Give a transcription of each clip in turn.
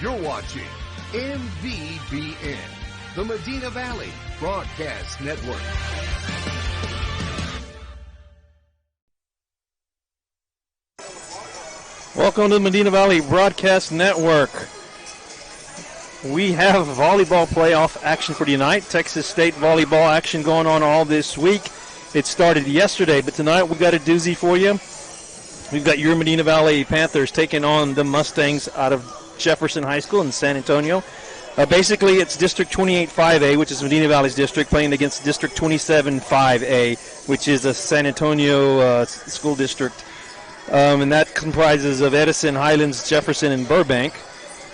You're watching MVBN, the Medina Valley Broadcast Network. Welcome to the Medina Valley Broadcast Network. We have volleyball playoff action for tonight. Texas State volleyball action going on all this week. It started yesterday, but tonight we've got a doozy for you. We've got your Medina Valley Panthers taking on the Mustangs out of Jefferson High School in San Antonio. Basically, it's District 28 5A, which is Medina Valley's district, playing against District 27 5A, which is a San Antonio school district. And that comprises of Edison, Highlands, Jefferson, and Burbank.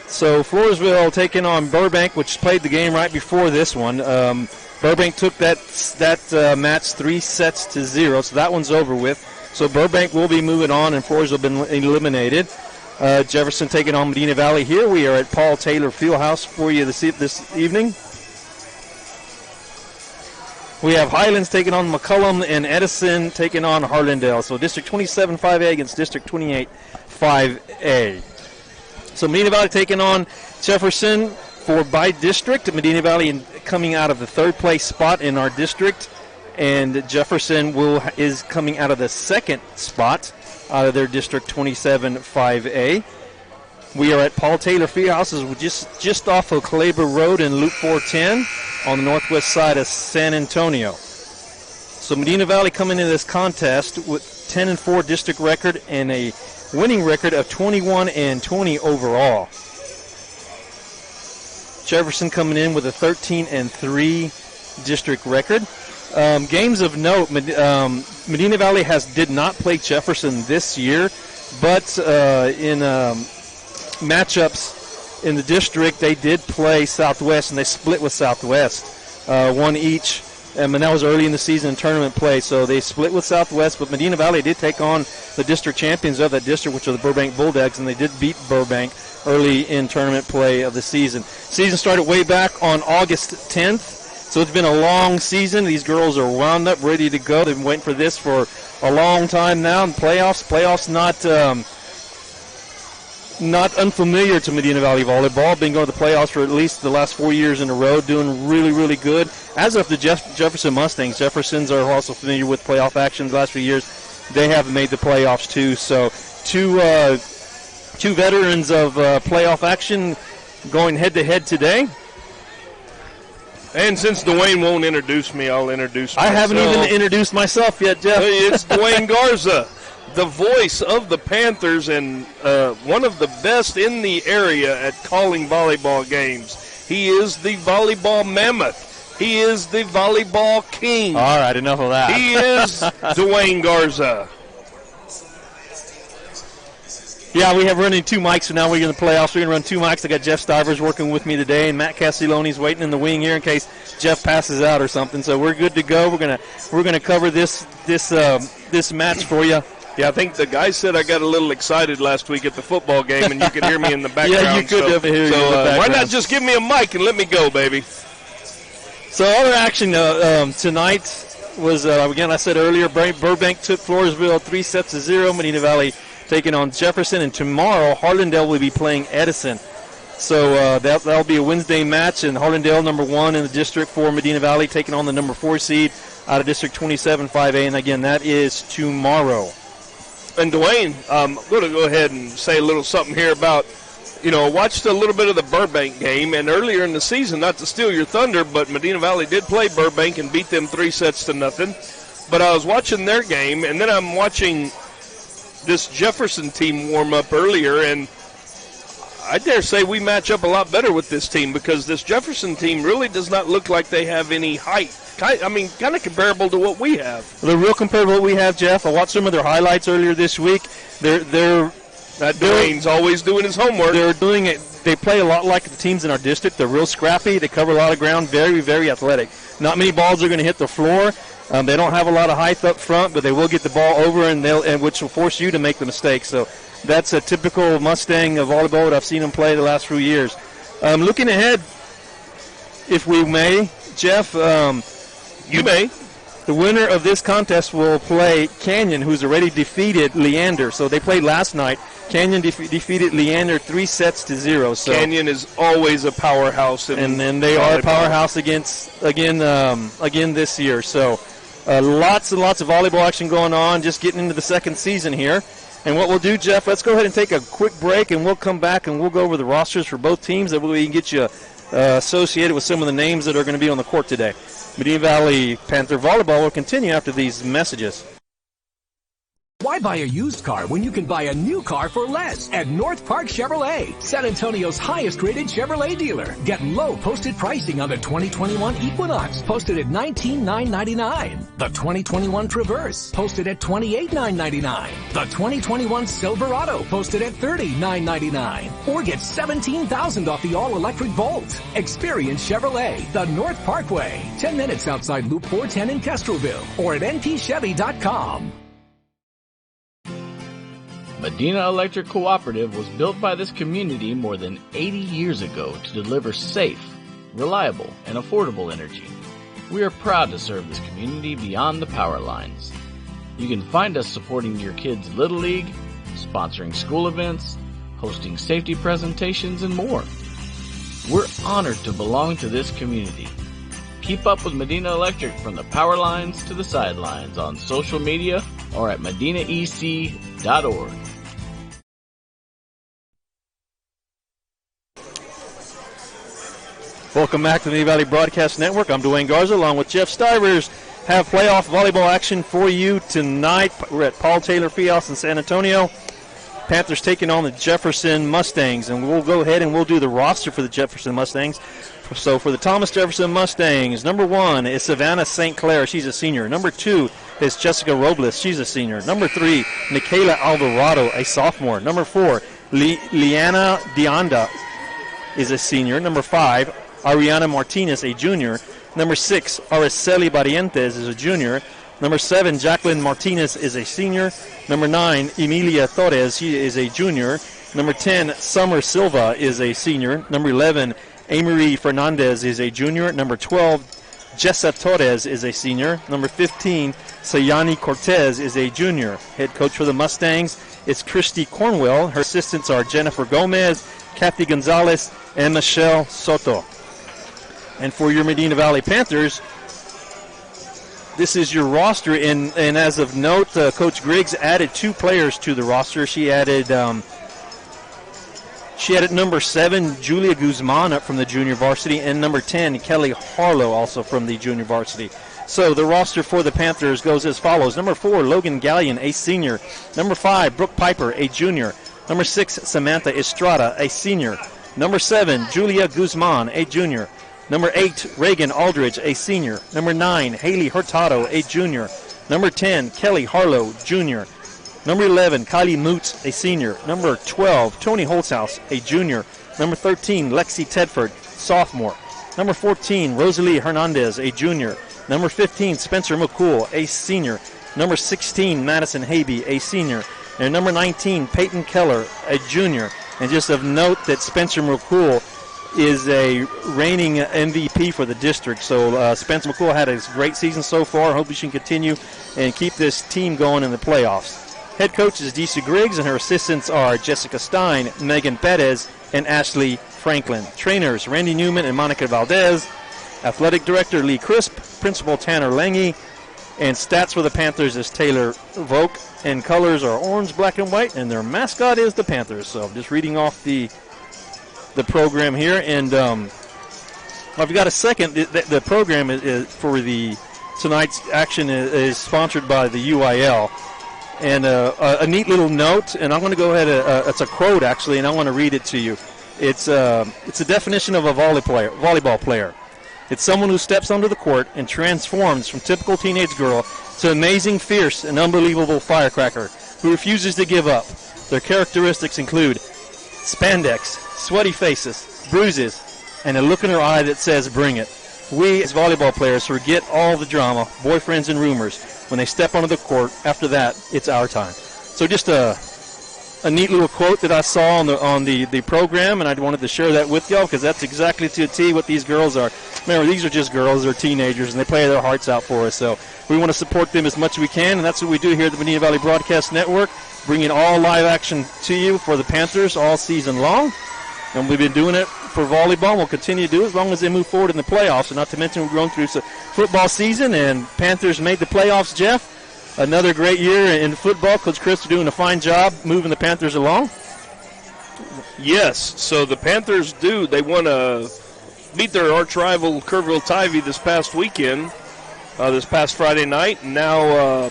So Floresville taking on Burbank, which played the game right before this one. Burbank took that match 3-0, so that one's over with. So Burbank will be moving on, and Floresville been eliminated. Jefferson taking on Medina Valley. Here we are at Paul Taylor Fieldhouse for you this evening. We have Highlands taking on McCullum and Edison taking on Harlandale. So District 27 5A against District 28 5A. So Medina Valley taking on Jefferson for Bi-District. Medina Valley coming out of the third place spot in our district, and Jefferson is coming out of the second spot out of their District 27 5A. We are at Paul Taylor Fieldhouse, just off of Calabar Road and Loop 410 on the northwest side of San Antonio. So Medina Valley coming into this contest with 10-4 district record and a winning record of 21-20 overall. Jefferson coming in with a 13-3 district record. Games of note, Medina Valley did not play Jefferson this year, but in matchups in the district, they did play Southwest, and they split with Southwest, one each. And that was early in the season in tournament play, so they split with Southwest. But Medina Valley did take on the district champions of that district, which are the Burbank Bulldogs, and they did beat Burbank early in tournament play of the season. Season started way back on August 10th. So it's been a long season. These girls are wound up, ready to go. They've been waiting for this for a long time now. And playoffs not unfamiliar to Medina Valley volleyball. Been going to the playoffs for at least the last 4 years in a row, doing really, really good. As of the Jefferson Mustangs, Jeffersons are also familiar with playoff action the last few years. They have made the playoffs too. So two veterans of playoff action going head-to-head today. And since Dwayne won't introduce me, I'll introduce myself. I haven't even introduced myself yet, Jeff. It's Dwayne Garza, the voice of the Panthers and one of the best in the area at calling volleyball games. He is the volleyball mammoth. He is the volleyball king. All right, enough of that. He is Dwayne Garza. Yeah, we have running two mics, so now we're in the playoffs. We're going to run two mics. I got Jeff Stivers working with me today, and Matt Castiglione's waiting in the wing here in case Jeff passes out or something. So we're good to go. We're gonna cover this match for you. Yeah, I think the guy said I got a little excited last week at the football game, and you could hear me in the background. Yeah, you could definitely hear me in the background. Why not just give me a mic and let me go, baby? So other action tonight was, again, I said earlier, Burbank took Floresville 3-0. Medina Valley taking on Jefferson, and tomorrow Harlandale will be playing Edison. So that'll be a Wednesday match, and Harlandale, number 1 in the district for Medina Valley, taking on the number 4 seed out of District 27 5A, and again, that is tomorrow. And Dwayne, I'm going to go ahead and say a little something here about, I watched a little bit of the Burbank game, and earlier in the season, not to steal your thunder, but Medina Valley did play Burbank and beat them 3-0. But I was watching their game, and then I'm watching this Jefferson team warm up earlier, and I dare say we match up a lot better with this team because this Jefferson team really does not look like they have any height. Kind of comparable to what we have. They're real comparable to what we have, Jeff. I watched some of their highlights earlier this week. Dwayne's always doing his homework. They're doing it. They play a lot like the teams in our district. They're real scrappy. They cover a lot of ground. Very, very athletic. Not many balls are going to hit the floor. They don't have a lot of height up front, but they will get the ball over, and which will force you to make the mistake. So that's a typical Mustang of volleyball that I've seen them play the last few years. Looking ahead, if we may, Jeff. You may. The winner of this contest will play Canyon, who's already defeated Leander. So they played last night. Canyon defeated Leander 3-0. So Canyon is always a powerhouse. And they are a powerhouse again this year. So lots and lots of volleyball action going on, just getting into the second season here. And what we'll do, Jeff, let's go ahead and take a quick break, and we'll come back and we'll go over the rosters for both teams. That way we can get you associated with some of the names that are going to be on the court today. Medina Valley Panther Volleyball will continue after these messages. Why buy a used car when you can buy a new car for less at North Park Chevrolet, San Antonio's highest-rated Chevrolet dealer? Get low posted pricing on the 2021 Equinox, posted at $19,999. The 2021 Traverse, posted at $28,999. The 2021 Silverado, posted at $30,999. Or get $17,000 off the all-electric Volt. Experience Chevrolet, the North Parkway, 10 minutes outside Loop 410 in Castroville, or at npchevy.com. Medina Electric Cooperative was built by this community more than 80 years ago to deliver safe, reliable, and affordable energy. We are proud to serve this community beyond the power lines. You can find us supporting your kids' Little League, sponsoring school events, hosting safety presentations, and more. We're honored to belong to this community. Keep up with Medina Electric from the power lines to the sidelines on social media or at medinaec.org. Welcome back to the Medina Valley Broadcast Network. I'm Dwayne Garza along with Jeff Stivers. Have playoff volleyball action for you tonight. We're at Paul Taylor Fieldhouse in San Antonio. Panthers taking on the Jefferson Mustangs, and we'll go ahead and we'll do the roster for the Jefferson Mustangs. So for the Thomas Jefferson Mustangs, number 1 is Savannah St. Clair. She's a senior. Number 2 is Jessica Robles. She's a senior. Number 3, Michaela Alvarado, a sophomore. Number 4, Liana Deonda is a senior. Number 5, Ariana Martinez, a junior. Number 6, Araceli Barrientes is a junior. Number 7, Jacqueline Martinez is a senior. Number 9, Emilia Torres, she is a junior. Number 10, Summer Silva is a senior. Number 11, Amory Fernandez is a junior. Number 12, Jessa Torres is a senior. Number 15, Sayani Cortez is a junior. Head coach for the Mustangs is Christy Cornwell. Her assistants are Jennifer Gomez, Kathy Gonzalez, and Michelle Soto. And for your Medina Valley Panthers, this is your roster. And as of note, Coach Griggs added 2 players to the roster. She added number 7, Julia Guzman, up from the junior varsity, and number 10, Kelly Harlow, also from the junior varsity. So the roster for the Panthers goes as follows. Number 4, Logan Gallion, a senior. Number 5, Brooke Piper, a junior. Number 6, Samantha Estrada, a senior. Number 7, Julia Guzman, a junior. Number 8, Reagan Aldridge, a senior. Number 9, Haley Hurtado, a junior. Number 10, Kelly Harlow, junior. Number 11, Kylie Moots, a senior. Number 12, Tony Holzhaus, a junior. Number 13, Lexi Tedford, sophomore. Number 14, Rosalie Hernandez, a junior. Number 15, Spencer McCool, a senior. Number 16, Madison Habe, a senior. And number 19, Peyton Keller, a junior. And just of note that Spencer McCool is a reigning MVP for the district. So Spencer McCool had a great season so far. I hope he can continue and keep this team going in the playoffs. Head coach is Deesa Griggs, and her assistants are Jessica Stein, Megan Perez, and Ashley Franklin. Trainers, Randy Newman and Monica Valdez. Athletic Director, Lee Crisp. Principal, Tanner Lange. And stats for the Panthers is Taylor Volk. And colors are orange, black, and white, and their mascot is the Panthers. So just reading off the program here. And if you got a second, the program is for the tonight's action is sponsored by the UIL. And a neat little note, and I'm going to go ahead, it's a quote actually, and I want to read it to you. It's a definition of a volleyball player. It's someone who steps onto the court and transforms from typical teenage girl to amazing, fierce, and unbelievable firecracker who refuses to give up. Their characteristics include spandex, sweaty faces, bruises, and a look in her eye that says, bring it. We, as volleyball players, forget all the drama, boyfriends, and rumors. When they step onto the court, after that, it's our time. So just a neat little quote that I saw on the program, and I wanted to share that with y'all because that's exactly to a T what these girls are remember, these are just girls. They're teenagers, and they play their hearts out for us. So we want to support them as much as we can, and that's what we do here at the Medina Valley Broadcast Network, bringing all live action to you for the Panthers all season long. And we've been doing it for volleyball. We'll continue to do it as long as they move forward in the playoffs. And not to mention, we're going through the football season, and Panthers made the playoffs, Jeff. Another great year in football. Coach Chris is doing a fine job moving the Panthers along. Yes, so the Panthers they want to beat their arch rival Kerrville Tivy this past weekend, this past Friday night. And now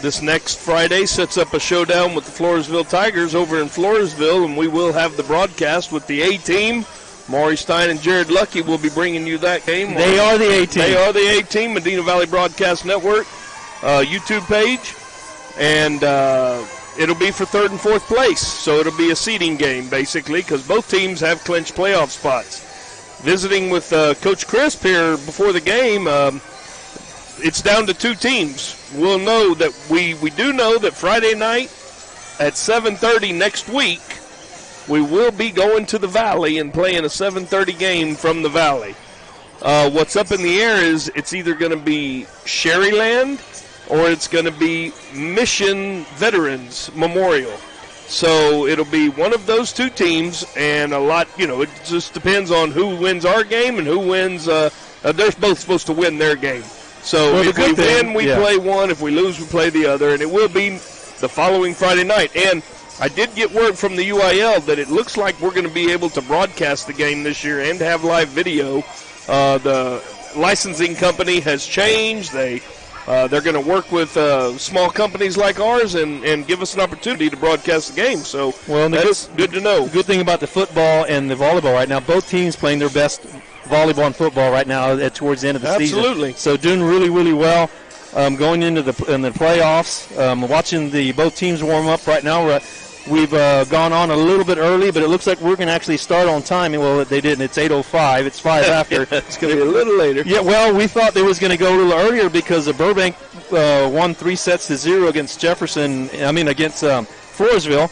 this next Friday sets up a showdown with the Floresville Tigers over in Floresville, and we will have the broadcast with the A-team. Maury Stein and Jared Lucky will be bringing you that game. They are the A-team. They are the A-team, Medina Valley Broadcast Network YouTube page. And it'll be for third and fourth place, so it'll be a seeding game, basically, because both teams have clinched playoff spots. Visiting with Coach Crisp here before the game, it's down to two teams. We'll know that we do know that Friday night at 7:30 next week, we will be going to the Valley and playing a 7:30 game from the Valley. What's up in the air is it's either going to be Sherryland or it's going to be Mission Veterans Memorial. So it'll be one of those two teams, and it just depends on who wins our game and who wins. They're both supposed to win their game. So if we win, we play one. If we lose, we play the other. And it will be the following Friday night. And I did get word from the UIL that it looks like we're going to be able to broadcast the game this year and have live video. The licensing company has changed. They're going to work with small companies like ours and give us an opportunity to broadcast the game. So that's good to know. Good thing about the football and the volleyball right now, both teams playing their best volleyball and football right now towards the end of the season. Absolutely. So doing really, really well. Going into the playoffs, watching both teams warm up right now. We've gone on a little bit early, but it looks like we're going to actually start on time. Well, they didn't. It's 8:05. It's 5 after. It's going to be a little later. Yeah, well, we thought they was going to go a little earlier because Burbank won 3-0 against Jefferson. Against Floresville.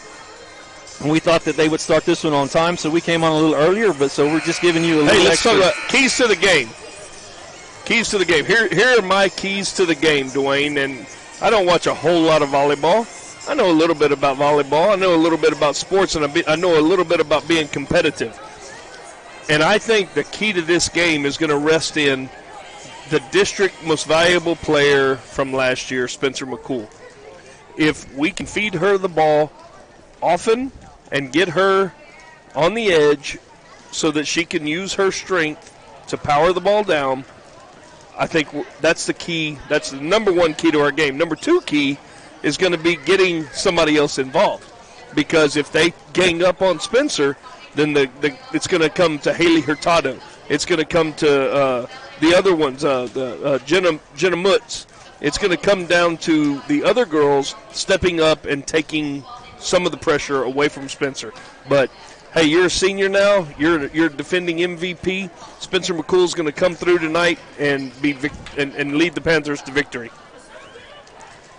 And we thought that they would start this one on time, so we came on a little earlier. But so we're just giving you a little let's extra. talk about keys to the game. Keys to the game. Here are my keys to the game, Dwayne. And I don't watch a whole lot of volleyball. I know a little bit about volleyball. I know a little bit about sports, and I know a little bit about being competitive. And I think the key to this game is going to rest in the district most valuable player from last year, Spencer McCool. If we can feed her the ball often and get her on the edge so that she can use her strength to power the ball down, I think that's the key. That's the number one key to our game. Number two key is going to be getting somebody else involved. Because if they gang up on Spencer, then it's going to come to Haley Hurtado. It's going to come to the other ones, Jenna Mutz. It's going to come down to the other girls stepping up and taking some of the pressure away from Spencer. But, hey, you're a senior now. You're defending MVP. Spencer McCool's going to come through tonight and and lead the Panthers to victory.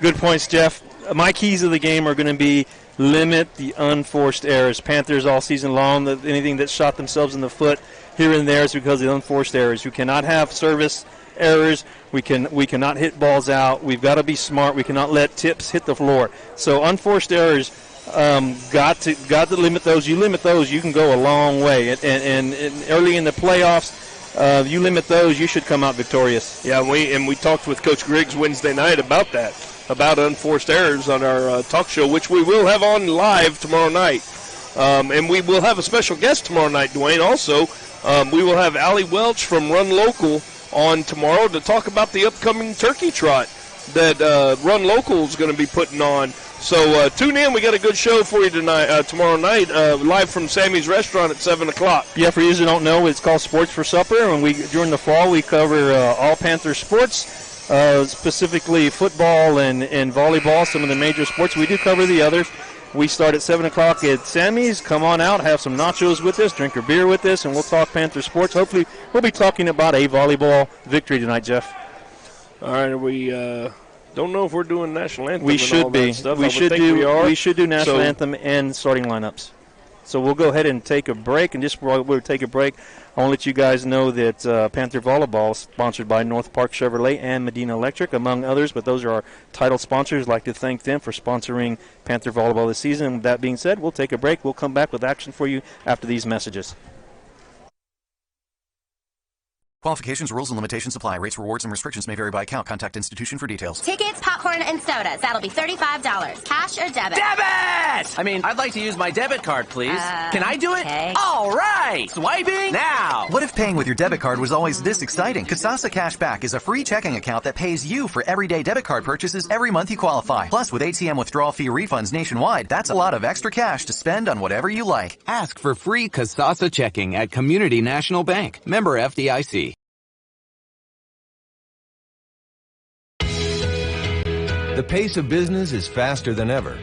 Good points, Jeff. My keys of the game are going to be limit the unforced errors. Panthers all season long, anything that shot themselves in the foot here and there is because of the unforced errors. You cannot have service errors. We cannot hit balls out. We've got to be smart. We cannot let tips hit the floor. So unforced errors, got to limit those. You limit those, you can go a long way. And early in the playoffs, you limit those, you should come out victorious. Yeah, we talked with Coach Griggs Wednesday night about that, about unforced errors on our talk show, which we will have on live tomorrow night. And we will have a special guest tomorrow night, Dwayne, also. We will have Allie Welch from Run Local on tomorrow to talk about the upcoming turkey trot that Run Local is going to be putting on. So tune in. We got a good show for you tomorrow night, live from Sammy's Restaurant at 7 o'clock. Yeah, for you who don't know, it's called Sports for Supper. And during the fall, we cover all Panther sports, specifically football and volleyball, some of the major sports. We do cover the others. We start at 7 o'clock at Sammy's. Come on out, have some nachos with us, drink your beer with us, and we'll talk Panther sports. Hopefully, we'll be talking about a volleyball victory tonight, Jeff. All right, we don't know if we're doing national anthem. We should be. Stuff. We should do national anthem and starting lineups. So we'll go ahead and take a break. And just while we take a break, I want to let you guys know that Panther Volleyball is sponsored by North Park Chevrolet and Medina Electric, among others. But those are our title sponsors. I'd like to thank them for sponsoring Panther Volleyball this season. And with that being said, we'll take a break. We'll come back with action for you after these messages. Qualifications, rules, and limitations apply. Rates, rewards, and restrictions may vary by account. Contact institution for details. Tickets, popcorn, and sodas. That'll be $35. Cash or debit? Debit! I mean, I'd like to use my debit card, please. Can I do it? Okay. All right! Swiping now! What if paying with your debit card was always this exciting? Kasasa Cashback is a free checking account that pays you for everyday debit card purchases every month you qualify. Plus, with ATM withdrawal fee refunds nationwide, that's a lot of extra cash to spend on whatever you like. Ask for free Kasasa checking at Community National Bank. Member FDIC. The pace of business is faster than ever.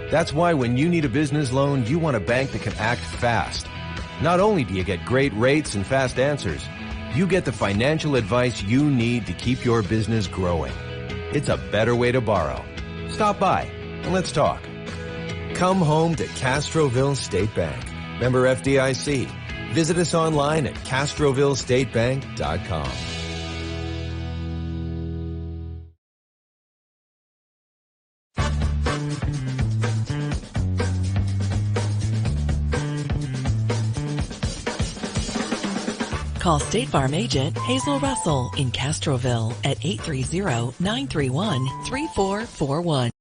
That's why when you need a business loan, you want a bank that can act fast. Not only do you get great rates and fast answers, you get the financial advice you need to keep your business growing. It's a better way to borrow. Stop by and let's talk. Come home to Castroville State Bank. Member FDIC. Visit us online at CastrovilleStateBank.com. Call State Farm agent Hazel Russell in Castroville at 830-931-3441.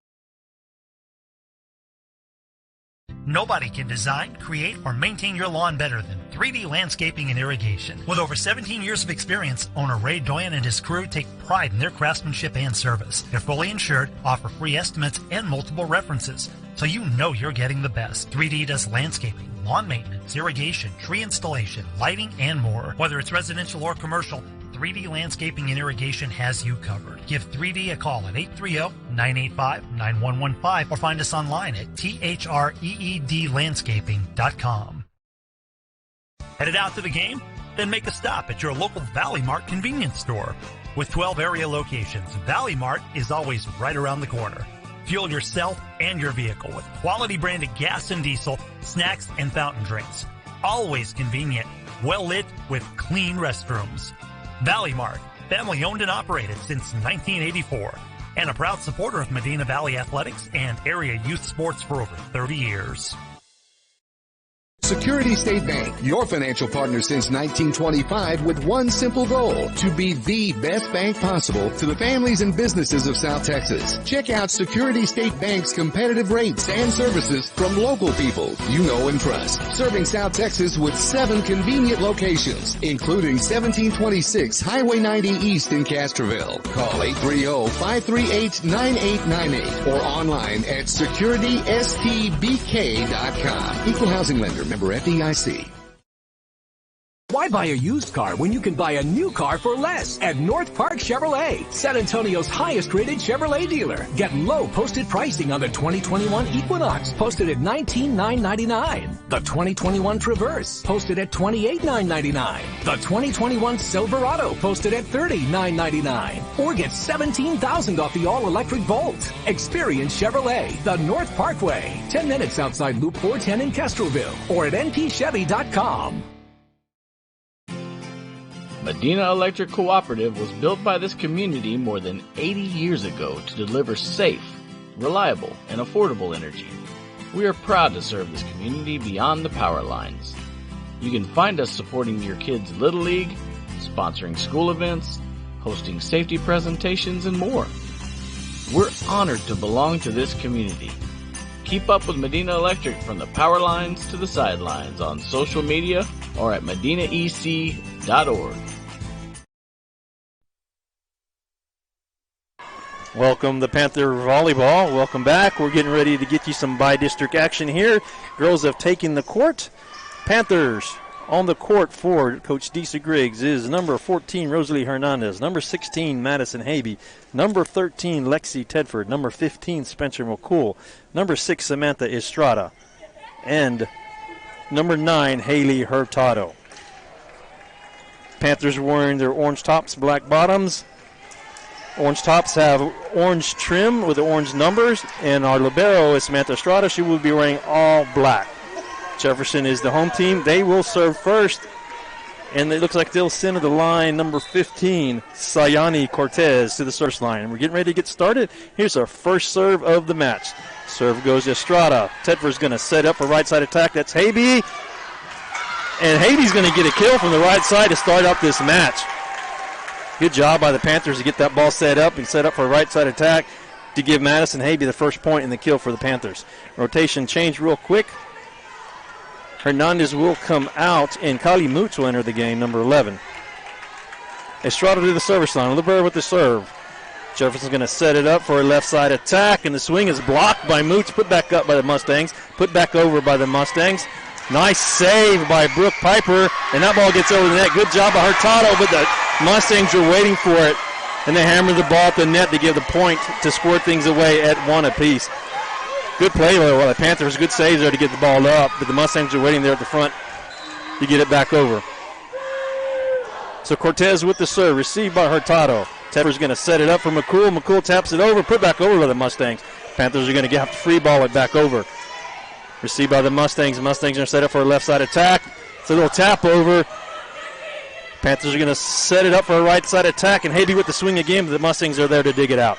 Nobody can design, create, or maintain your lawn better than 3D Landscaping and Irrigation. With over 17 years of experience, owner Ray Doyen and his crew take pride in their craftsmanship and service. They're fully insured, offer free estimates, and multiple references, so you know you're getting the best. 3D does landscaping, lawn maintenance, irrigation, tree installation, lighting, and more. Whether it's residential or commercial, 3D Landscaping and Irrigation has you covered. Give 3D a call at 830-985-9115 or find us online at threedlandscaping.com. Headed out to the game? Then make a stop at your local Valley Mart convenience store. With 12 area locations, Valley Mart is always right around the corner. Fuel yourself and your vehicle with quality branded gas and diesel, snacks, and fountain drinks. Always convenient, well lit with clean restrooms. Valley Mart, family owned and operated since 1984, and a proud supporter of Medina Valley athletics and area youth sports for over 30 years. Security State Bank, your financial partner since 1925 with one simple goal, to be the best bank possible to the families and businesses of South Texas. Check out Security State Bank's competitive rates and services from local people you know and trust. Serving South Texas with 7 convenient locations, including 1726 Highway 90 East in Castroville. Call 830-538-9898 or online at securitystbk.com. Equal housing lender. Member FDIC. Why buy a used car when you can buy a new car for less at North Park Chevrolet, San Antonio's highest rated Chevrolet dealer? Get low posted pricing on the 2021 Equinox, posted at $19,999. The 2021 Traverse, posted at $28,999. The 2021 Silverado, posted at $30,999. Or get $17,000 off the all-electric Bolt. Experience Chevrolet, the North Parkway, 10 minutes outside Loop 410 in Castroville, or at npchevy.com. Medina Electric Cooperative was built by this community more than 80 years ago to deliver safe, reliable, and affordable energy. We are proud to serve this community beyond the power lines. You can find us supporting your kids' Little League, sponsoring school events, hosting safety presentations, and more. We're honored to belong to this community. Keep up with Medina Electric from the power lines to the sidelines on social media or at medinaec.org. Welcome to Panther Volleyball. Welcome back. We're getting ready to get you some Bi-District action here. Girls have taken the court. Panthers on the court for Coach Deesa Griggs is number 14, Rosalie Hernandez, number 16, Madison Habe, number 13, Lexi Tedford, number 15, Spencer McCool, number 6, Samantha Estrada, and number 9, Haley Hurtado. Panthers are wearing their orange tops, black bottoms. Orange tops have orange trim with the orange numbers, and our libero is Samantha Estrada. She will be wearing all black. Jefferson is the home team. They will serve first. And it looks like they'll send to the line number 15, Sayani Cortez, to the service line. And we're getting ready to get started. Here's our first serve of the match. Serve goes to Estrada. Tedford's going to set up a right side attack. That's Habe. And Habe's going to get a kill from the right side to start up this match. Good job by the Panthers to get that ball set up and set up for a right side attack to give Madison Habe the first point in the kill for the Panthers. Rotation change real quick. Hernandez will come out, and Kali Moots will enter the game, number 11. Estrada to the service line. Libero with the serve. Jefferson's going to set it up for a left side attack, and the swing is blocked by Moots, put back up by the Mustangs, put back over by the Mustangs. Nice save by Brooke Piper, and that ball gets over the net. Good job by Hurtado, but the Mustangs are waiting for it, and they hammer the ball at the net to give the point to score things away at 1 apiece. Good play by the Panthers. Good saves there to get the ball up, but the Mustangs are waiting there at the front to get it back over. So Cortez with the serve, received by Hurtado. Tedford's going to set it up for McCool. McCool taps it over, put back over by the Mustangs. Panthers are going to have to free ball it back over. Received by the Mustangs. The Mustangs are set up for a left side attack. It's a little tap over. Panthers are going to set it up for a right side attack, and Habe with the swing again, but the Mustangs are there to dig it out.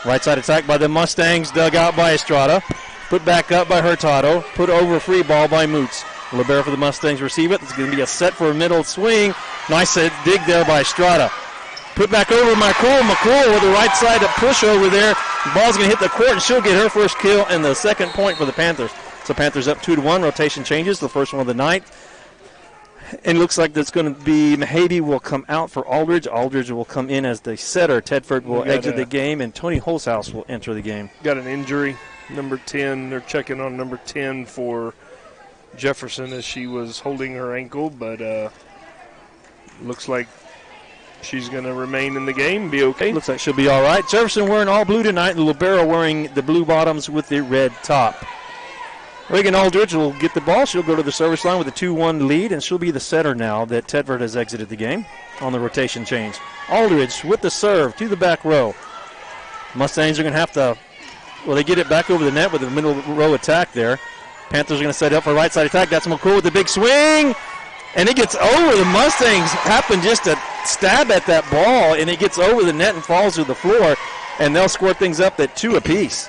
Right side attack by the Mustangs, dug out by Estrada. Put back up by Hurtado. Put over free ball by Moots. Libero for the Mustangs receive it. It's going to be a set for a middle swing. Nice dig there by Estrada. Put back over McCool. McCool with the right side push over there. The ball's going to hit the court, and she'll get her first kill and the second point for the Panthers. So Panthers up 2-1. Rotation changes. The first one of the night. And it looks like that's going to be Habe will come out for Aldridge. Aldridge will come in as the setter. Tedford will exit the game, and Tony Holzhaus will enter the game. Got an injury, number 10. They're checking on number 10 for Jefferson as she was holding her ankle, but looks like she's going to remain in the game, be okay. Looks like she'll be all right. Jefferson wearing all blue tonight, and Libero wearing the blue bottoms with the red top. Reagan Aldridge will get the ball. She'll go to the service line with a 2-1 lead, and she'll be the setter now that Tedford has exited the game on the rotation change. Aldridge with the serve to the back row. Mustangs are going to have to, they get it back over the net with a middle row attack there. Panthers are going to set up for a right side attack. That's McCool with the big swing, and it gets over. The Mustangs happen just to stab at that ball, and it gets over the net and falls to the floor, and they'll score things up at 2 apiece.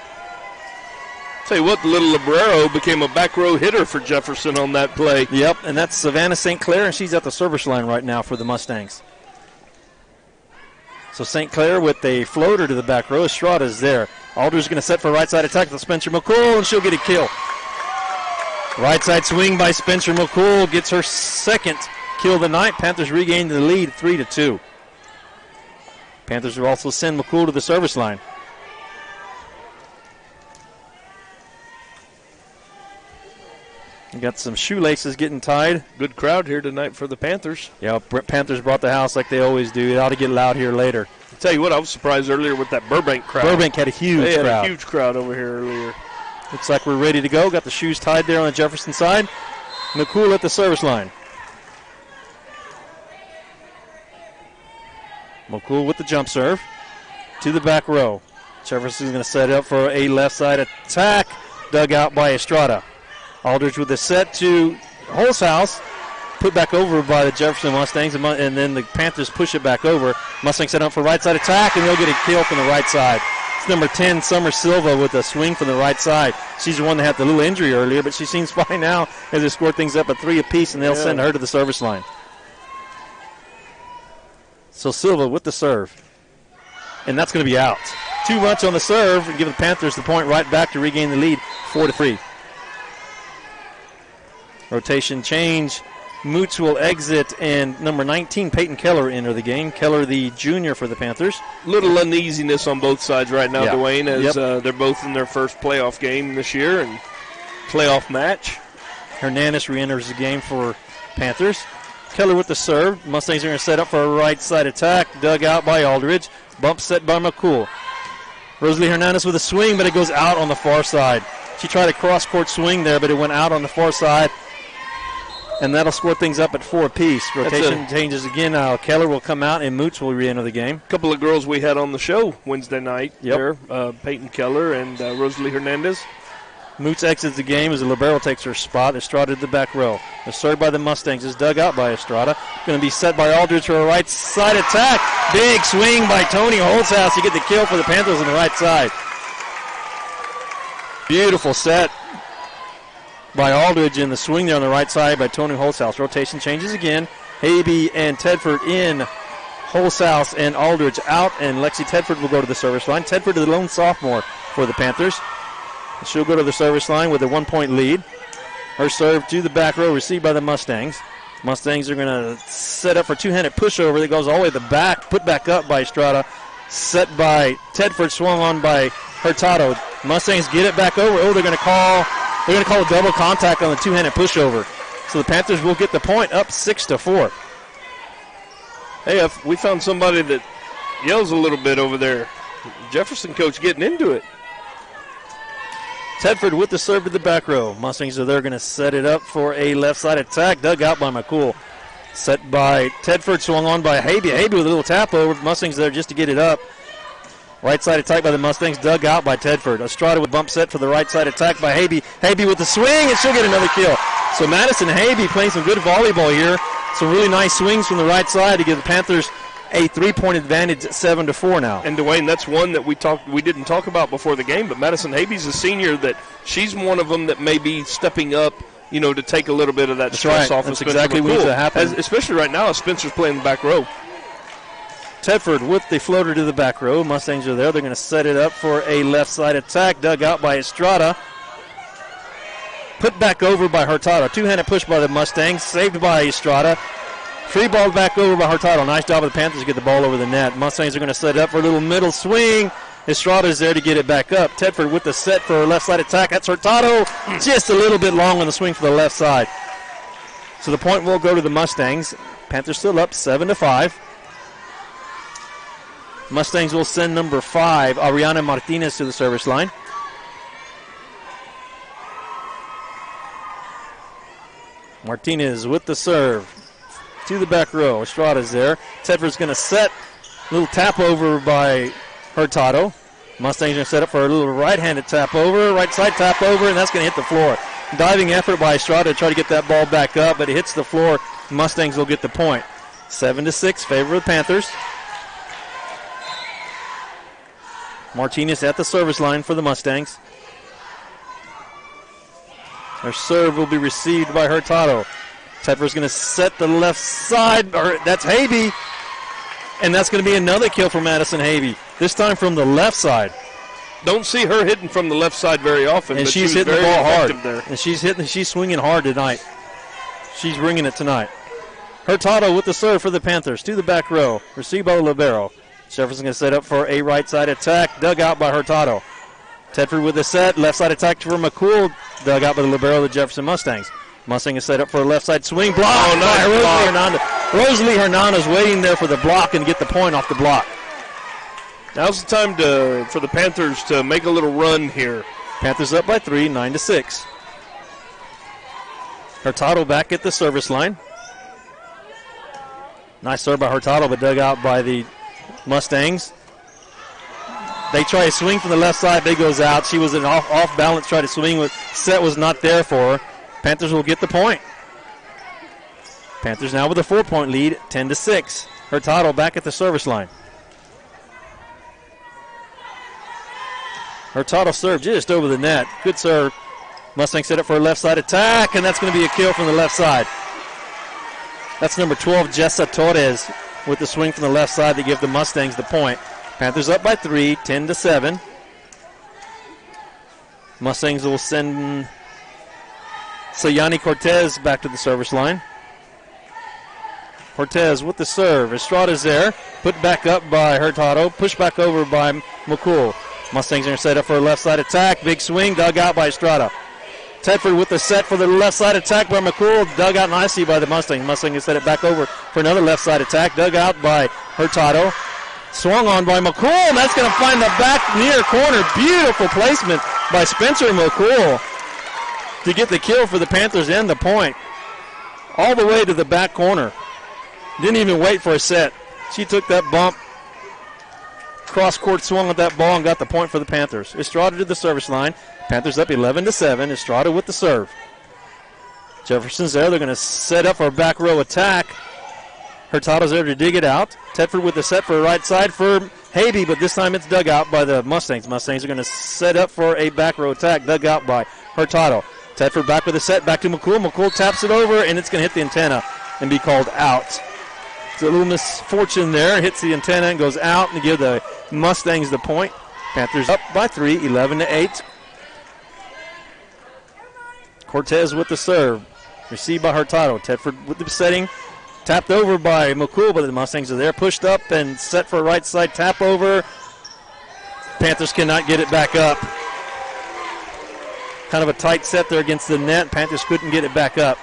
Tell you what, the little Libero became a back row hitter for Jefferson on that play. Yep, and that's Savannah St. Clair, and she's at the service line right now for the Mustangs. So St. Clair with a floater to the back row. Estrada's there. Aldridge going to set for right side attack to Spencer McCool, and she'll get a kill. Right side swing by Spencer McCool gets her second kill of the night. Panthers regain the lead 3-2. Panthers will also send McCool to the service line. We got some shoelaces getting tied. Good crowd here tonight for the Panthers. Yeah, Panthers brought the house like they always do. It ought to get loud here later. I'll tell you what, I was surprised earlier with that Burbank crowd. Burbank had a huge crowd. They had a huge crowd over here earlier. Looks like we're ready to go. Got the shoes tied there on the Jefferson side. McCool at the service line. McCool with the jump serve to the back row. Jefferson's going to set up for a left side attack. Dug out by Estrada. Aldridge with the set to Holzhaus. Put back over by the Jefferson Mustangs, and then the Panthers push it back over. Mustangs set up for right side attack, and they'll get a kill from the right side. It's number 10, Summer Silva, with a swing from the right side. She's the one that had the little injury earlier, but she seems fine now as they score things up at 3 apiece, and they'll send her to the service line. So Silva with the serve. And that's going to be out. Too much on the serve, and give the Panthers the point right back to regain the lead, 4-3. Rotation change. Moots will exit, and number 19, Peyton Keller, enter the game. Keller, the junior for the Panthers. Little uneasiness on both sides right now, Dwayne, as they're both in their first playoff game this year and playoff match. Hernandez re-enters the game for Panthers. Keller with the serve. Mustangs are going to set up for a right side attack. Dug out by Aldridge. Bump set by McCool. Rosalie Hernandez with a swing, but it goes out on the far side. She tried a cross-court swing there, but it went out on the far side. And that'll score things up at 4 apiece. Rotation changes again. Keller will come out, and Moots will re-enter the game. A couple of girls we had on the show Wednesday night there, Peyton Keller and Rosalie Hernandez. Moots exits the game as the libero takes her spot. Estrada to the back row. The serve by the Mustangs is dug out by Estrada. Going to be set by Aldridge for a right side attack. Big swing by Tony Holzhaus to get the kill for the Panthers on the right side. Beautiful set by Aldridge in the swing there on the right side by Tony Holzhaus. Rotation changes again. Habe and Tedford in. Holzhaus and Aldridge out, and Lexi Tedford will go to the service line. Tedford is the lone sophomore for the Panthers. She'll go to the service line with a 1-point lead. Her serve to the back row, received by the Mustangs. Mustangs are going to set up for two-handed pushover that goes all the way to the back, put back up by Estrada, set by Tedford, swung on by Hurtado. Mustangs get it back over. Oh, they're going to call a double contact on the two-handed pushover. So the Panthers will get the point, up 6-4. Hey, we found somebody that yells a little bit over there. Jefferson coach getting into it. Tedford with the serve to the back row. Mustangs are there, going to set it up for a left side attack. Dug out by McCool. Set by Tedford, swung on by Habe. Habe with a little tap over. Mustangs there just to get it up. Right side attack by the Mustangs, dug out by Tedford. Estrada with bump set for the right side attack by Habe. Habe with the swing, and she'll get another kill. So Madison Habe playing some good volleyball here. Some really nice swings from the right side to give the Panthers a 3-point advantage, 7-4 now. And Dwayne, that's one that we didn't talk about before the game, but Madison Habe's a senior that she's one of them that may be stepping up, to take a little bit of that stress off. That's exactly what needs to happen. Especially right now as Spencer's playing the back row. Tedford with the floater to the back row. Mustangs are there. They're going to set it up for a left side attack, dug out by Estrada. Put back over by Hurtado. Two-handed push by the Mustangs, saved by Estrada. Free ball back over by Hurtado. Nice job of the Panthers to get the ball over the net. Mustangs are going to set it up for a little middle swing. Estrada's there to get it back up. Tedford with the set for a left side attack. That's Hurtado. Just a little bit long on the swing for the left side. So the point will go to the Mustangs. Panthers still up 7-5. Mustangs will send number 5, Ariana Martinez, to the service line. Martinez with the serve to the back row. Estrada's there. Tedford's going to set. A little tap over by Hurtado. Mustangs going to set up for a little right-handed tap over, right side tap over, and that's going to hit the floor. Diving effort by Estrada to try to get that ball back up, but it hits the floor. Mustangs will get the point. 7-6, favor of the Panthers. Martinez at the service line for the Mustangs. Her serve will be received by Hurtado. Tedford's going to set the left side. That's Habe. And that's going to be another kill for Madison Habe. This time from the left side. Don't see her hitting from the left side very often. And but she's hitting the ball hard. There. And she's swinging hard tonight. She's bringing it tonight. Hurtado with the serve for the Panthers to the back row. Received by the libero. Jefferson going to set up for a right side attack. Dug out by Hurtado. Tedford with the set. Left side attack for McCool. Dug out by the libero of the Jefferson Mustangs. Mustang is set up for a left side swing. Block by Rosalie Hernandez. Rosalie Hernandez waiting there for the block and get the point off the block. Now's the time for the Panthers to make a little run here. Panthers up by 3, 9-6. Hurtado back at the service line. Nice serve by Hurtado, but dug out by the Mustangs. They try a swing from the left side. Big goes out. She was off balance, tried to swing with set was not there for her. Panthers will get the point. Panthers now with a 4-point lead, 10-6. Hurtado back at the service line. Hurtado serve just over the net. Good serve. Mustang set up for a left side attack, and that's going to be a kill from the left side. That's number 12, Jessa Torres, with the swing from the left side to give the Mustangs the point. Panthers up by 3, 10-7. Mustangs will send Sayani Cortez back to the service line. Cortez with the serve. Estrada's there. Put back up by Hurtado. Pushed back over by McCool. Mustangs are going to set up for a left side attack. Big swing. Dug out by Estrada. Tedford with the set for the left side attack by McCool. Dug out nicely by the Mustangs. Mustangs set it back over for another left side attack. Dug out by Hurtado. Swung on by McCool. And that's going to find the back near corner. Beautiful placement by Spencer McCool to get the kill for the Panthers and the point. All the way to the back corner. Didn't even wait for a set. She took that bump cross-court swung at that ball and got the point for the Panthers. Estrada to the service line. Panthers up 11-7. Estrada with the serve. Jefferson's there. They're going to set up for a back row attack. Hurtado's there to dig it out. Tedford with the set for right side for Habe, but this time it's dug out by the Mustangs. Mustangs are going to set up for a back row attack, dug out by Hurtado. Tedford back with the set, back to McCool. McCool taps it over, and it's going to hit the antenna and be called out. It's a little misfortune there. Hits the antenna and goes out and give the Mustangs the point. Panthers up by 3, 11-8. Cortez with the serve. Received by Hurtado. Tedford with the setting. Tapped over by McCool, but the Mustangs are there. Pushed up and set for a right side tap over. Panthers cannot get it back up. Kind of a tight set there against the net. Panthers couldn't get it back up.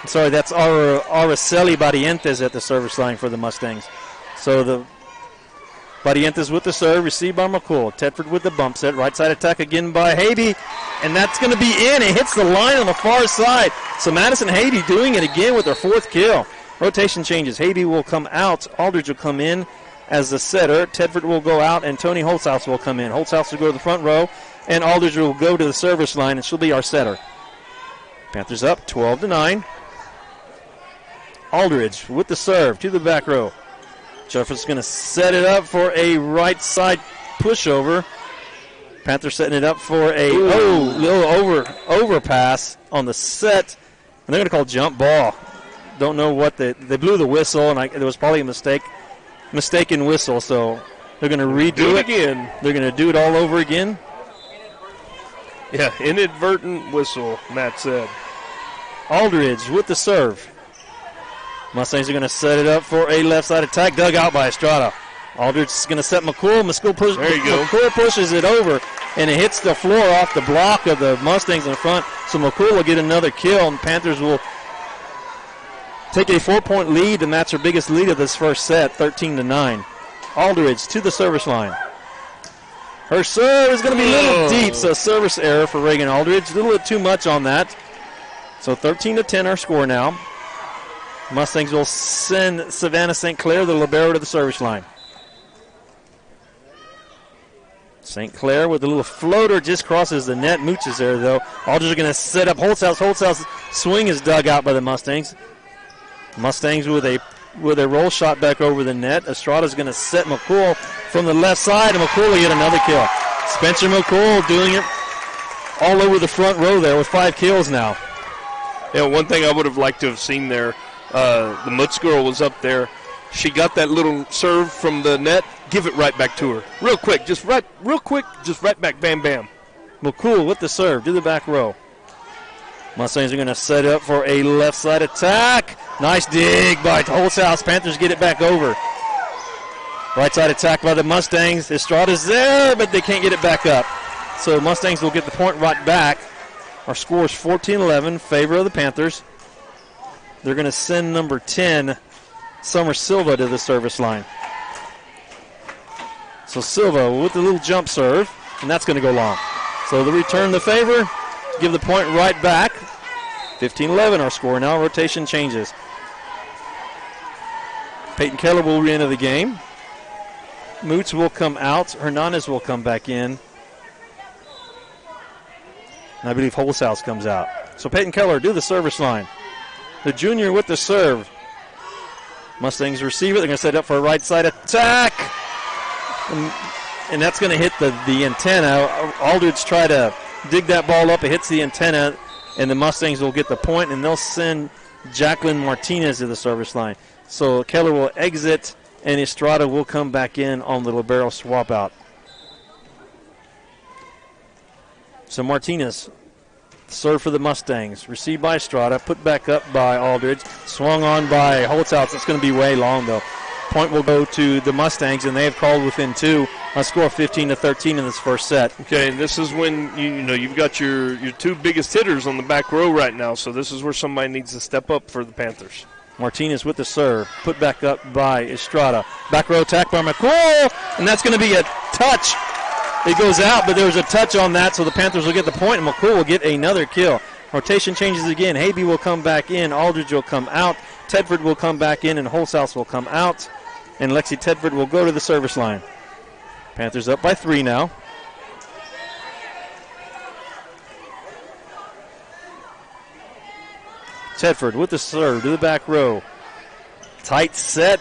Sorry, that's Araceli Barrientos at the service line for the Mustangs. So the Barrientos with the serve, received by McCool. Tedford with the bump set. Right side attack again by Habe. And that's going to be in. It hits the line on the far side. So Madison Habe doing it again with her 4th kill. Rotation changes. Habe will come out. Aldridge will come in as the setter. Tedford will go out, and Tony Holtzhaus will come in. Holtzhaus will go to the front row, and Aldridge will go to the service line, and she'll be our setter. Panthers up 12-9. Aldridge with the serve to the back row. Jefferson's going to set it up for a right side pushover. Panthers setting it up for a little overpass on the set. And they're going to call jump ball. Don't know what they blew the whistle, and there was probably a mistaken whistle. So they're going to redo it again. They're going to do it all over again. Yeah, inadvertent whistle, Matt said. Aldridge with the serve. Mustangs are going to set it up for a left side attack, dug out by Estrada. Aldridge is going to set McCool. McCool pushes it over, and it hits the floor off the block of the Mustangs in front. So McCool will get another kill, and Panthers will take a 4-point lead, and that's her biggest lead of this first set, 13-9. Aldridge to the service line. Her serve is going to be a little deep, so service error for Reagan Aldridge. A little bit too much on that. So 13-10 our score now. Mustangs will send Savannah St. Clair, the libero, to the service line. St. Clair with a little floater just crosses the net. Mooch is there, though. Aldridge are going to set up Holtzhaus. Holtzhaus' swing is dug out by the Mustangs. Mustangs with a roll shot back over the net. Estrada's going to set McCool from the left side, and McCool will get another kill. Spencer McCool doing it all over the front row there with 5 kills now. Yeah, one thing I would have liked to have seen there, the Mutz girl was up there. She got that little serve from the net. Give it right back to her. Real quick, just right back, bam, bam. McCool with the serve to the back row. Mustangs are going to set up for a left side attack. Nice dig by Holtzhaus. Panthers get it back over. Right side attack by the Mustangs. Estrada's there, but they can't get it back up. So Mustangs will get the point right back. Our score is 14-11, favor of the Panthers. They're going to send number 10, Summer Silva, to the service line. So Silva with the little jump serve, and that's going to go long. So they return the favor, give the point right back. 15-11 our score now. Rotation changes. Peyton Keller will re-enter the game. Moots will come out. Hernandez will come back in. And I believe Holtzhaus comes out. So Peyton Keller do the service line. The junior with the serve. Mustangs receive it. They're going to set up for a right side attack. And that's going to hit the antenna. Aldridge try to dig that ball up. It hits the antenna, and the Mustangs will get the point, and they'll send Jacqueline Martinez to the service line. So Keller will exit, and Estrada will come back in on the libero swap out. So Martinez, serve for the Mustangs. Received by Estrada, put back up by Aldridge. Swung on by Holtzhaus. It's going to be way long, though. Point will go to the Mustangs, and they have called within 2. A score of 15-13 in this first set. Okay, and this is when you've got your 2 biggest hitters on the back row right now, so this is where somebody needs to step up for the Panthers. Martinez with the serve, put back up by Estrada. Back row attack by McCool, and that's going to be a touch. It goes out, but there was a touch on that, so the Panthers will get the point, and McCool will get another kill. Rotation changes again. Habe will come back in. Aldridge will come out. Tedford will come back in, and Holtzhaus will come out. and Lexi Tedford will go to the service line. Panthers up by 3 now. Tedford with the serve to the back row. Tight set.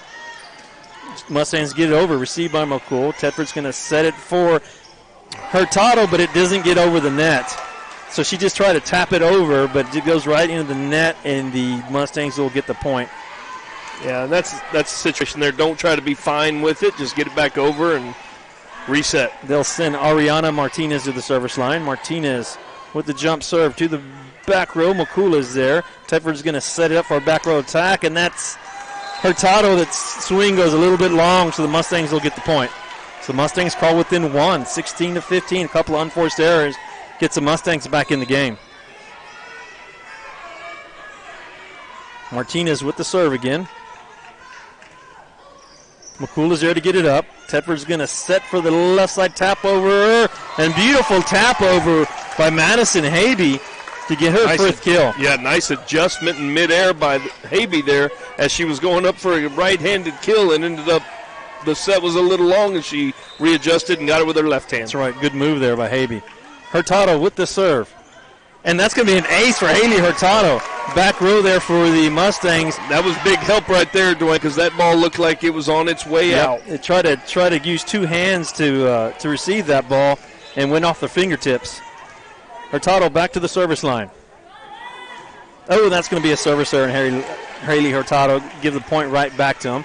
Mustangs get it over. Received by McCool. Tedford's going to set it for Hurtado, but it doesn't get over the net. So she just tried to tap it over, but it goes right into the net, and the Mustangs will get the point. Yeah, that's the situation there. Don't try to be fine with it. Just get it back over and reset. They'll send Ariana Martinez to the service line. Martinez with the jump serve to the back row. McCool is there. Tedford's going to set it up for a back row attack, and that's Hurtado. That swing goes a little bit long, so the Mustangs will get the point. So the Mustangs call within 1, 16-15. A couple of unforced errors gets the Mustangs back in the game. Martinez with the serve again. McCool is there to get it up. Tedford's going to set for the left side tap over, and beautiful tap over by Madison Habe to get her first kill. Yeah, nice adjustment in midair by Habe there as she was going up for a right-handed kill and ended up the set was a little long and she readjusted and got it with her left hand. That's right, good move there by Habe. Hurtado with the serve. And that's going to be an ace for Haley Hurtado. Back row there for the Mustangs. That was big help right there, Dwayne, because that ball looked like it was on its way out. It tried to use 2 hands to receive that ball and went off the fingertips. Hurtado back to the service line. Oh, that's going to be a service error, and Haley Hurtado give the point right back to him.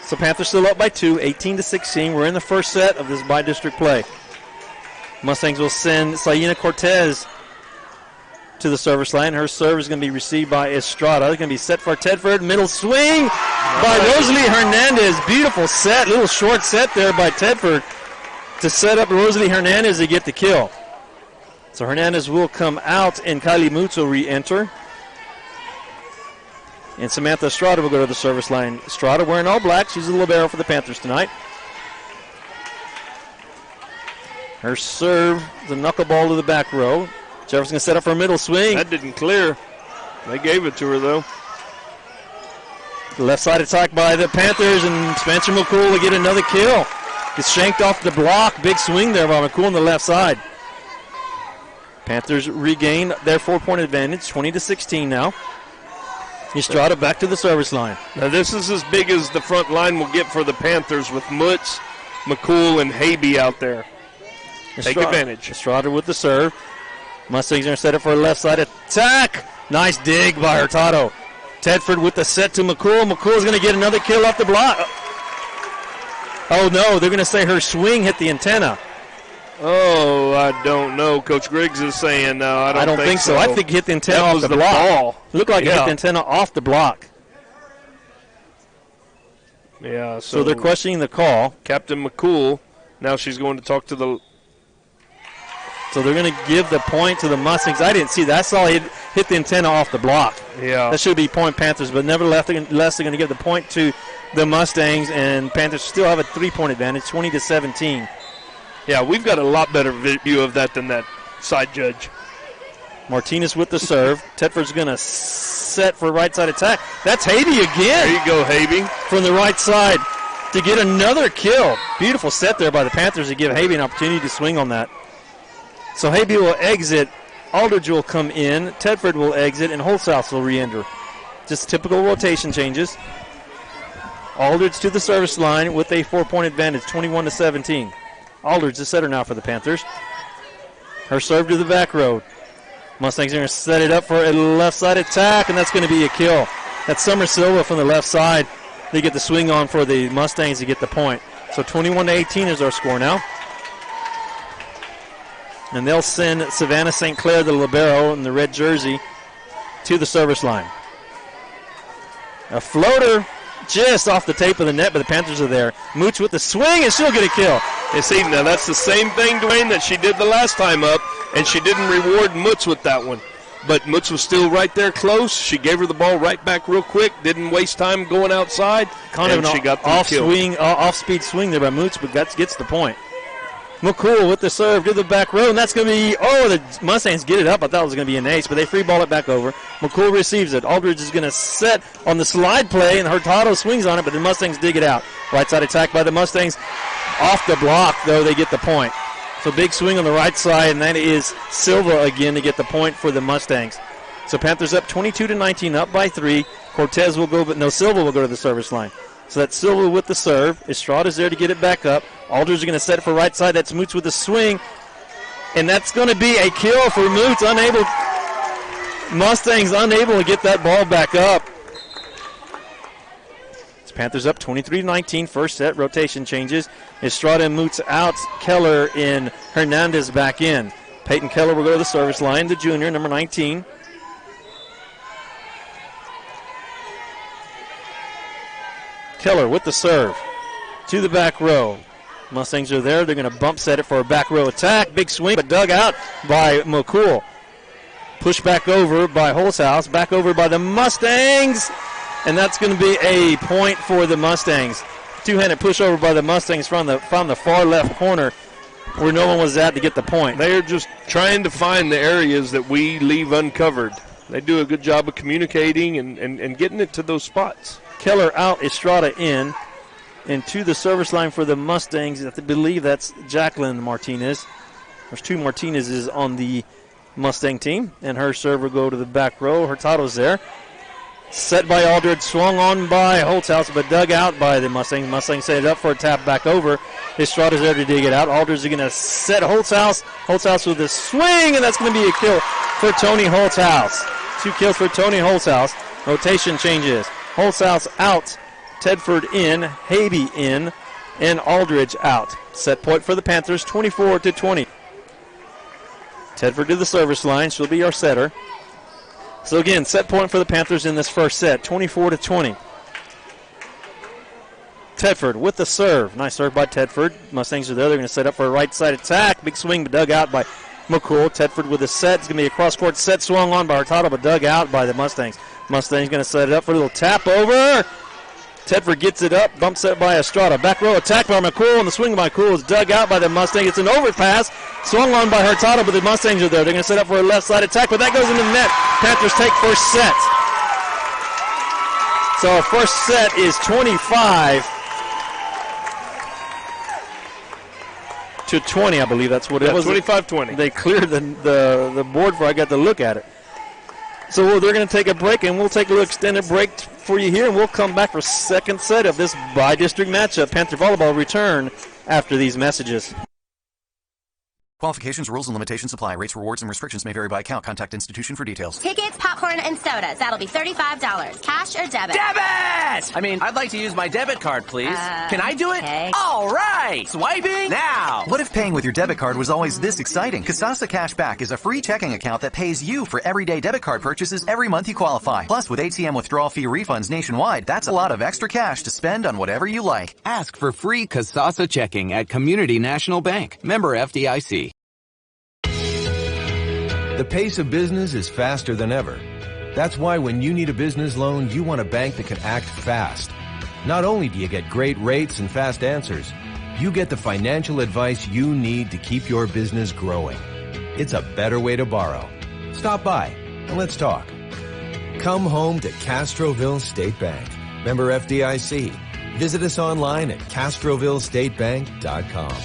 So Panthers still up by 2, 18-16. We're in the first set of this Bi-District play. Mustangs will send Sayina Cortez to the service line. Her serve is going to be received by Estrada. It's going to be set for Tedford. Middle swing by Rosalie Hernandez. Beautiful set. Little short set there by Tedford to set up Rosalie Hernandez to get the kill. So Hernandez will come out and Kylie Moots will re-enter. And Samantha Estrada will go to the service line. Estrada wearing all black. She's a libero for the Panthers tonight. Her serve is a knuckleball to the back row. Jefferson going to set up for a middle swing. That didn't clear. They gave it to her, though. Left side attack by the Panthers, and Spencer McCool will get another kill. Gets shanked off the block. Big swing there by McCool on the left side. Panthers regain their 4-point advantage, 20-16 now. Estrada back to the service line. Now this is as big as the front line will get for the Panthers with Mutz, McCool, and Habe out there. Take advantage. Estrada with the serve. Mustangs are going to set it for a left side attack. Nice dig by Hurtado. Tedford with the set to McCool. McCool is going to get another kill off the block. Oh, no, they're going to say her swing hit the antenna. Oh, I don't know. Coach Griggs is saying no. I don't think so. I think it hit the antenna off the block. Ball. It looked like it hit the antenna off the block. Yeah, so they're questioning the call. Captain McCool, now she's going to talk to the... So they're going to give the point to the Mustangs. I didn't see that. I saw it hit the antenna off the block. Yeah. That should be point Panthers, but nevertheless, they're going to give the point to the Mustangs, and Panthers still have a 3-point advantage, 20-17. Yeah, we've got a lot better view of that than that side judge. Martinez with the serve. Tedford's going to set for right side attack. That's Habe again. There you go, Habe. From the right side to get another kill. Beautiful set there by the Panthers to give Habe an opportunity to swing on that. So Habe will exit. Aldridge will come in. Tedford will exit, and Holzhaus will re-enter. Just typical rotation changes. Aldridge to the service line with a 4-point advantage, 21-17. Aldridge, the setter now for the Panthers. Her serve to the back row. Mustangs are going to set it up for a left side attack, and that's going to be a kill. That's Summer Silva from the left side. They get the swing on for the Mustangs to get the point. So 21-18 is our score now. And they'll send Savannah St. Clair, the libero in the red jersey, to the service line. A floater just off the tape of the net, but the Panthers are there. Mooch with the swing, and she'll get a kill. You see, now that's the same thing, Dwayne, that she did the last time up, and she didn't reward Mutz with that one. But Mutz was still right there close. She gave her the ball right back real quick, didn't waste time going outside, kind of an she got the kill. Off-speed swing there by Mutz, but gets the point. McCool with the serve to the back row, and that's going to be, the Mustangs get it up. I thought it was going to be an ace, but they free ball it back over. McCool receives it. Aldridge is going to set on the slide play, and Hurtado swings on it, but the Mustangs dig it out. Right side attack by the Mustangs. Off the block, though, they get the point. So big swing on the right side, and that is Silva again to get the point for the Mustangs. So Panthers up 22-19, up by 3. Cortez will go, but no, Silva will go to the service line. So that's Silva with the serve. Estrada's there to get it back up. Aldridge is going to set it for right side. That's Moots with the swing. And that's going to be a kill for Moots. Mustangs unable to get that ball back up. It's Panthers up 23-19. First set, rotation changes. Estrada and Moots out. Keller and Hernandez back in. Peyton Keller will go to the service line. The junior, number 19. Keller with the serve to the back row. Mustangs are there. They're going to bump set it for a back row attack. Big swing, but dug out by McCool. Push back over by Holzhaus. Back over by the Mustangs. And that's going to be a point for the Mustangs. Two-handed push over by the Mustangs from the far left corner where no one was at to get the point. They're just trying to find the areas that we leave uncovered. They do a good job of communicating and getting it to those spots. Keller out, Estrada in. And to the service line for the Mustangs, I believe that's Jacqueline Martinez. There's two Martinez's on the Mustang team. And her serve will go to the back row. Hurtado's there. Set by Aldridge, swung on by Holthouse, but dug out by the Mustangs. Mustangs set it up for a tap back over. Estrada's there to dig it out. Aldridge is going to set Holthouse. Holthouse with a swing, and that's going to be a kill for Tony Holthouse. 2 kills for Tony Holthouse. Rotation changes. Holthouse out. Tedford in. Habe in. And Aldridge out. Set point for the Panthers, 24-20. Tedford to the service line. She'll be our setter. So again, set point for the Panthers in this first set, 24-20. Tedford with the serve. Nice serve by Tedford. Mustangs are there. They're going to set up for a right side attack. Big swing, but dug out by McCool. Tedford with a set. It's going to be a cross-court set swung on by Hurtado, but dug out by the Mustangs. Mustangs going to set it up for a little tap over. Tedford gets it up. Bump set by Estrada. Back row attack by McCool, and the swing by McCool is dug out by the Mustangs. It's an overpass. Swung on by Hurtado, but the Mustangs are there. They're going to set up for a left side attack, but that goes into the net. Panthers take first set. So our first set is 25-20, I believe that's what it was. 25-20. They cleared the board before I got to look at it. So they're going to take a break, and we'll take a little extended break for you here, and we'll come back for second set of this bi-district matchup. Panther Volleyball return after these messages. Qualifications, rules, and limitations apply. Rates, rewards, and restrictions may vary by account. Contact institution for details. Tickets, popcorn, and sodas. That'll be $35. Cash or debit? Debit! I'd like to use my debit card, please. Can I do it? Okay. All right! Swiping now! What if paying with your debit card was always this exciting? Kasasa Cashback is a free checking account that pays you for everyday debit card purchases every month you qualify. Plus, with ATM withdrawal fee refunds nationwide, that's a lot of extra cash to spend on whatever you like. Ask for free Kasasa checking at Community National Bank. Member FDIC. The pace of business is faster than ever. That's why when you need a business loan, you want a bank that can act fast. Not only do you get great rates and fast answers, you get the financial advice you need to keep your business growing. It's a better way to borrow. Stop by and let's talk. Come home to Castroville State Bank. Member FDIC. Visit us online at CastrovilleStateBank.com.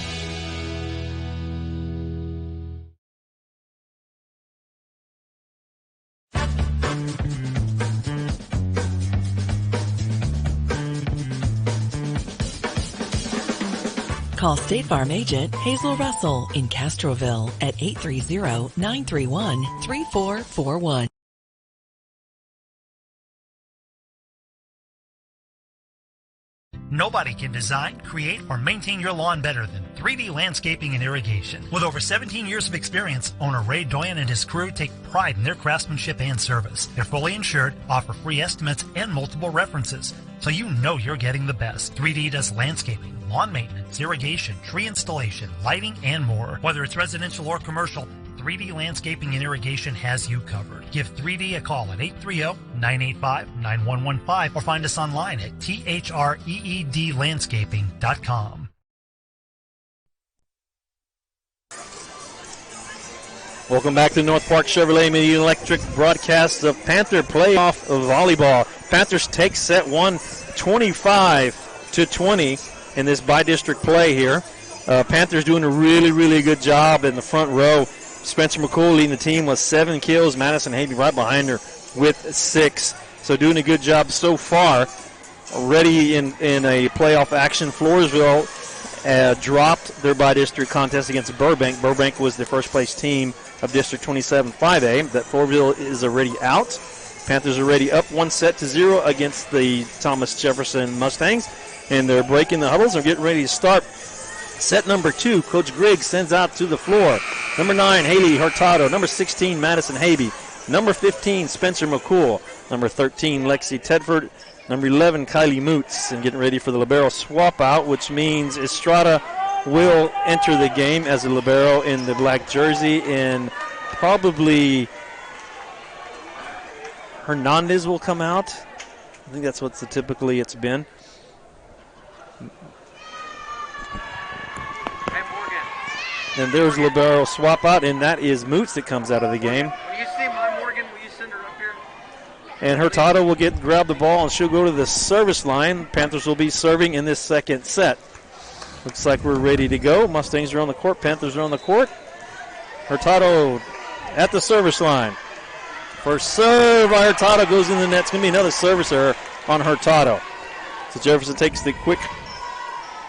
Call State Farm agent Hazel Russell in Castroville at 830-931-3441. Nobody can design, create, or maintain your lawn better than 3D Landscaping and Irrigation. With over 17 years of experience, owner Ray Doyen and his crew take pride in their craftsmanship and service. They're fully insured, offer free estimates, and multiple references, so you know you're getting the best. 3D does landscaping, lawn maintenance, irrigation, tree installation, lighting, and more. Whether it's residential or commercial, 3D Landscaping and Irrigation has you covered. Give 3D a call at 830-985-9115 or find us online at threedlandscaping.com. Welcome back to North Park Chevrolet Medina Electric broadcast of Panther playoff of volleyball. Panthers take set one 25-20 in this bi-district play here. Panthers doing a really, really good job in the front row. Spencer McCool leading the team with 7 kills. Madison Havey right behind her with 6. So doing a good job so far. Already in a playoff action. Floresville dropped their bi-district contest against Burbank. Burbank was the first place team of District 27 5A. That Floresville is already out. Panthers are already up 1-0 against the Thomas Jefferson Mustangs. And they're breaking the huddles and getting ready to start set number 2. Coach Griggs sends out to the floor. Number 9, Haley Hurtado. Number 16, Madison Havey. Number 15, Spencer McCool. Number 13, Lexi Tedford. Number 11, Kylie Moots. And getting ready for the libero swap out, which means Estrada will enter the game as a libero in the black jersey. And probably Hernandez will come out. I think that's what's typically it's been. And there's libero swap out, and that is Moots that comes out of the game. Will you see my Morgan? Will you send her up here? And Hurtado will grab the ball, and she'll go to the service line. Panthers will be serving in this second set. Looks like we're ready to go. Mustangs are on the court. Panthers are on the court. Hurtado at the service line. First serve by Hurtado goes in the net. It's going to be another service error on Hurtado. So Jefferson takes the quick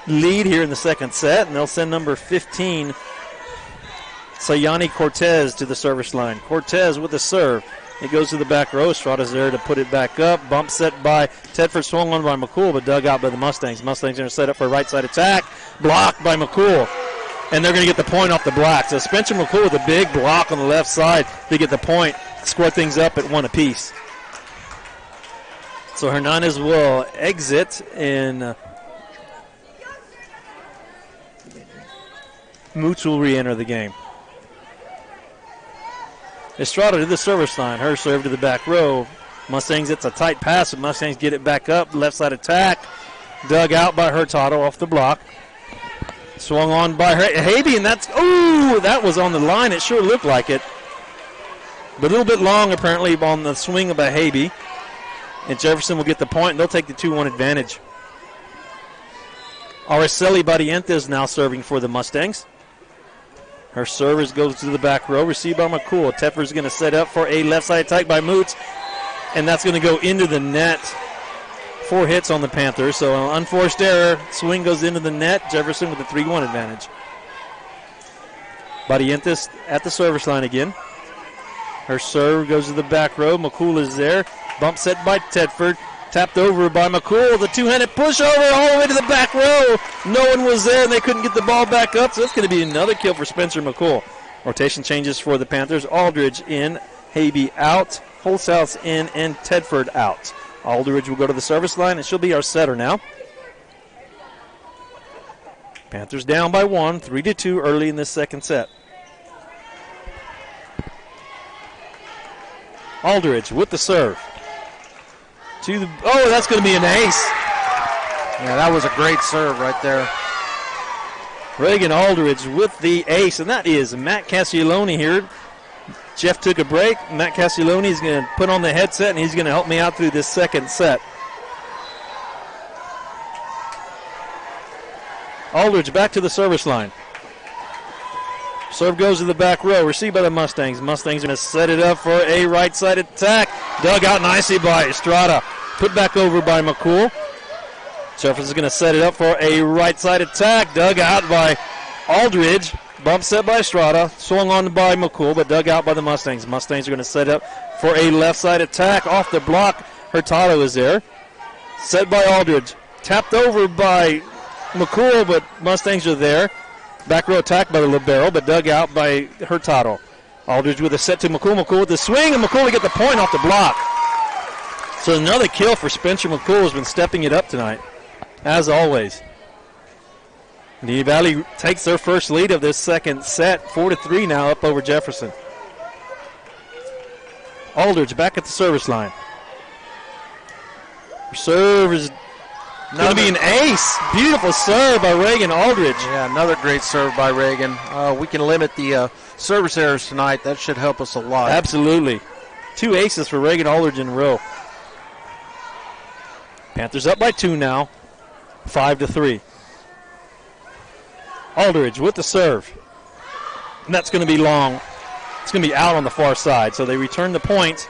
lead here in the second set, and they'll send number 15, Sayani Cortez, to the service line. Cortez with the serve. It goes to the back row. Estrada's there to put it back up. Bump set by Tedford, swung on by McCool, but dug out by the Mustangs. Mustangs are going to set up for a right side attack. Blocked by McCool. And they're going to get the point off the block. So Spencer McCool with a big block on the left side to get the point, score things up at 1 apiece. So Hernandez will exit, and Moots will re-enter the game. Estrada to the service line. Her serve to the back row. Mustangs, it's a tight pass, and Mustangs get it back up. Left side attack. Dug out by Hurtado off the block. Swung on by Havey, and that was on the line. It sure looked like it. But a little bit long, apparently, on the swing of a Havey. And Jefferson will get the point, and they'll take the 2-1 advantage. Araceli Barrientos now serving for the Mustangs. Her service goes to the back row, received by McCool. Teffer's going to set up for a left side attack by Moots, and that's going to go into the net. 4 hits on the Panthers, so an unforced error. Swing goes into the net. Jefferson with the 3-1 advantage. Barrientos at the service line again. Her serve goes to the back row. McCool is there. Bump set by Tedford. Tapped over by McCool. The two-handed pushover all the way to the back row. No one was there, and they couldn't get the ball back up, so it's going to be another kill for Spencer McCool. Rotation changes for the Panthers. Aldridge in, Havey out, Holzhaus in, and Tedford out. Aldridge will go to the service line, and she'll be our setter now. Panthers down by 1, 3-2 early in this second set. Aldridge with the serve. That's going to be an ace. Yeah, that was a great serve right there. Reagan Aldridge with the ace, and that is Matt Castiglione here. Jeff took a break. Matt Castiglione is going to put on the headset, and he's going to help me out through this second set. Aldridge back to the service line. Serve goes to the back row, received by the Mustangs. Mustangs are going to set it up for a right side attack. Dug out nicely by Estrada. Put back over by McCool. Jefferson is going to set it up for a right side attack. Dug out by Aldridge. Bump set by Estrada. Swung on by McCool, but dug out by the Mustangs. Mustangs are going to set up for a left side attack. Off the block, Hurtado is there. Set by Aldridge. Tapped over by McCool, but Mustangs are there. Back row attack by the libero, but dug out by Hurtado. Aldridge with a set to McCool. McCool with the swing, and McCool to get the point off the block. So another kill for Spencer McCool, has been stepping it up tonight, as always. Medina Valley takes their first lead of this second set, 4-3 now, up over Jefferson. Aldridge back at the service line. Serve is It's going to be an ace. Beautiful serve by Reagan Aldridge. Yeah, another great serve by Reagan. We can limit the service errors tonight. That should help us a lot. Absolutely. 2 aces for Reagan Aldridge in a row. Panthers up by 2 now. 5-3. Aldridge with the serve. And that's going to be long. It's going to be out on the far side. So they return the point.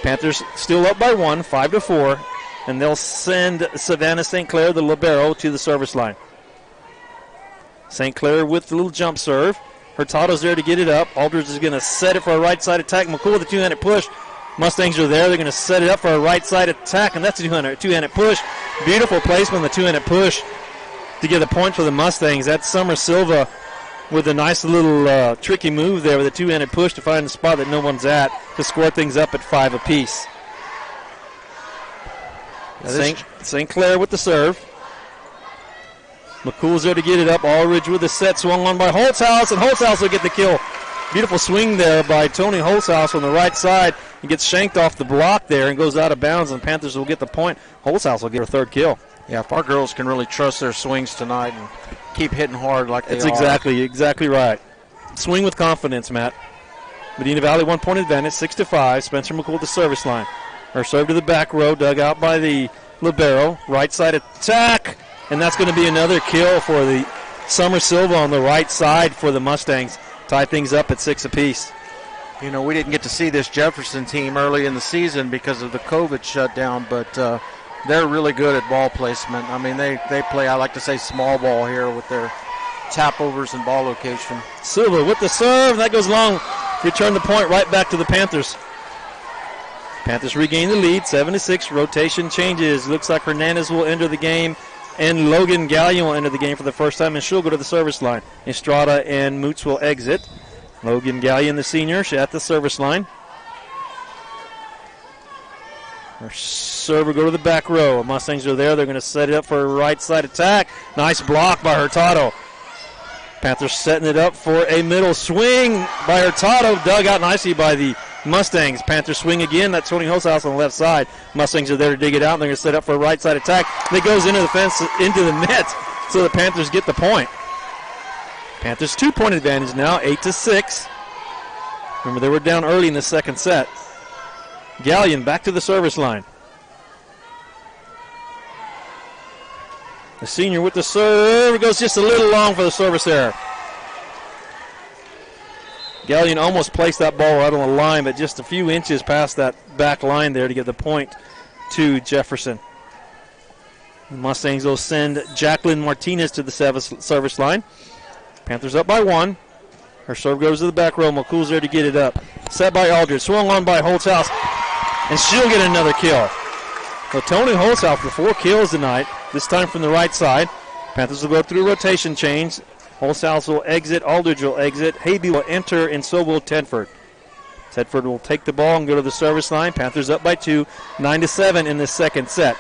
Panthers still up by 1, 5-4. And they'll send Savannah St. Clair, the libero, to the service line. St. Clair with the little jump serve. Hurtado's there to get it up. Aldridge is going to set it for a right side attack. McCool with the two-handed push. Mustangs are there. They're going to set it up for a right side attack, and that's a two-handed push. Beautiful placement on the two-handed push to get a point for the Mustangs. That's Summer Silva with a nice little tricky move there with a two-handed push to find the spot that no one's at to score things up at 5 apiece. St. Clair with the serve. McCool's there to get it up. Aldridge with the set, swung on by Holtzhaus, and Holtzhaus will get the kill. Beautiful swing there by Tony Holtzhaus on the right side. He gets shanked off the block there and goes out of bounds, and Panthers will get the point. Holtzhaus will get her third kill. Yeah, if our girls can really trust their swings tonight and keep hitting hard like they are. That's exactly right. Swing with confidence, Matt. Medina Valley 1 point advantage, 6-5. Spencer McCool at the service line. Her serve to the back row, dug out by the libero. Right side attack, and that's going to be another kill for the Summer Silva on the right side for the Mustangs. Tie things up at 6 apiece. You know, we didn't get to see this Jefferson team early in the season because of the COVID shutdown, but they're really good at ball placement. I mean, they play, I like to say, small ball here with their tap overs and ball location. Silva with the serve, and that goes long. Return the point right back to the Panthers. Panthers regain the lead, 7-6. Rotation changes. Looks like Hernandez will enter the game, and Logan Gallion will enter the game for the first time, and she'll go to the service line. Estrada and Moots will exit. Logan Gallion, the senior, she's at the service line. Her serve will go to the back row. Mustangs are there. They're going to set it up for a right side attack. Nice block by Hurtado. Panthers setting it up for a middle swing by Hurtado. Dug out nicely by the Mustangs. Panthers swing again. That's Tony Holtzhaus on the left side. Mustangs are there to dig it out. And they're going to set up for a right side attack. It goes into the fence, into the net. So the Panthers get the point. Panthers 2 point advantage now, 8-6. Remember, they were down early in the second set. Gallion back to the service line. The senior with the serve. It goes just a little long for the service error. Gallion almost placed that ball right on the line, but just a few inches past that back line there to get the point to Jefferson. The Mustangs will send Jacqueline Martinez to the service line. Panthers up by 1. Her serve goes to the back row. McCool's there to get it up. Set by Aldridge. Swung on by Holtzhaus. And she'll get another kill. So Tony Holtzhaus for 4 kills tonight, this time from the right side. Panthers will go through rotation change. Holtzhaus will exit. Aldridge will exit. Habe will enter, and so will Tedford. Tedford will take the ball and go to the service line. Panthers up by 2, 9-7 in the second set.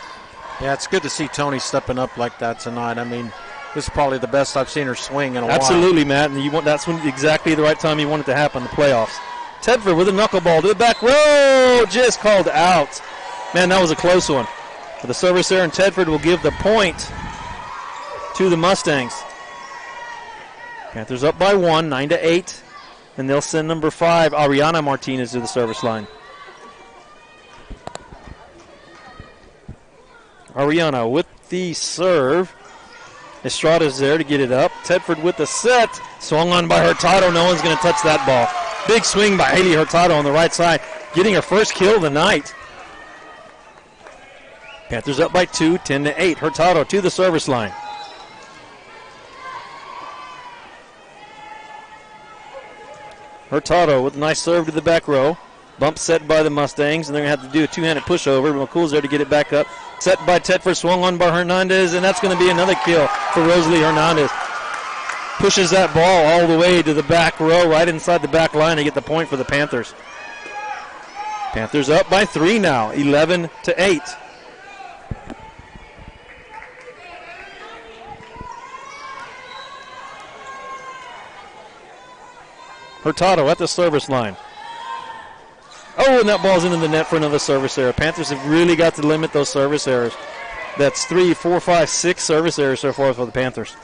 Yeah, it's good to see Tony stepping up like that tonight. I mean, this is probably the best I've seen her swing in a while. Absolutely, Matt. And that's when exactly the right time you want it to happen, the playoffs. Tedford with a knuckleball to the back row. Just called out. Man, that was a close one. For the service there, and Tedford will give the point to the Mustangs. Panthers up by 1, 9-8. And they'll send number 5, Ariana Martinez, to the service line. Ariana with the serve. Estrada's there to get it up. Tedford with the set. Swung on by Hurtado. No one's going to touch that ball. Big swing by Haley Hurtado on the right side, getting her first kill of the night. Panthers up by 2, 10-8. Hurtado to the service line. Hurtado with a nice serve to the back row. Bump set by the Mustangs, and they're going to have to do a two-handed pushover. McCool's there to get it back up. Set by Tedford, swung on by Hernandez, and that's going to be another kill for Rosalie Hernandez. Pushes that ball all the way to the back row, right inside the back line to get the point for the Panthers. Panthers up by 3 now, 11-8. Hurtado at the service line. Oh, and that ball's into the net for another service error. Panthers have really got to limit those service errors. That's 3, 4, 5, 6 service errors so far for the Panthers.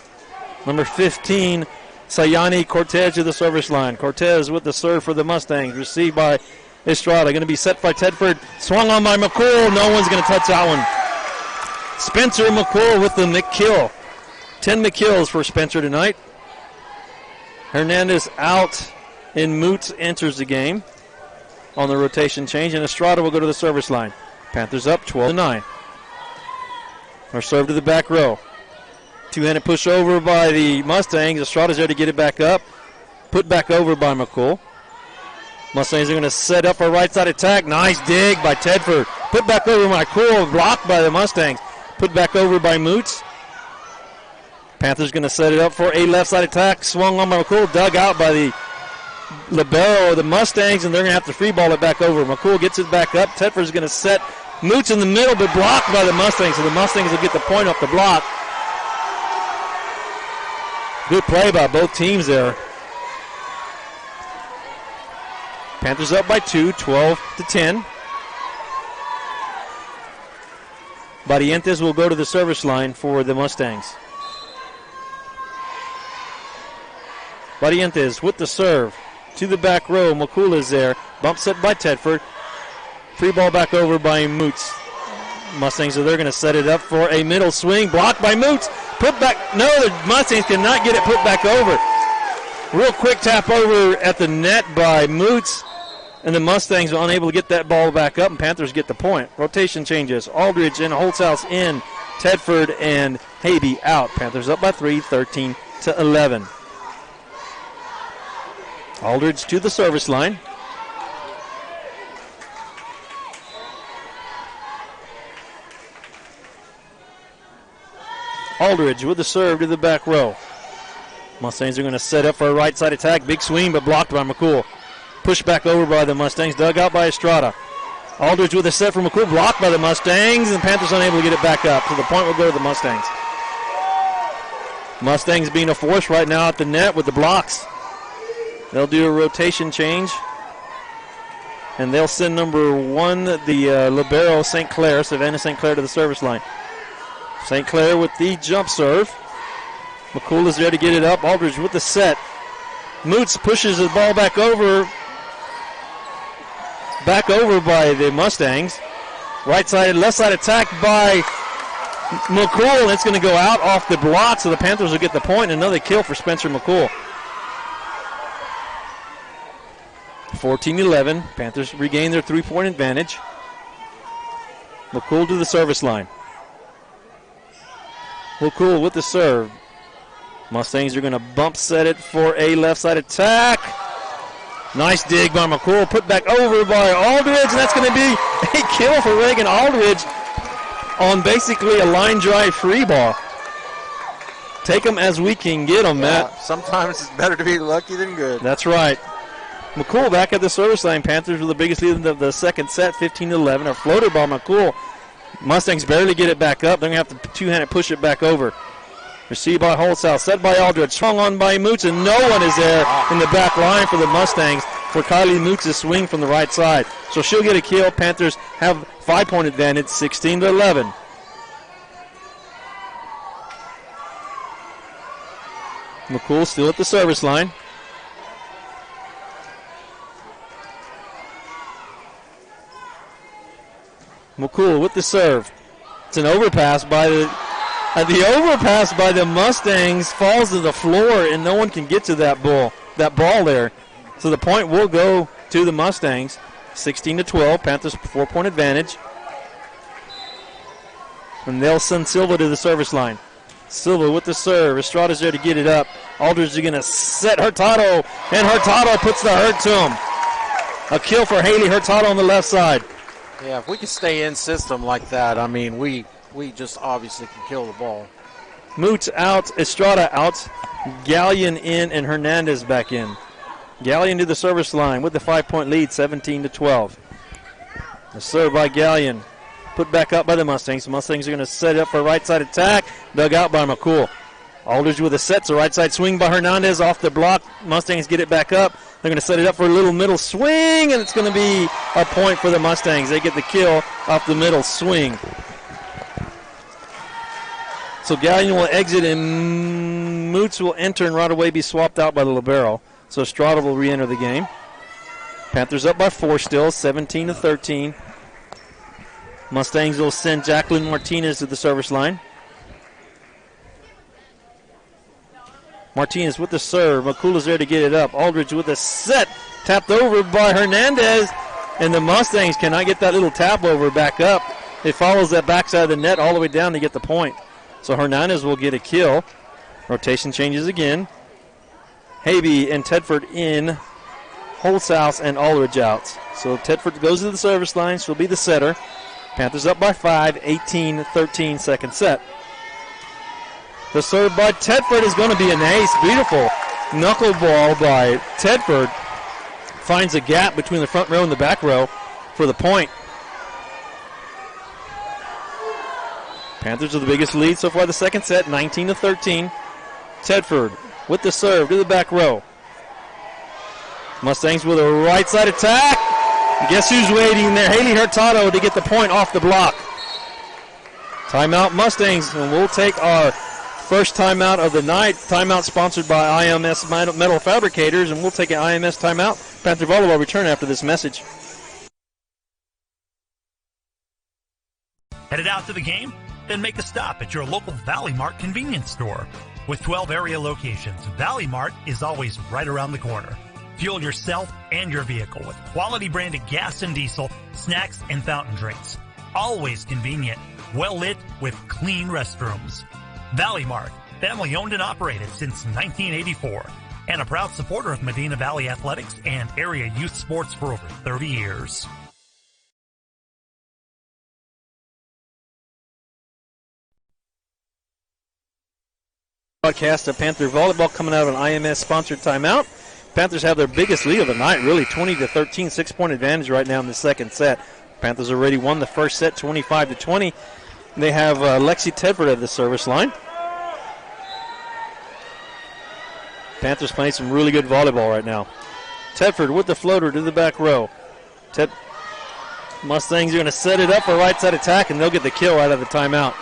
Number 15, Sayani Cortez to the service line. Cortez with the serve for the Mustangs. Received by Estrada. Going to be set by Tedford. Swung on by McCool. No one's going to touch that one. Spencer McCool with the McKill. 10 McKills for Spencer tonight. Hernandez out, and Moots enters the game on the rotation change, and Estrada will go to the service line. Panthers up 12-9. Or serve to the back row. Two-handed push over by the Mustangs. Estrada's there to get it back up. Put back over by McCool. Mustangs are going to set up a right side attack. Nice dig by Tedford. Put back over by McCool. Blocked by the Mustangs. Put back over by Moots. Panthers going to set it up for a left side attack. Swung on by McCool. Dug out by the libero of the Mustangs, and they're going to have to free ball it back over. McCool gets it back up. Tedford's going to set Moots in the middle, but blocked by the Mustangs, so the Mustangs will get the point off the block. Good play by both teams there. Panthers up by 2, 12-10. Barrientos will go to the service line for the Mustangs. Barrientos with the serve to the back row. McCool is there. Bump set by Tedford. Free ball back over by Moots. Mustangs are there going to set it up for a middle swing. Blocked by Moots. Put back. No, the Mustangs cannot get it put back over. Real quick tap over at the net by Moots. And the Mustangs are unable to get that ball back up, and Panthers get the point. Rotation changes. Aldridge and Holtzhaus in. Tedford and Habe out. Panthers up by 3, 13-11. Aldridge to the service line. Aldridge with the serve to the back row. Mustangs are going to set up for a right side attack. Big swing, but blocked by McCool. Pushed back over by the Mustangs. Dug out by Estrada. Aldridge with a set from McCool. Blocked by the Mustangs, and Panthers unable to get it back up. So the point will go to the Mustangs. Mustangs being a force right now at the net with the blocks. They'll do a rotation change. And they'll send number 1, the libero, St. Clair, Savannah St. Clair, to the service line. St. Clair with the jump serve. McCool is there to get it up. Aldridge with the set. Moots pushes the ball back over by the Mustangs. Right side, left side attack by McCool, and it's going to go out off the block, so the Panthers will get the point. Another kill for Spencer McCool. 14-11. Panthers regain their 3-point advantage. McCool to the service line. McCool with the serve. Mustangs are going to bump set it for a left side attack. Nice dig by McCool. Put back over by Aldridge, and that's going to be a kill for Reagan Aldridge on basically a line drive free ball. Take them as we can get them, Matt. Sometimes it's better to be lucky than good. That's right. McCool back at the service line. Panthers with the biggest lead of the second set, 15-11. A floater by McCool. Mustangs barely get it back up. They're going to have to two-handed push it back over. Received by Holtzhaus, set by Aldridge, swung on by Moots, and no one is there in the back line for the Mustangs for Kylie Moots' swing from the right side. So she'll get a kill. Panthers have 5-point advantage, 16-11. McCool still at the service line. McCool with the serve. It's an overpass by the Mustangs falls to the floor, and no one can get to that ball there. So the point will go to the Mustangs, 16-12. Panthers 4-point advantage. And they'll send Silva to the service line. Silva with the serve. Estrada's there to get it up. Aldridge is going to set Hurtado, and Hurtado puts the hurt to him. A kill for Haley Hurtado on the left side. Yeah, if we can stay in system like that, I mean, we just obviously can kill the ball. Moots out, Estrada out, Gallion in, and Hernandez back in. Gallion to the service line with the 5-point lead, 17-12. The serve by Gallion. Put back up by the Mustangs. The Mustangs are going to set up for a right side attack. Dug out by McCool. Aldridge with a set. It's a right side swing by Hernandez off the block. Mustangs get it back up. They're going to set it up for a little middle swing, and it's going to be a point for the Mustangs. They get the kill off the middle swing. So Gallion will exit and Moots will enter and right away be swapped out by the libero. So Estrada will re-enter the game. Panthers up by 4 still, 17-13. Mustangs will send Jacqueline Martinez to the service line. Martinez with the serve. McCool there to get it up. Aldridge with a set. Tapped over by Hernandez. And the Mustangs cannot get that little tap over back up. It follows that backside of the net all the way down to get the point. So Hernandez will get a kill. Rotation changes again. Habe and Tedford in. Holzhaus and Aldridge out. So Tedford goes to the service line. She'll be the setter. Panthers up by 5, 18-13 second set. The serve by Tedford is going to be an ace. Beautiful knuckleball by Tedford. Finds a gap between the front row and the back row for the point. Panthers are the biggest lead so far the second set, 19-13. Tedford with the serve to the back row. Mustangs with a right side attack. Guess who's waiting there? Haley Hurtado to get the point off the block. Timeout Mustangs, and we'll take our first timeout of the night. Timeout sponsored by IMS Metal Fabricators, and we'll take an IMS timeout. Panther Volleyball return after this message. Headed out to the game? Then make a stop at your local Valley Mart convenience store. With 12 area locations, Valley Mart is always right around the corner. Fuel yourself and your vehicle with quality branded gas and diesel, snacks, and fountain drinks. Always convenient, well lit with clean restrooms. Valley Mart, family owned and operated since 1984, and a proud supporter of Medina Valley athletics and area youth sports for over 30 years. Broadcast of Panther Volleyball coming out of an IMS sponsored timeout. Panthers have their biggest lead of the night, really 20-13, 6-point advantage right now in the second set. Panthers already won the first set 25-20. They have Lexi Tedford at the service line. Panthers playing some really good volleyball right now. Tedford with the floater to the back row. Mustangs are going to set it up for right side attack, and they'll get the kill right out of the timeout.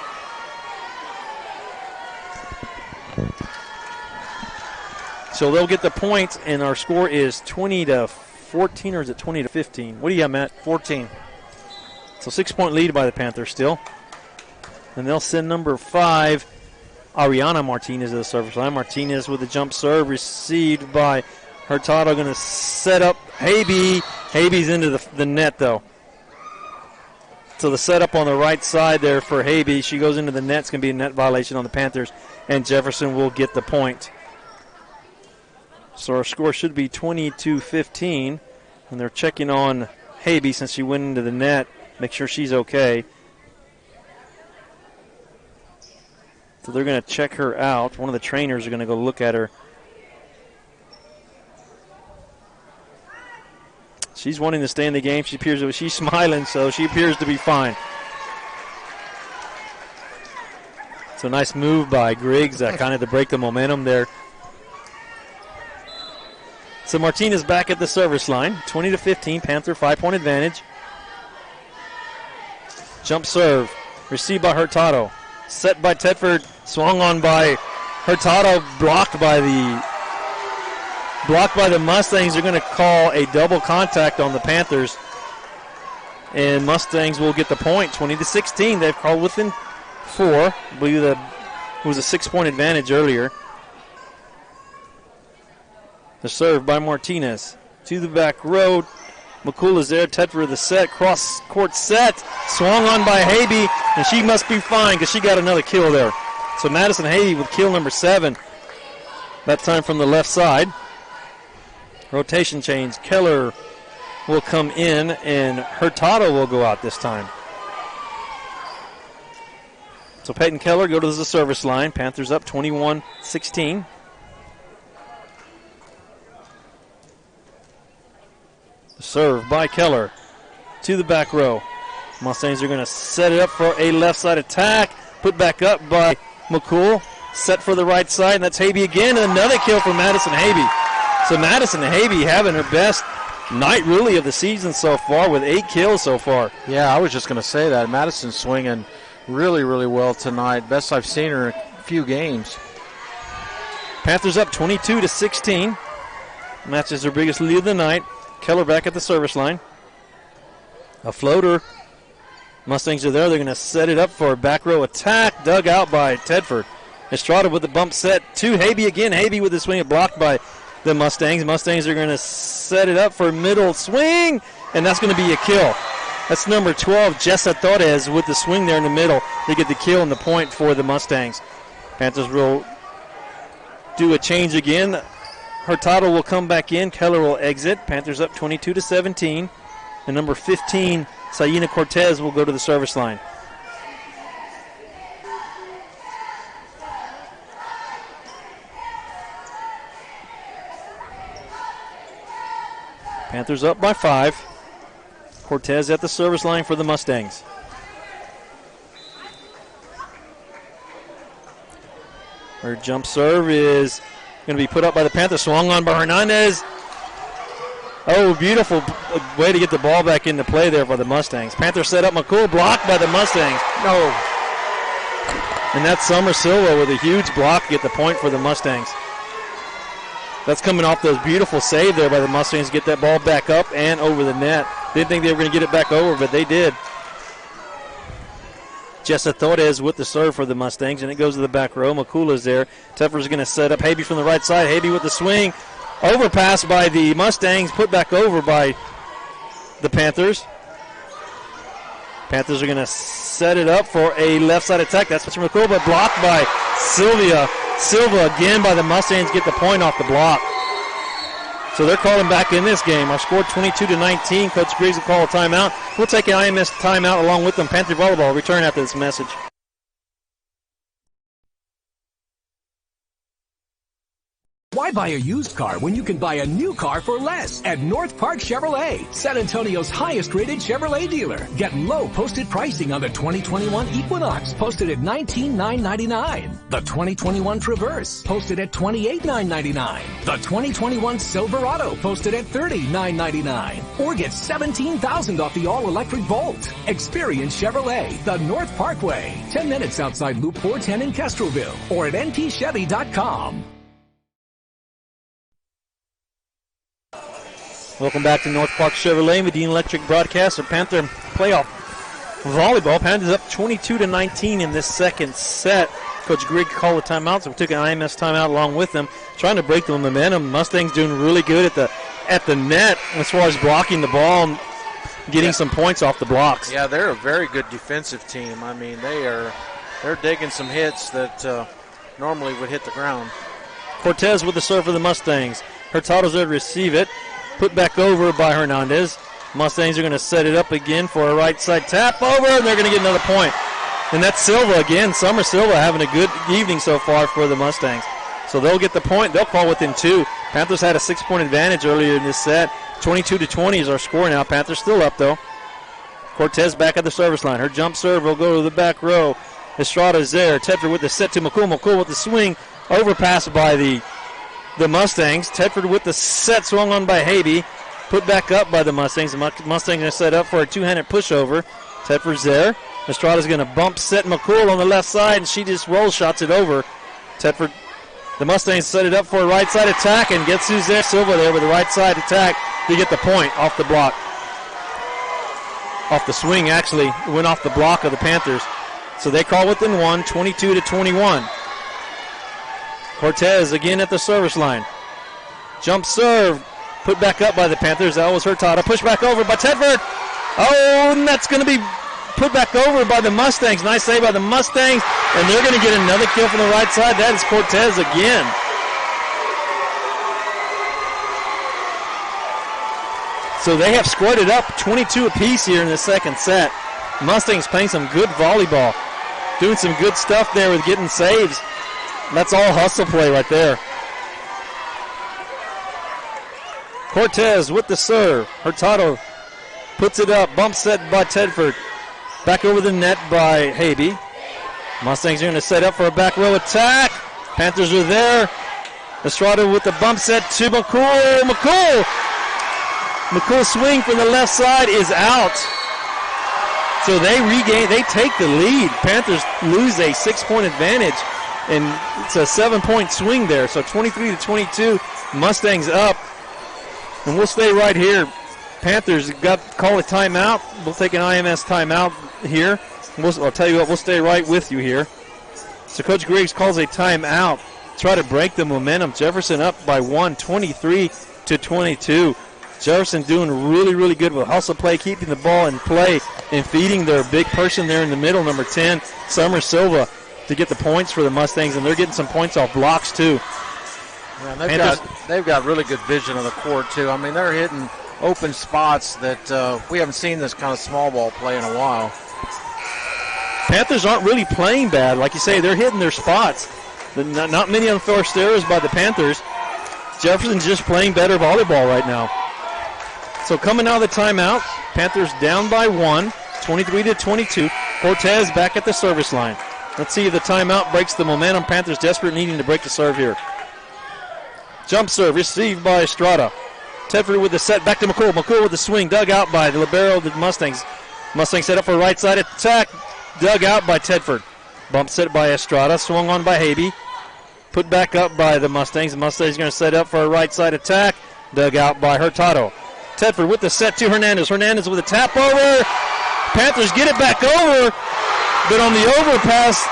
So they'll get the point, and our score is 20-14, or is it 20-15? What do you got, Matt? 14. So 6-point lead by the Panthers still. And they'll send number 5, Ariana Martinez, to the service line. Martinez with a jump serve received by Hurtado. Going to set up Habe. Habe's into the net, though. So the setup on the right side there for Habe. She goes into the net. It's going to be a net violation on the Panthers, and Jefferson will get the point. So our score should be 22-15, and they're checking on Habe since she went into the net. Make sure she's okay. So they're going to check her out. One of the trainers are going to go look at her. She's wanting to stay in the game. She's smiling, so she appears to be fine. So nice move by Griggs, kind of to break the momentum there. So Martinez back at the service line. 20-15, Panther 5-point advantage. Jump serve, received by Hurtado. Set by Tedford, swung on by Hurtado, blocked by the Mustangs. They're going to call a double contact on the Panthers. And Mustangs will get the point, 20-16. They've called within 4. I believe that was a 6-point advantage earlier. The serve by Martinez to the back row. McCool is there. Tedford the set. Cross-court set. Swung on by Habe, and she must be fine because she got another kill there. So Madison Habe with kill number 7. That time from the left side. Rotation change. Keller will come in, and Hurtado will go out this time. So Peyton Keller goes to the service line. Panthers up 21-16. Serve by Keller to the back row. Mustangs are going to set it up for a left side attack. Put back up by McCool. Set for the right side, and that's Habe again. And another kill for Madison Habe. So Madison Habe having her best night really of the season so far with 8 kills so far. Yeah, I was just going to say that. Madison's swinging really, really well tonight. Best I've seen her in a few games. Panthers up 22-16. Matches their biggest lead of the night. Keller back at the service line. A floater. Mustangs are there. They're going to set it up for a back row attack. Dug out by Tedford. Estrada with the bump set to Habe again. Habe with the swing blocked by the Mustangs. Mustangs are going to set it up for a middle swing, and that's going to be a kill. That's number 12, Jessa Torres, with the swing there in the middle. They get the kill and the point for the Mustangs. Panthers will do a change again. Hurtado will come back in. Keller will exit. Panthers up 22-17. And number 15, Sayina Cortez, will go to the service line. Panthers up by 5. Cortez at the service line for the Mustangs. Her jump serve is going to be put up by the Panthers. Swung on by Hernandez. Oh, beautiful way to get the ball back into play there for the Mustangs. Panthers set up McCool, blocked by the Mustangs. No. And that's Summer Silva with a huge block to get the point for the Mustangs. That's coming off those beautiful save there by the Mustangs to get that ball back up and over the net. Didn't think they were going to get it back over, but they did. Jessa Torres with the serve for the Mustangs, and it goes to the back row. Makula's there. Teffer's going to set up Habe from the right side. Habe with the swing. Overpass by the Mustangs, put back over by the Panthers. Panthers are going to set it up for a left side attack. That's Mr. McCool, but blocked by Silva again by the Mustangs, get the point off the block. So they're calling back in this game. Our score 22-19. Coach Griggs will call a timeout. We'll take an IMS timeout along with them. Panther Volleyball return after this message. Why buy a used car when you can buy a new car for less at North Park Chevrolet, San Antonio's highest rated Chevrolet dealer? Get low posted pricing on the 2021 Equinox, posted at $19,999. The 2021 Traverse, posted at $28,999. The 2021 Silverado, posted at $30,999. Or get $17,000 off the all-electric Volt. Experience Chevrolet, the North Parkway, 10 minutes outside Loop 410 in Castroville, or at npchevy.com. Welcome back to North Park Chevrolet, Medina Electric broadcast of Panther playoff volleyball. Panthers up 22-19 in this second set. Coach Grigg called a timeout, so we took an IMS timeout along with them, trying to break the momentum. Mustangs doing really good at the net as far as blocking the ball and getting some points off the blocks. Yeah, they're a very good defensive team. I mean, they're digging some hits that normally would hit the ground. Cortez with the serve for the Mustangs. Hurtado's there to receive it. Put back over by Hernandez. Mustangs are going to set it up again for a right side tap over, and they're going to get another point. And that's Silva again. Summer Silva having a good evening so far for the Mustangs. So they'll get the point. They'll call within 2. Panthers had a 6-point advantage earlier in this set. 22-20 is our score now. Panthers still up, though. Cortez back at the service line. Her jump serve will go to the back row. Estrada's there. Tedford with the set to McCool. McCool with the swing. Overpass by the Mustangs. Tedford with the set, swung on by Habe. Put back up by the Mustangs. The Mustangs going to set up for a two-handed pushover. Tedford's there. Estrada's going to bump set McCool on the left side, and she just roll shots it over. Tedford, the Mustangs set it up for a right side attack, and gets who's there? Silva there with the right side attack to get the point off the block. Off the swing, actually. It went off the block of the Panthers. So they call within 1, 22-21. Cortez again at the service line. Jump serve. Put back up by the Panthers. That was Hurtado. Push back over by Tedford. Oh, and that's going to be put back over by the Mustangs. Nice save by the Mustangs. And they're going to get another kill from the right side. That is Cortez again. So they have scored it up 22 apiece here in the second set. Mustangs playing some good volleyball. Doing some good stuff there with getting saves. That's all hustle play right there. Cortez with the serve. Hurtado puts it up. Bump set by Tedford. Back over the net by Habe. Mustangs are going to set up for a back row attack. Panthers are there. Estrada with the bump set to McCool. McCool swing from the left side is out. So they take the lead. Panthers lose a 6-point advantage, and it's a 7-point swing there. So 23-22, Mustangs up. And we'll stay right here. Panthers call a timeout. We'll take an IMS timeout here. I'll tell you what, we'll stay right with you here. So Coach Griggs calls a timeout. Try to break the momentum. Jefferson up by 1, 23-22. Jefferson doing really, really good with hustle play, keeping the ball in play and feeding their big person there in the middle, number 10, Summer Silva, to get the points for the Mustangs, and they're getting some points off blocks too. Yeah, they've got really good vision of the court too. I mean, they're hitting open spots that we haven't seen this kind of small ball play in a while. Panthers aren't really playing bad. Like you say, they're hitting their spots. Not many unforced errors by the Panthers. Jefferson's just playing better volleyball right now. So coming out of the timeout, Panthers down by 1, 23-22. Cortez back at the service line. Let's see if the timeout breaks the momentum. Panthers desperate, needing to break the serve here. Jump serve received by Estrada. Tedford with the set, back to McCool. McCool with the swing, dug out by the libero of the Mustangs. Mustangs set up for right side attack, dug out by Tedford. Bump set by Estrada, swung on by Habe. Put back up by the Mustangs. The Mustangs going to set up for a right side attack, dug out by Hurtado. Tedford with the set to Hernandez. Hernandez with a tap over. Panthers get it back over, but on the overpass,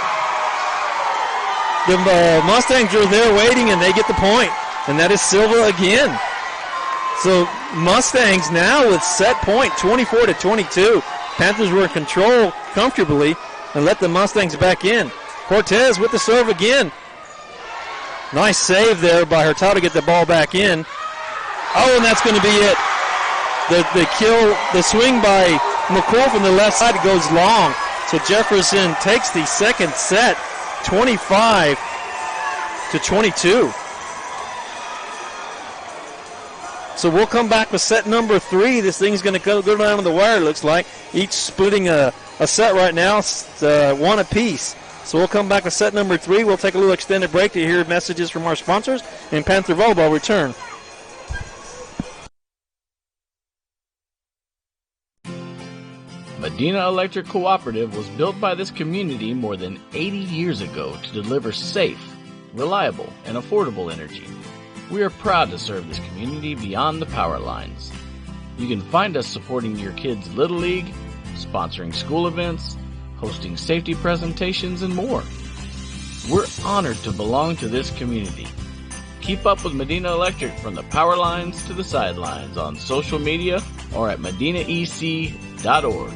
the Mustangs are there waiting, and they get the point. And that is Silva again. So Mustangs now with set point, 24-22. Panthers were in control comfortably and let the Mustangs back in. Cortez with the serve again. Nice save there by Hurtado to get the ball back in. Oh, and that's going to be it. The swing by McCool from the left side goes long. So Jefferson takes the second set, 25-22. So we'll come back with set number 3. This thing's going to go down to the wire, it looks like. Each splitting a set right now, one apiece. So we'll come back with set number 3. We'll take a little extended break to hear messages from our sponsors, and Panther Volleyball return. Medina Electric Cooperative was built by this community more than 80 years ago to deliver safe, reliable, and affordable energy. We are proud to serve this community beyond the power lines. You can find us supporting your kids' Little League, sponsoring school events, hosting safety presentations, and more. We're honored to belong to this community. Keep up with Medina Electric from the power lines to the sidelines on social media or at medinaec.org.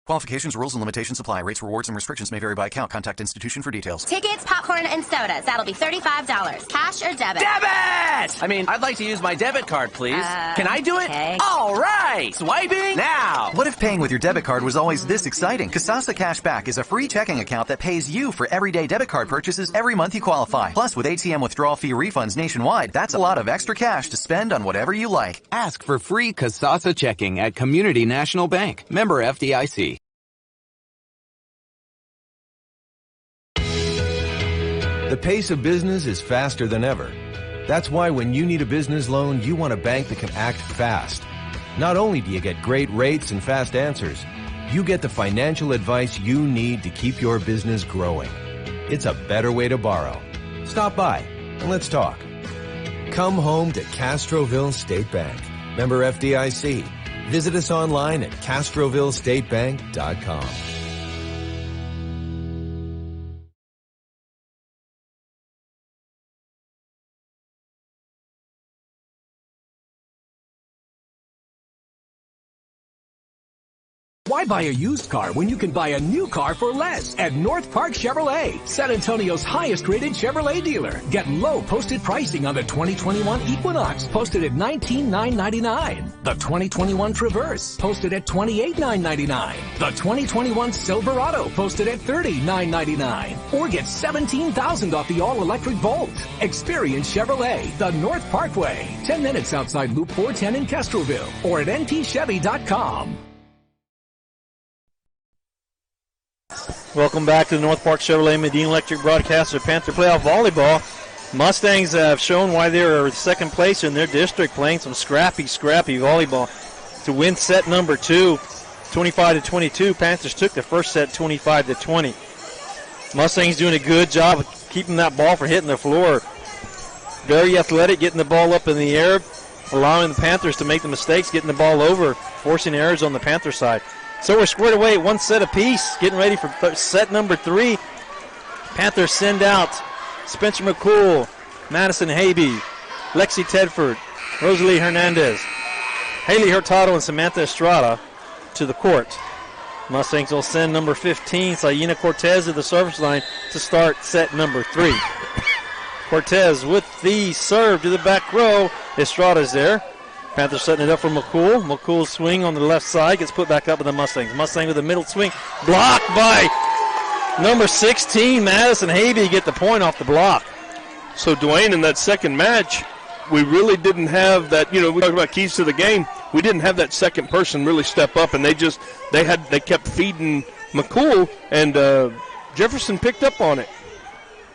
Qualifications, rules, and limitations apply. Rates, rewards, and restrictions may vary by account. Contact institution for details. Tickets, popcorn, and sodas. That'll be $35. Cash or debit? Debit! I mean, I'd like to use my debit card, please. Can I do it? Okay. All right! Swiping now! What if paying with your debit card was always this exciting? Kasasa Cashback is a free checking account that pays you for everyday debit card purchases every month you qualify. Plus, with ATM withdrawal fee refunds nationwide, that's a lot of extra cash to spend on whatever you like. Ask for free Kasasa checking at Community National Bank. Member FDIC. The pace of business is faster than ever. That's why when you need a business loan, you want a bank that can act fast. Not only do you get great rates and fast answers, you get the financial advice you need to keep your business growing. It's a better way to borrow. Stop by and let's talk. Come home to Castroville State Bank. Member FDIC. Visit us online at CastrovilleStateBank.com. Why buy a used car when you can buy a new car for less at North Park Chevrolet, San Antonio's highest rated Chevrolet dealer? Get low posted pricing on the 2021 Equinox, posted at $19,999. The 2021 Traverse, posted at $28,999. The 2021 Silverado, posted at $30,999. Or get $17,000 off the all-electric Volt. Experience Chevrolet, the North Parkway, 10 minutes outside Loop 410 in Castroville, or at ntchevy.com. Welcome back to the North Park Chevrolet Medina Electric broadcast of Panther Playoff Volleyball. Mustangs have shown why they're second place in their district, playing some scrappy volleyball to win set number 2. 25-22. Panthers took the first set 25-20. Mustangs doing a good job of keeping that ball from hitting the floor. Very athletic, getting the ball up in the air, allowing the Panthers to make the mistakes, getting the ball over, forcing errors on the Panther side. So we're squared away at one set apiece, getting ready for set number 3. Panthers send out Spencer McCool, Madison Habe, Lexi Tedford, Rosalie Hernandez, Haley Hurtado, and Samantha Estrada to the court. Mustangs will send number 15, Sayina Cortez, to the service line to start set number 3. Cortez with the serve to the back row. Estrada's there. Panthers setting it up for McCool. McCool's swing on the left side gets put back up by the Mustangs. Mustang with a middle swing. Blocked by number 16, Madison Habe, get the point off the block. So, Dwayne, in that second match, we really didn't have that, we talked about keys to the game. We didn't have that second person really step up, and they kept feeding McCool, and Jefferson picked up on it.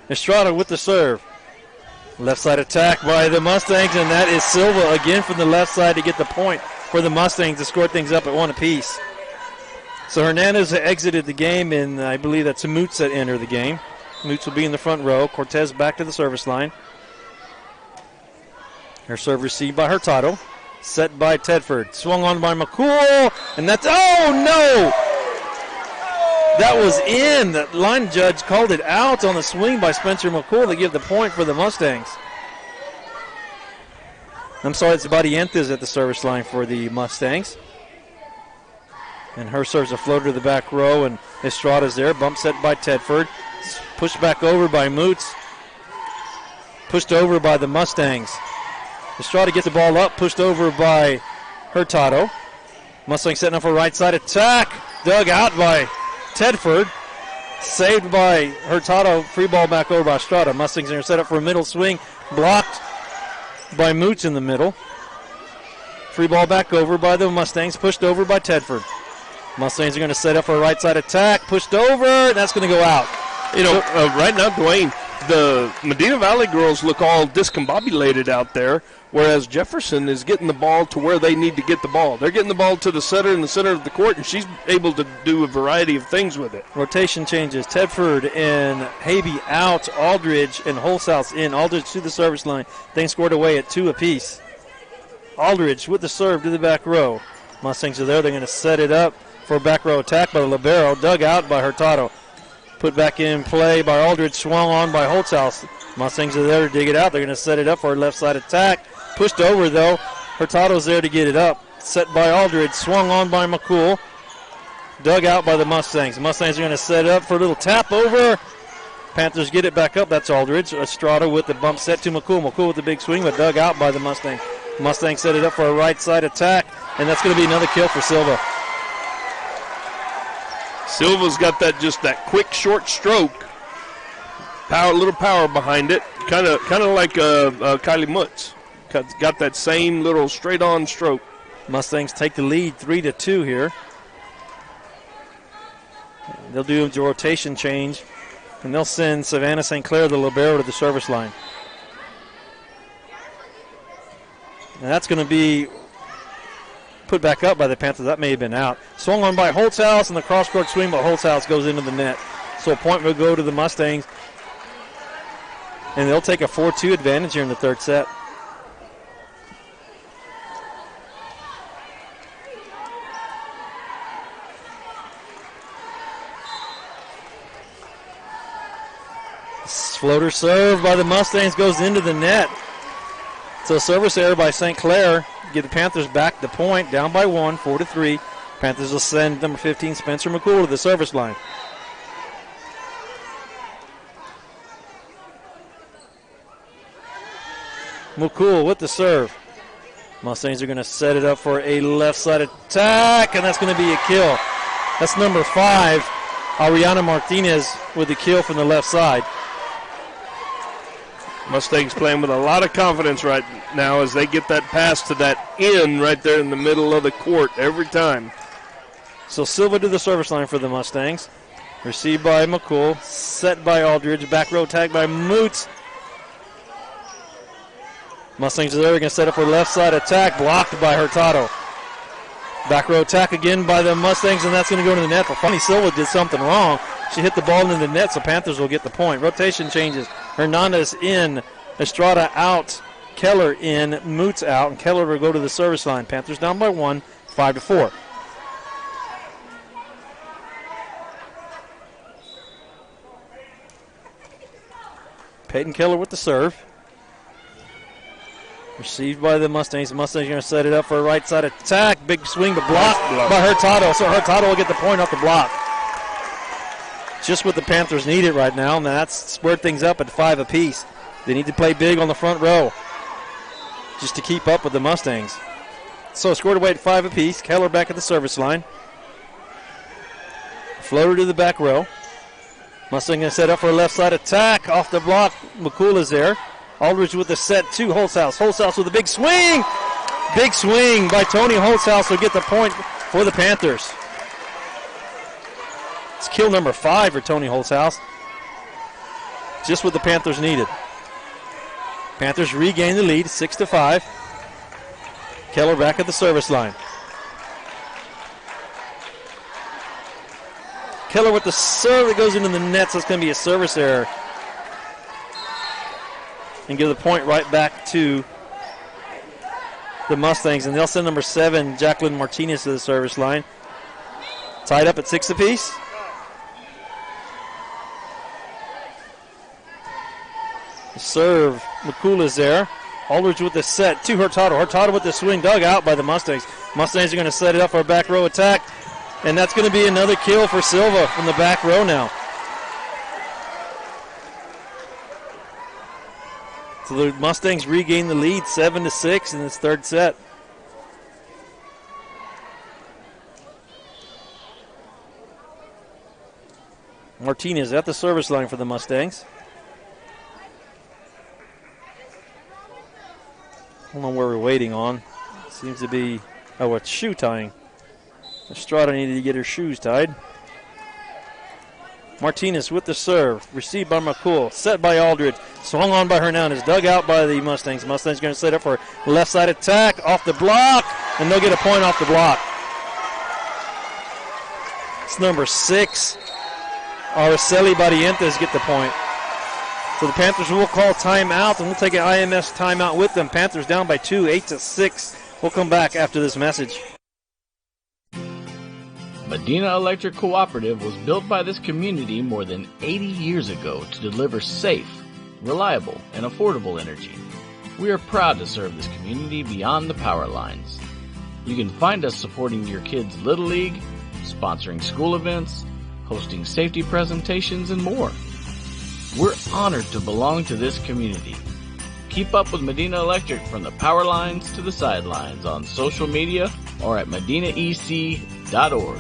Estrada with the serve. Left side attack by the Mustangs, and that is Silva again from the left side to get the point for the Mustangs to score things up at one apiece. So Hernandez exited the game, and I believe that's Moots that entered the game. Moots will be in the front row. Cortez back to the service line. Her serve received by Hurtado. Set by Tedford. Swung on by McCool, and that's, oh no! That was in. The line judge called it out on the swing by Spencer McCool to give the point for the Mustangs. I'm sorry, it's Barrientos at the service line for the Mustangs. And her serves a floater to the back row, and Estrada's there. Bump set by Tedford. Pushed back over by Moots. Pushed over by the Mustangs. Estrada gets the ball up, pushed over by Hurtado. Mustangs setting up for right side attack. Dug out by Tedford. Saved by Hurtado. Free ball back over by Estrada. Mustangs are set up for a middle swing. Blocked by Moots in the middle. Free ball back over by the Mustangs. Pushed over by Tedford. Mustangs are going to set up for a right side attack. Pushed over. And that's going to go out. Right now, Dwayne, the Medina Valley girls look all discombobulated out there, whereas Jefferson is getting the ball to where they need to get the ball. They're getting the ball to the setter in the center of the court, and she's able to do a variety of things with it. Rotation changes. Tedford and Habe out. Aldridge and Holzhaus in. Aldridge to the service line. Things scored away at 2 apiece. Aldridge with the serve to the back row. Mustangs are there. They're going to set it up for a back row attack by the libero. Dug out by Hurtado. Put back in play by Aldridge, swung on by Holzhaus. Mustangs are there to dig it out. They're going to set it up for a left side attack. Pushed over, though. Hurtado's there to get it up. Set by Aldridge, swung on by McCool. Dug out by the Mustangs. Mustangs are going to set it up for a little tap over. Panthers get it back up. That's Aldridge. Estrada with the bump set to McCool. McCool with the big swing, but dug out by the Mustangs. Mustangs set it up for a right side attack, and that's going to be another kill for Silva. Silva's got that quick, short stroke. A little power behind it. Kind of like Kylie Mutz. Got that same little straight-on stroke. Mustangs take the lead 3-2 here. They'll do a rotation change, and they'll send Savannah St. Clair, the libero, to the service line. And that's going to be put back up by the Panthers. That may have been out. Swung on by Holzhaus, and the cross-court swing by Holzhaus goes into the net. So a point will go to the Mustangs, and they'll take a 4-2 advantage here in the third set. Floater serve by the Mustangs goes into the net. So service error by St. Clair. Give the Panthers back the point, down by 1, 4-3. Panthers will send number 15, Spencer McCool, to the service line. McCool with the serve. Mustangs are going to set it up for a left side attack, and that's going to be a kill. That's number 5, Ariana Martinez, with the kill from the left side. Mustangs playing with a lot of confidence right now as they get that pass to that end right there in the middle of the court every time. So Silva to the service line for the Mustangs. Received by McCool. Set by Aldridge. Back row tag by Moots. Mustangs are there. They're going to set up for left side attack. Blocked by Hurtado. Back row attack again by the Mustangs, and that's going to go into the net. But Fanny Silva did something wrong. She hit the ball into the net, so Panthers will get the point. Rotation changes. Hernandez in, Estrada out, Keller in, Moots out, and Keller will go to the service line. Panthers down by 1, 5-4. Peyton Keller with the serve. Received by the Mustangs. The Mustangs are going to set it up for a right side attack. Big swing, but blocked by Hurtado. So Hurtado will get the point off the block. Just what the Panthers need it right now, and that's squared things up at 5 apiece. They need to play big on the front row just to keep up with the Mustangs. So scored away at 5 apiece. Keller back at the service line. Floater to the back row. Mustang going to set up for a left side attack. Off the block, McCool is there. Aldridge with the set to Holzhaus. Holzhaus with a big swing. Big swing by Tony Holzhaus will get the point for the Panthers. It's kill number 5 for Tony Holzhaus. Just what the Panthers needed. Panthers regain the lead, 6-5. Keller back at the service line. Keller with the serve that goes into the net, so it's going to be a service error. And give the point right back to the Mustangs. And they'll send number 7, Jacqueline Martinez, to the service line. Tied up at 6 apiece. The serve, McCool is there. Aldridge with the set to Hurtado. Hurtado with the swing, dug out by the Mustangs. Mustangs are going to set it up for a back row attack. And that's going to be another kill for Silva from the back row now. So the Mustangs regain the lead 7-6 in this third set. Martinez at the service line for the Mustangs. I don't know where we're waiting on. Seems to be, it's shoe tying. Estrada needed to get her shoes tied. Martinez with the serve. Received by McCool. Set by Aldridge. Swung on by Hernandez. Dug out by the Mustangs. Mustangs going to set up for left side attack. Off the block. And they'll get a point off the block. It's number 6. Araceli Barrientos get the point. So the Panthers will call timeout, and we'll take an IMS timeout with them. Panthers down by 2, 8-6. We'll come back after this message. Medina Electric Cooperative was built by this community more than 80 years ago to deliver safe, reliable, and affordable energy. We are proud to serve this community beyond the power lines. You can find us supporting your kids' Little League, sponsoring school events, hosting safety presentations, and more. We're honored to belong to this community. Keep up with Medina Electric from the power lines to the sidelines on social media or at medinaec.org.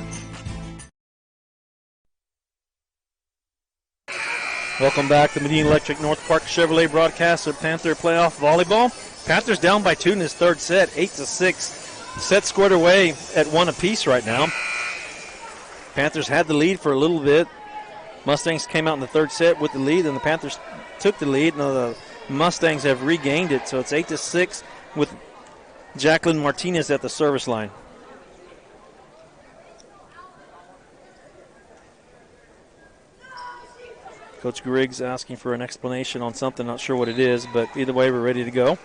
Welcome back to Medina Electric North Park Chevrolet broadcast of Panther Playoff Volleyball. Panthers down by 2 in this third set, 8-6. Set scored away at 1 apiece right now. Panthers had the lead for a little bit. Mustangs came out in the third set with the lead, and the Panthers took the lead. Now the Mustangs have regained it, so it's 8-6 with Jacqueline Martinez at the service line. Coach Griggs asking for an explanation on something, not sure what it is, but either way, we're ready to go.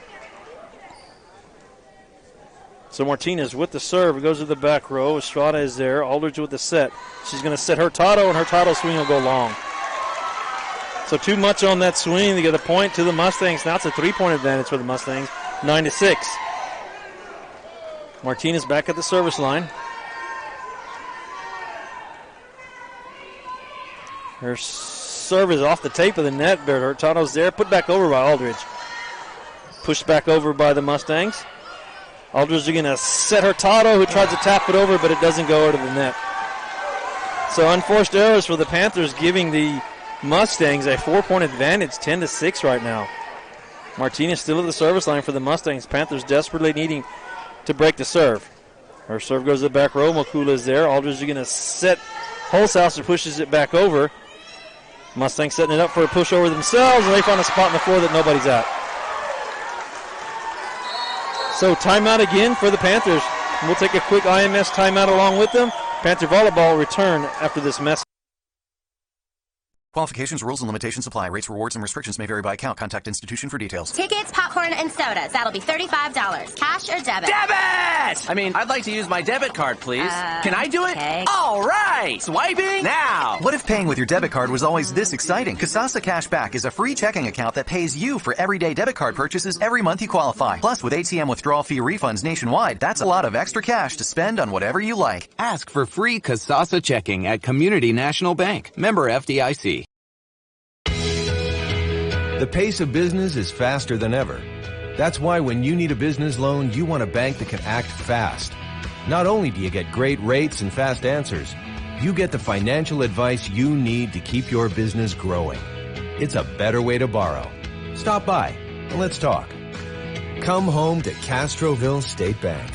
So Martinez with the serve, goes to the back row. Estrada is there. Aldridge with the set. She's going to set Hurtado, and Hurtado's swing will go long. So too much on that swing to get a point to the Mustangs. Now it's a 3-point advantage for the Mustangs, 9-6. Martinez back at the service line. Her serve is off the tape of the net, but Hurtado's there. Put back over by Aldridge. Pushed back over by the Mustangs. Aldridge is going to set Hurtado, who tries to tap it over, but it doesn't go over to the net. So unforced errors for the Panthers, giving the Mustangs a 4-point advantage, 10-6 right now. Martinez still at the service line for the Mustangs. Panthers desperately needing to break the serve. Her serve goes to the back row. Makula is there. Aldridge is going to set Holzhaus, who pushes it back over. Mustangs setting it up for a push over themselves, and they find a spot on the floor that nobody's at. So timeout again for the Panthers. We'll take a quick IMS timeout along with them. Panther Volleyball will return after this message. Qualifications, rules, and limitations apply. Rates, rewards, and restrictions may vary by account. Contact institution for details. Tickets, popcorn, and sodas. That'll be $35. Cash or debit? Debit! I mean, I'd like to use my debit card, please. Can I do it? Okay. All right! Swiping now! What if paying with your debit card was always this exciting? Kasasa Cashback is a free checking account that pays you for everyday debit card purchases every month you qualify. Plus, with ATM withdrawal fee refunds nationwide, that's a lot of extra cash to spend on whatever you like. Ask for free Kasasa checking at Community National Bank. Member FDIC. The pace of business is faster than ever. That's why when you need a business loan, you want a bank that can act fast. Not only do you get great rates and fast answers, you get the financial advice you need to keep your business growing. It's a better way to borrow. Stop by and let's talk. Come home to Castroville State Bank.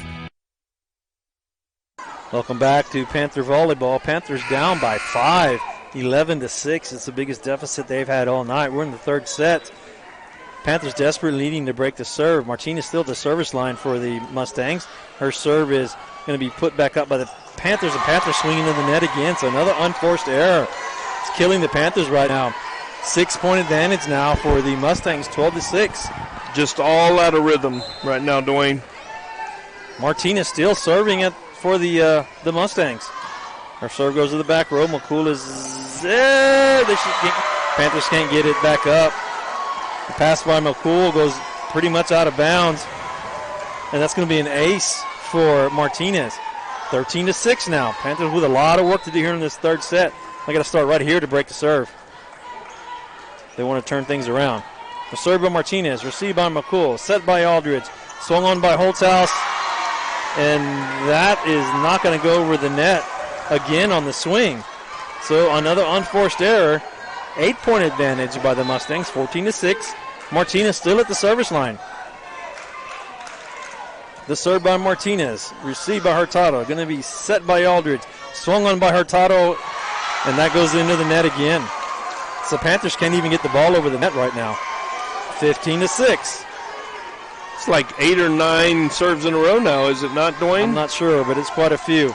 Welcome back to Panther Volleyball. Panthers down by 5. 11-6. It's the biggest deficit they've had all night. We're in the third set. Panthers desperately needing to break the serve. Martinez still at the service line for the Mustangs. Her serve is going to be put back up by the Panthers, and Panthers swinging to the net again. So another unforced error. It's killing the Panthers right now. 6-point advantage now for the Mustangs, 12-6. Just all out of rhythm right now, Dwayne. Martinez still serving it for the Mustangs. Her serve goes to the back row. McCool is there. Panthers can't get it back up. The pass by McCool goes pretty much out of bounds. And that's going to be an ace for Martinez. 13-6 now. Panthers with a lot of work to do here in this third set. They got to start right here to break the serve. They want to turn things around. The serve by Martinez. Received by McCool. Set by Aldridge. Swung on by Holthouse. And that is not going to go over the net again on the swing. So another unforced error. 8-point advantage by the Mustangs, 14-6. Martinez still at the service line. The serve by Martinez, received by Hurtado. Going to be set by Aldridge. Swung on by Hurtado, and that goes into the net again. So Panthers can't even get the ball over the net right now. 15-6. It's like 8 or 9 serves in a row now, is it not, Dwayne? I'm not sure, but it's quite a few.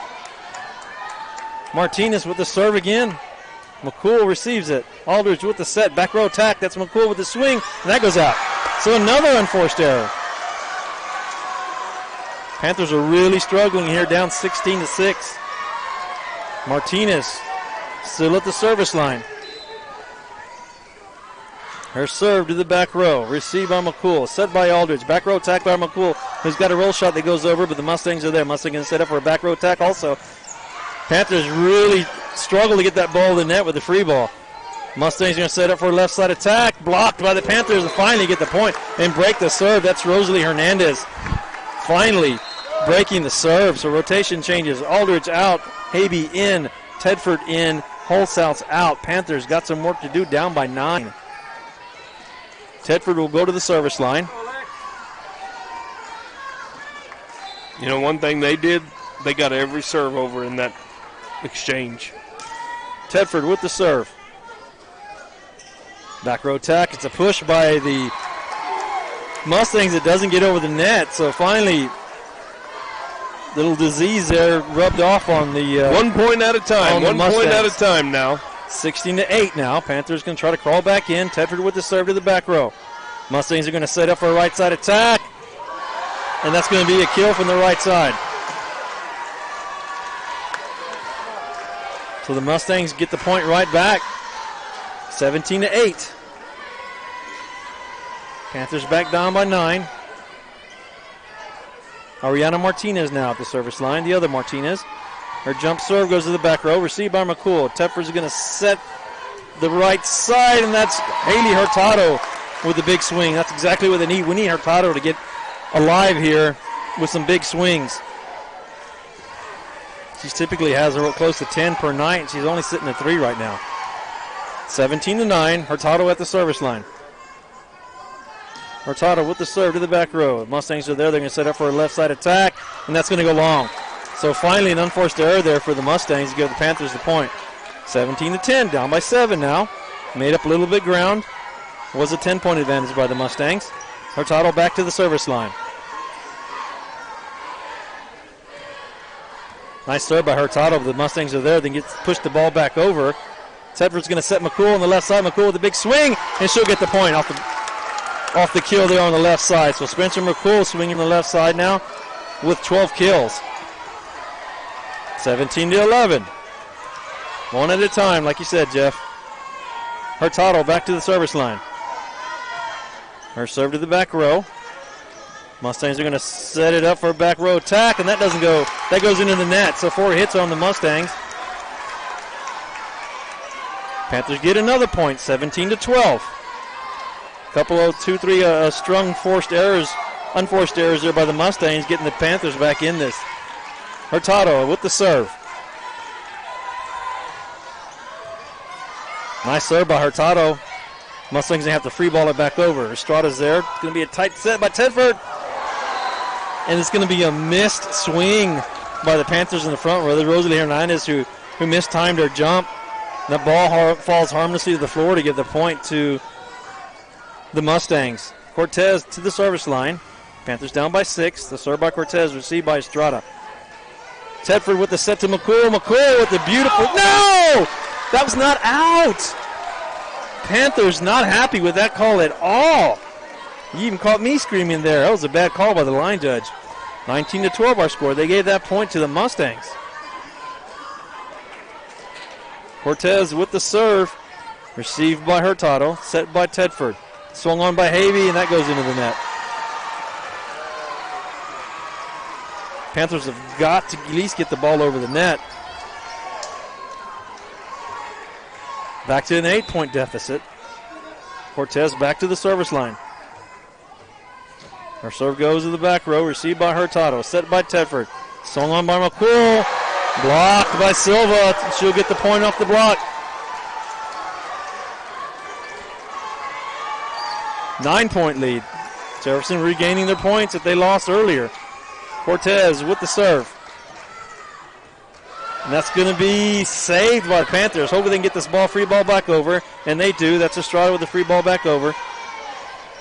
Martinez with the serve again. McCool receives it. Aldridge with the set. Back row attack. That's McCool with the swing. And that goes out. So another unforced error. Panthers are really struggling here, down 16-6. Martinez still at the service line. Her serve to the back row. Received by McCool. Set by Aldridge. Back row attack by McCool, who's got a roll shot that goes over, but the Mustangs are there. Mustangs going to set up for a back row attack also. Panthers really struggle to get that ball in the net with the free ball. Mustangs going to set up for a left side attack. Blocked by the Panthers and finally get the point and break the serve. That's Rosalie Hernandez finally breaking the serve. So rotation changes. Aldridge out. Habe in. Tedford in. Holthouse out. Panthers got some work to do, down by 9. Tedford will go to the service line. You know, one thing they did, they got every serve over in that exchange. Tedford with the serve. Back row attack. It's a push by the Mustangs. It doesn't get over the net. So finally, little disease there rubbed off on the 1 point at a time. 1 point at a time now. 16-8 now. Panthers going to try to crawl back in. Tedford with the serve to the back row. Mustangs are going to set up for a right side attack. And that's going to be a kill from the right side. So the Mustangs get the point right back. 17-8. Panthers back down by 9. Ariana Martinez now at the service line. The other Martinez. Her jump serve goes to the back row. Received by McCool. Tedford's going to set the right side, and that's Haley Hurtado with the big swing. That's exactly what they need. We need Hurtado to get alive here with some big swings. She typically has close to 10 per night. She's only sitting at 3 right now. 17-9. Hurtado at the service line. Hurtado with the serve to the back row. Mustangs are there. They're going to set up for a left side attack, and that's going to go long. So finally an unforced error there for the Mustangs to give the Panthers the point. 17-10. Down by 7 now. Made up a little bit ground. Was a 10-point advantage by the Mustangs. Hurtado back to the service line. Nice serve by Hurtado. The Mustangs are there. Then gets pushed the ball back over. Tedford's going to set McCool on the left side. McCool with a big swing, and she'll get the point off the kill there on the left side. So Spencer McCool swinging on the left side now with 12 kills. 17-11. One at a time, like you said, Jeff. Hurtado back to the service line. Her serve to the back row. Mustangs are going to set it up for a back row attack, and that doesn't go. That goes into the net. So 4 hits on the Mustangs. Panthers get another point, 17-12. Couple of 2-3 strung unforced errors there by the Mustangs, getting the Panthers back in this. Hurtado with the serve. Nice serve by Hurtado. Mustangs going to have to free ball it back over. Estrada's there. It's going to be a tight set by Tedford. And it's going to be a missed swing by the Panthers in the front row. There's Rosalie Hernandez who mistimed her jump. That ball falls harmlessly to the floor to give the point to the Mustangs. Cortez to the service line. Panthers down by 6. The serve by Cortez, received by Estrada. Tedford with the set to McCool. McCool with the beautiful. No! That was not out. Panthers not happy with that call at all. You even caught me screaming there. That was a bad call by the line judge. 19-12 our score. They gave that point to the Mustangs. Cortez with the serve. Received by Hurtado. Set by Tedford. Swung on by Havey, and that goes into the net. Panthers have got to at least get the ball over the net. Back to an 8-point deficit. Cortez back to the service line. Her serve goes to the back row, received by Hurtado, set by Tedford. Swung on by McCool. Blocked by Silva. She'll get the point off the block. 9-point lead. Jefferson regaining their points that they lost earlier. Cortez with the serve. And that's going to be saved by the Panthers. Hopefully they can get this free ball back over. And they do. That's Estrada with the free ball back over.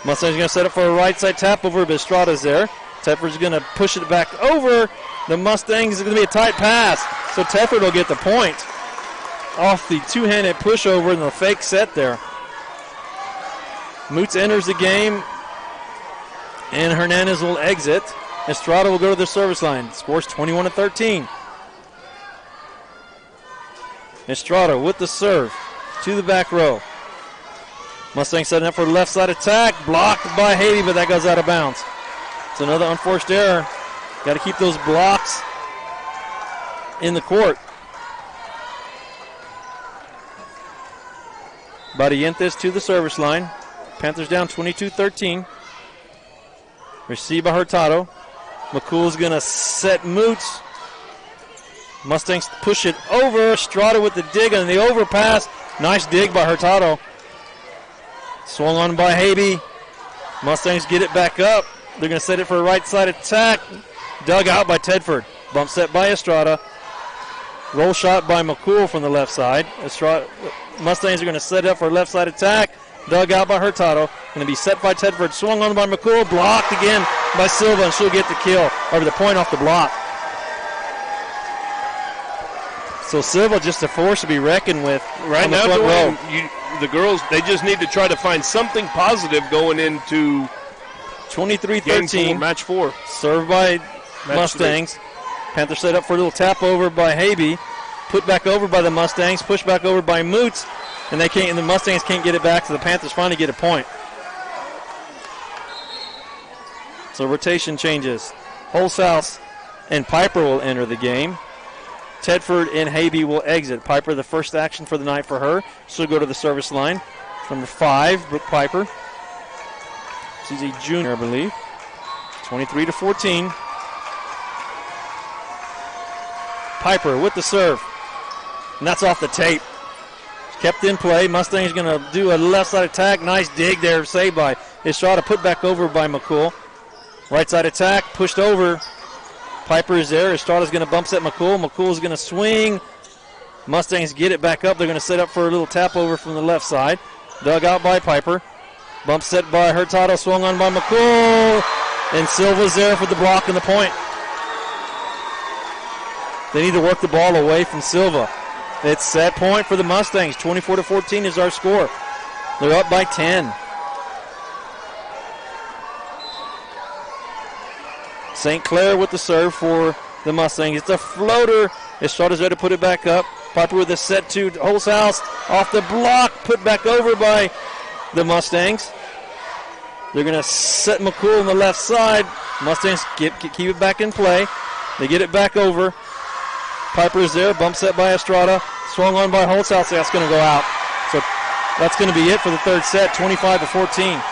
Mustangs going to set up for a right side tap over, but Estrada's there. Tedford's going to push it back over. The Mustangs is going to be a tight pass. So Tedford will get the point off the two-handed pushover and the fake set there. Moots enters the game, and Hernandez will exit. Estrada will go to the service line. Scores 21-13. Estrada with the serve to the back row. Mustangs setting up for the left side attack. Blocked by Havey, but that goes out of bounds. It's another unforced error. Got to keep those blocks in the court. Barrientos to the service line. Panthers down 22-13. Received by Hurtado. McCool's going to set Moots. Mustangs push it over. Estrada with the dig on the overpass. Nice dig by Hurtado. Swung on by Havey. Mustangs get it back up. They're going to set it for a right side attack. Dug out by Tedford. Bump set by Estrada. Roll shot by McCool from the left side. Mustangs are going to set it up for a left side attack. Dug out by Hurtado. Going to be set by Tedford. Swung on by McCool. Blocked again by Silva, and she'll get the kill, or the point off the block. So Silva just a force to be reckoned with right now. The girls, they just need to try to find something positive going into 23-13. Match 4. Served by Mustangs. 3. Panthers set up for a little tap over by Havey. Put back over by the Mustangs. Pushed back over by Moots. And the Mustangs can't get it back, so the Panthers finally get a point. So rotation changes. Holzhaus and Piper will enter the game. Tedford and Havey will exit. Piper, the first action for the night for her. She'll go to the service line. Number 5, Brooke Piper. She's a junior, I believe. 23-14. Piper with the serve. And that's off the tape. Kept in play. Mustangs going to do a left side attack. Nice dig there, saved by Estrada. Put back over by McCool. Right side attack, pushed over. Piper is there. Estrada's going to bump set McCool. McCool's going to swing. Mustangs get it back up. They're going to set up for a little tap over from the left side. Dug out by Piper. Bump set by Hurtado. Swung on by McCool. And Silva's there for the block and the point. They need to work the ball away from Silva. It's set point for the Mustangs. 24-14 is our score. They're up by 10. St. Clair with the serve for the Mustangs. It's a floater. Estrada's ready to put it back up. Piper with a set to Holzhaus. Off the block. Put back over by the Mustangs. They're going to set McCool on the left side. Mustangs keep it back in play. They get it back over. Piper's there. Bump set by Estrada. Swung on by Holzhaus. That's going to go out. So that's going to be it for the third set. 25-14.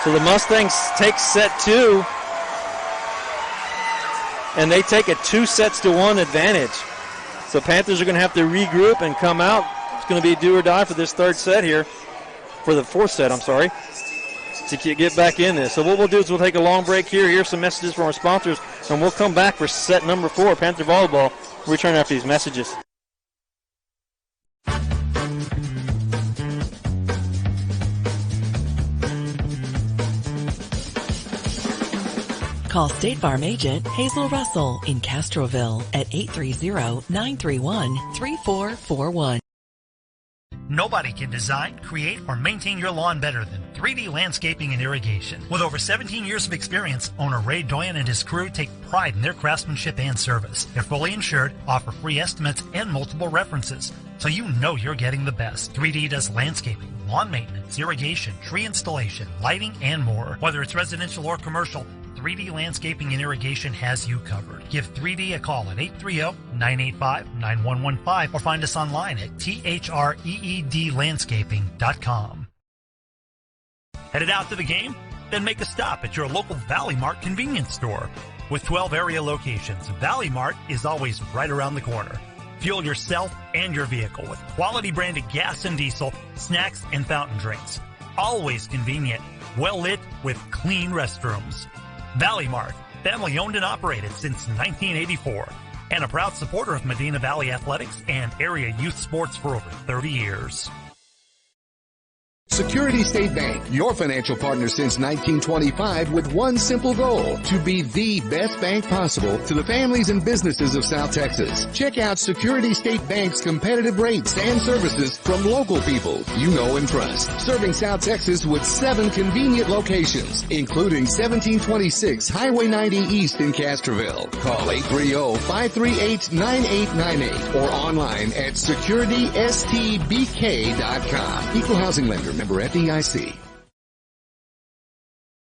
So the Mustangs take set 2, and they take a 2-1 advantage. So Panthers are going to have to regroup and come out. It's going to be do or die for this third set here, for the fourth set, I'm sorry, to get back in this. So what we'll do is we'll take a long break here, hear some messages from our sponsors, and we'll come back for set number 4, Panther Volleyball. We'll return after these messages. Call State Farm agent Hazel Russell in Castroville at 830-931-3441. Nobody can design, create, or maintain your lawn better than 3D Landscaping and Irrigation. With over 17 years of experience, owner Ray Doyen and his crew take pride in their craftsmanship and service. They're fully insured, offer free estimates, and multiple references, so you know you're getting the best. 3D does landscaping, lawn maintenance, irrigation, tree installation, lighting, and more. Whether it's residential or commercial, 3D Landscaping and Irrigation has you covered. Give 3D a call at 830-985-9115 or find us online at threedlandscaping.com. Headed out to the game? Then make a stop at your local Valley Mart convenience store. With 12 area locations, Valley Mart is always right around the corner. Fuel yourself and your vehicle with quality branded gas and diesel, snacks, and fountain drinks. Always convenient, well lit with clean restrooms. Valley Mart, family owned and operated since 1984, and a proud supporter of Medina Valley athletics and area youth sports for over 30 years. Security State Bank, your financial partner since 1925 with one simple goal, to be the best bank possible to the families and businesses of South Texas. Check out Security State Bank's competitive rates and services from local people you know and trust. Serving South Texas with 7 convenient locations, including 1726 Highway 90 East in Castroville. Call 830-538-9898 or online at securitystbk.com. Equal housing lender. Member FDIC.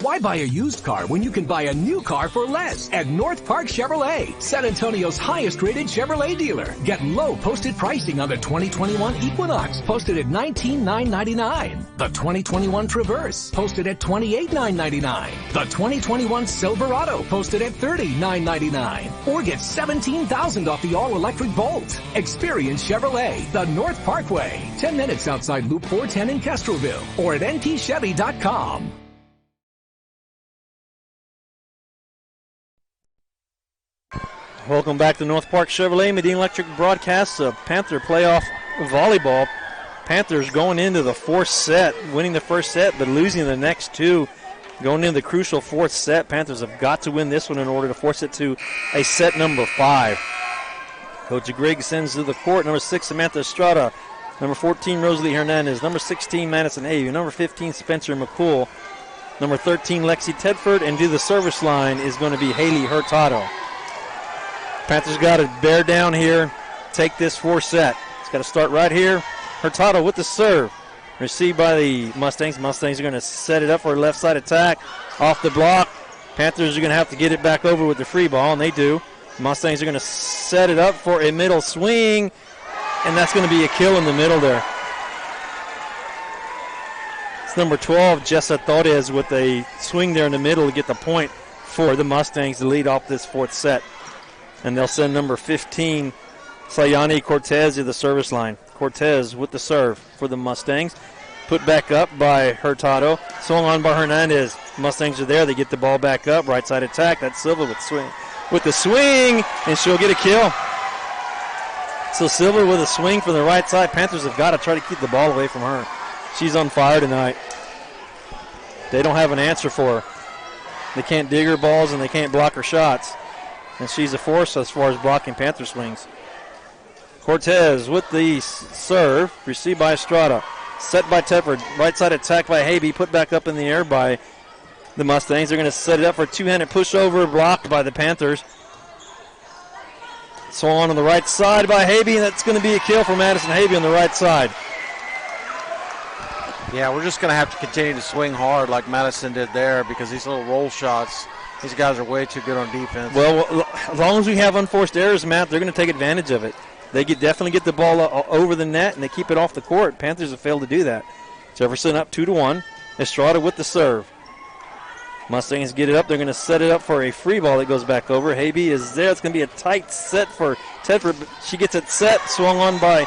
Why buy a used car when you can buy a new car for less at North Park Chevrolet, San Antonio's highest rated Chevrolet dealer? Get low posted pricing on the 2021 Equinox, posted at $19,999. The 2021 Traverse, posted at $28,999. The 2021 Silverado, posted at $30,999. Or get $17,000 off the all-electric Bolt. Experience Chevrolet, the North Parkway, 10 minutes outside Loop 410 in Castroville, or at ntchevy.com. Welcome back to North Park Chevrolet. Medina Electric broadcasts of Panther playoff volleyball. Panthers going into the fourth set, winning the first set, but losing the next 2. Going into the crucial fourth set, Panthers have got to win this one in order to force it to a set number 5. Coach Griggs sends to the court number 6, Samantha Estrada. Number 14, Rosalie Hernandez. Number 16, Madison Avey. Number 15, Spencer McCool. Number 13, Lexi Tedford. And to the service line is going to be Haley Hurtado. Panthers got to bear down here, take this fourth set. It's got to start right here. Hurtado with the serve. Received by the Mustangs. Mustangs are going to set it up for a left side attack. Off the block. Panthers are going to have to get it back over with the free ball, and they do. Mustangs are going to set it up for a middle swing, and that's going to be a kill in the middle there. It's number 12, Jessa Torres, with a swing there in the middle to get the point for the Mustangs to lead off this fourth set. And they'll send number 15, Sayani Cortez, to the service line. Cortez with the serve for the Mustangs. Put back up by Hurtado. Swung on by Hernandez. Mustangs are there. They get the ball back up. Right side attack. That's Silva with the swing, and she'll get a kill. So Silva with a swing from the right side. Panthers have got to try to keep the ball away from her. She's on fire tonight. They don't have an answer for her. They can't dig her balls and they can't block her shots. And she's a force as far as blocking Panther swings. Cortez with the serve, received by Estrada. Set by Tedford. Right side attack by Habe, put back up in the air by the Mustangs. They're going to set it up for a two-handed pushover, blocked by the Panthers. Swung on the right side by Habe, and that's going to be a kill for Madison Habe on the right side. Yeah, we're just going to have to continue to swing hard like Madison did there because these little roll shots, these guys are way too good on defense. Well, as long as we have unforced errors, Matt, they're going to take advantage of it. They definitely get the ball over the net, and they keep it off the court. Panthers have failed to do that. Jefferson up 2-1. Estrada with the serve. Mustangs get it up. They're going to set it up for a free ball that goes back over. Habe is there. It's going to be a tight set for Tedford. She gets it set, swung on by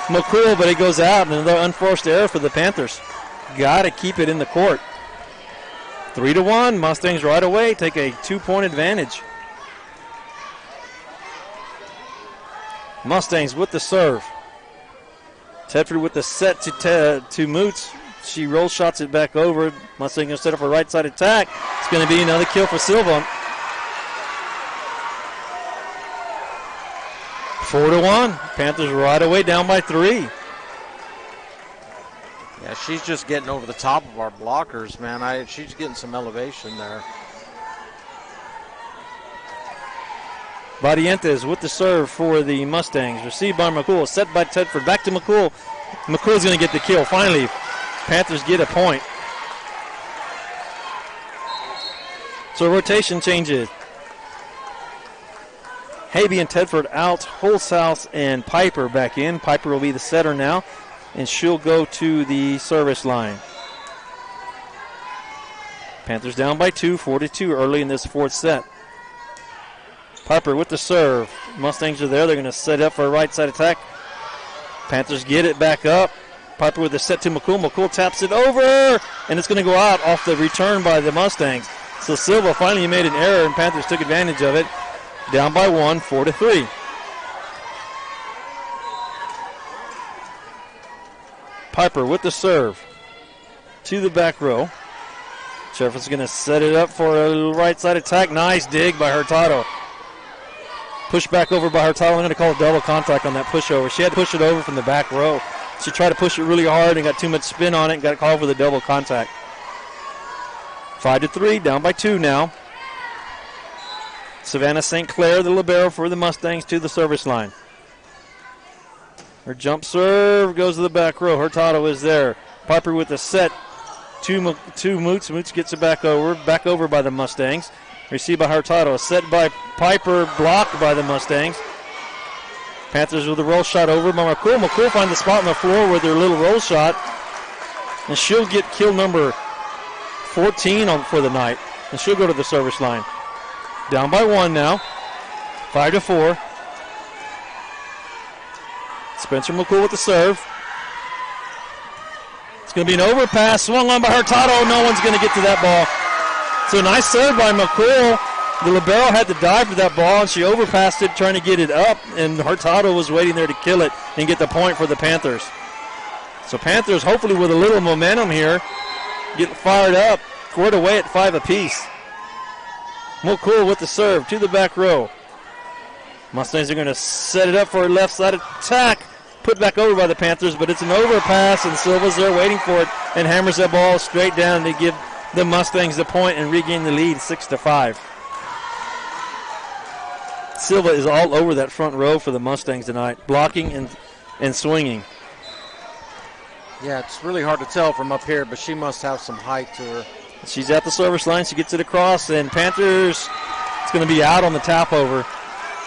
McCool, but it goes out. And another unforced error for the Panthers. Got to keep it in the court. 3-1. Mustangs right away take a 2-point advantage. Mustangs with the serve. Tedford with the set to Moots. She roll shots it back over. Mustangs going to set up a right side attack. It's going to be another kill for Silva. 4-1. Panthers right away down by 3. Yeah, she's just getting over the top of our blockers, man. She's getting some elevation there. Barrientos with the serve for the Mustangs. Received by McCool. Set by Tedford. Back to McCool. McCool's going to get the kill. Finally, Panthers get a point. So rotation changes. Habe and Tedford out. Holzhaus and Piper back in. Piper will be the setter now, and she'll go to the service line. Panthers down by 2, 4-2 early in this fourth set. Piper with the serve. Mustangs are there. They're going to set up for a right side attack. Panthers get it back up. Piper with the set to McCool. McCool taps it over, and it's going to go out off the return by the Mustangs. So Silva finally made an error, and Panthers took advantage of it. Down by 1, 4-3. Piper with the serve to the back row. Jefferson's going to set it up for a right side attack. Nice dig by Hurtado. Push back over by Hurtado. I'm going to call a double contact on that pushover. She had to push it over from the back row. She tried to push it really hard and got too much spin on it and got called for the double contact. 5-3, down by 2 now. Savannah St. Clair, the libero for the Mustangs, to the service line. Her jump serve goes to the back row. Hurtado is there. Piper with the set to Moots. Moots gets it back over by the Mustangs. Received by Hurtado. Set by Piper, blocked by the Mustangs. Panthers with a roll shot over by McCool. McCool finds the spot on the floor with their little roll shot. And she'll get kill number 14 for the night. And she'll go to the service line. Down by 1 now. 5-4. Spencer McCool with the serve. It's going to be an overpass. Swung on by Hurtado. No one's going to get to that ball. So nice serve by McCool. The libero had to dive for that ball, and she overpassed it, trying to get it up, and Hurtado was waiting there to kill it and get the point for the Panthers. So Panthers, hopefully with a little momentum here, get fired up, scored away at 5 apiece. McCool with the serve to the back row. Mustangs are going to set it up for a left side attack. Put back over by the Panthers, but it's an overpass, and Silva's there waiting for it and hammers that ball straight down to give the Mustangs the point and regain the lead 6-5. Silva is all over that front row for the Mustangs tonight, blocking and swinging. Yeah, it's really hard to tell from up here, but she must have some height to her. She's at the service line. She gets it across, and Panthers, it's going to be out on the tap over.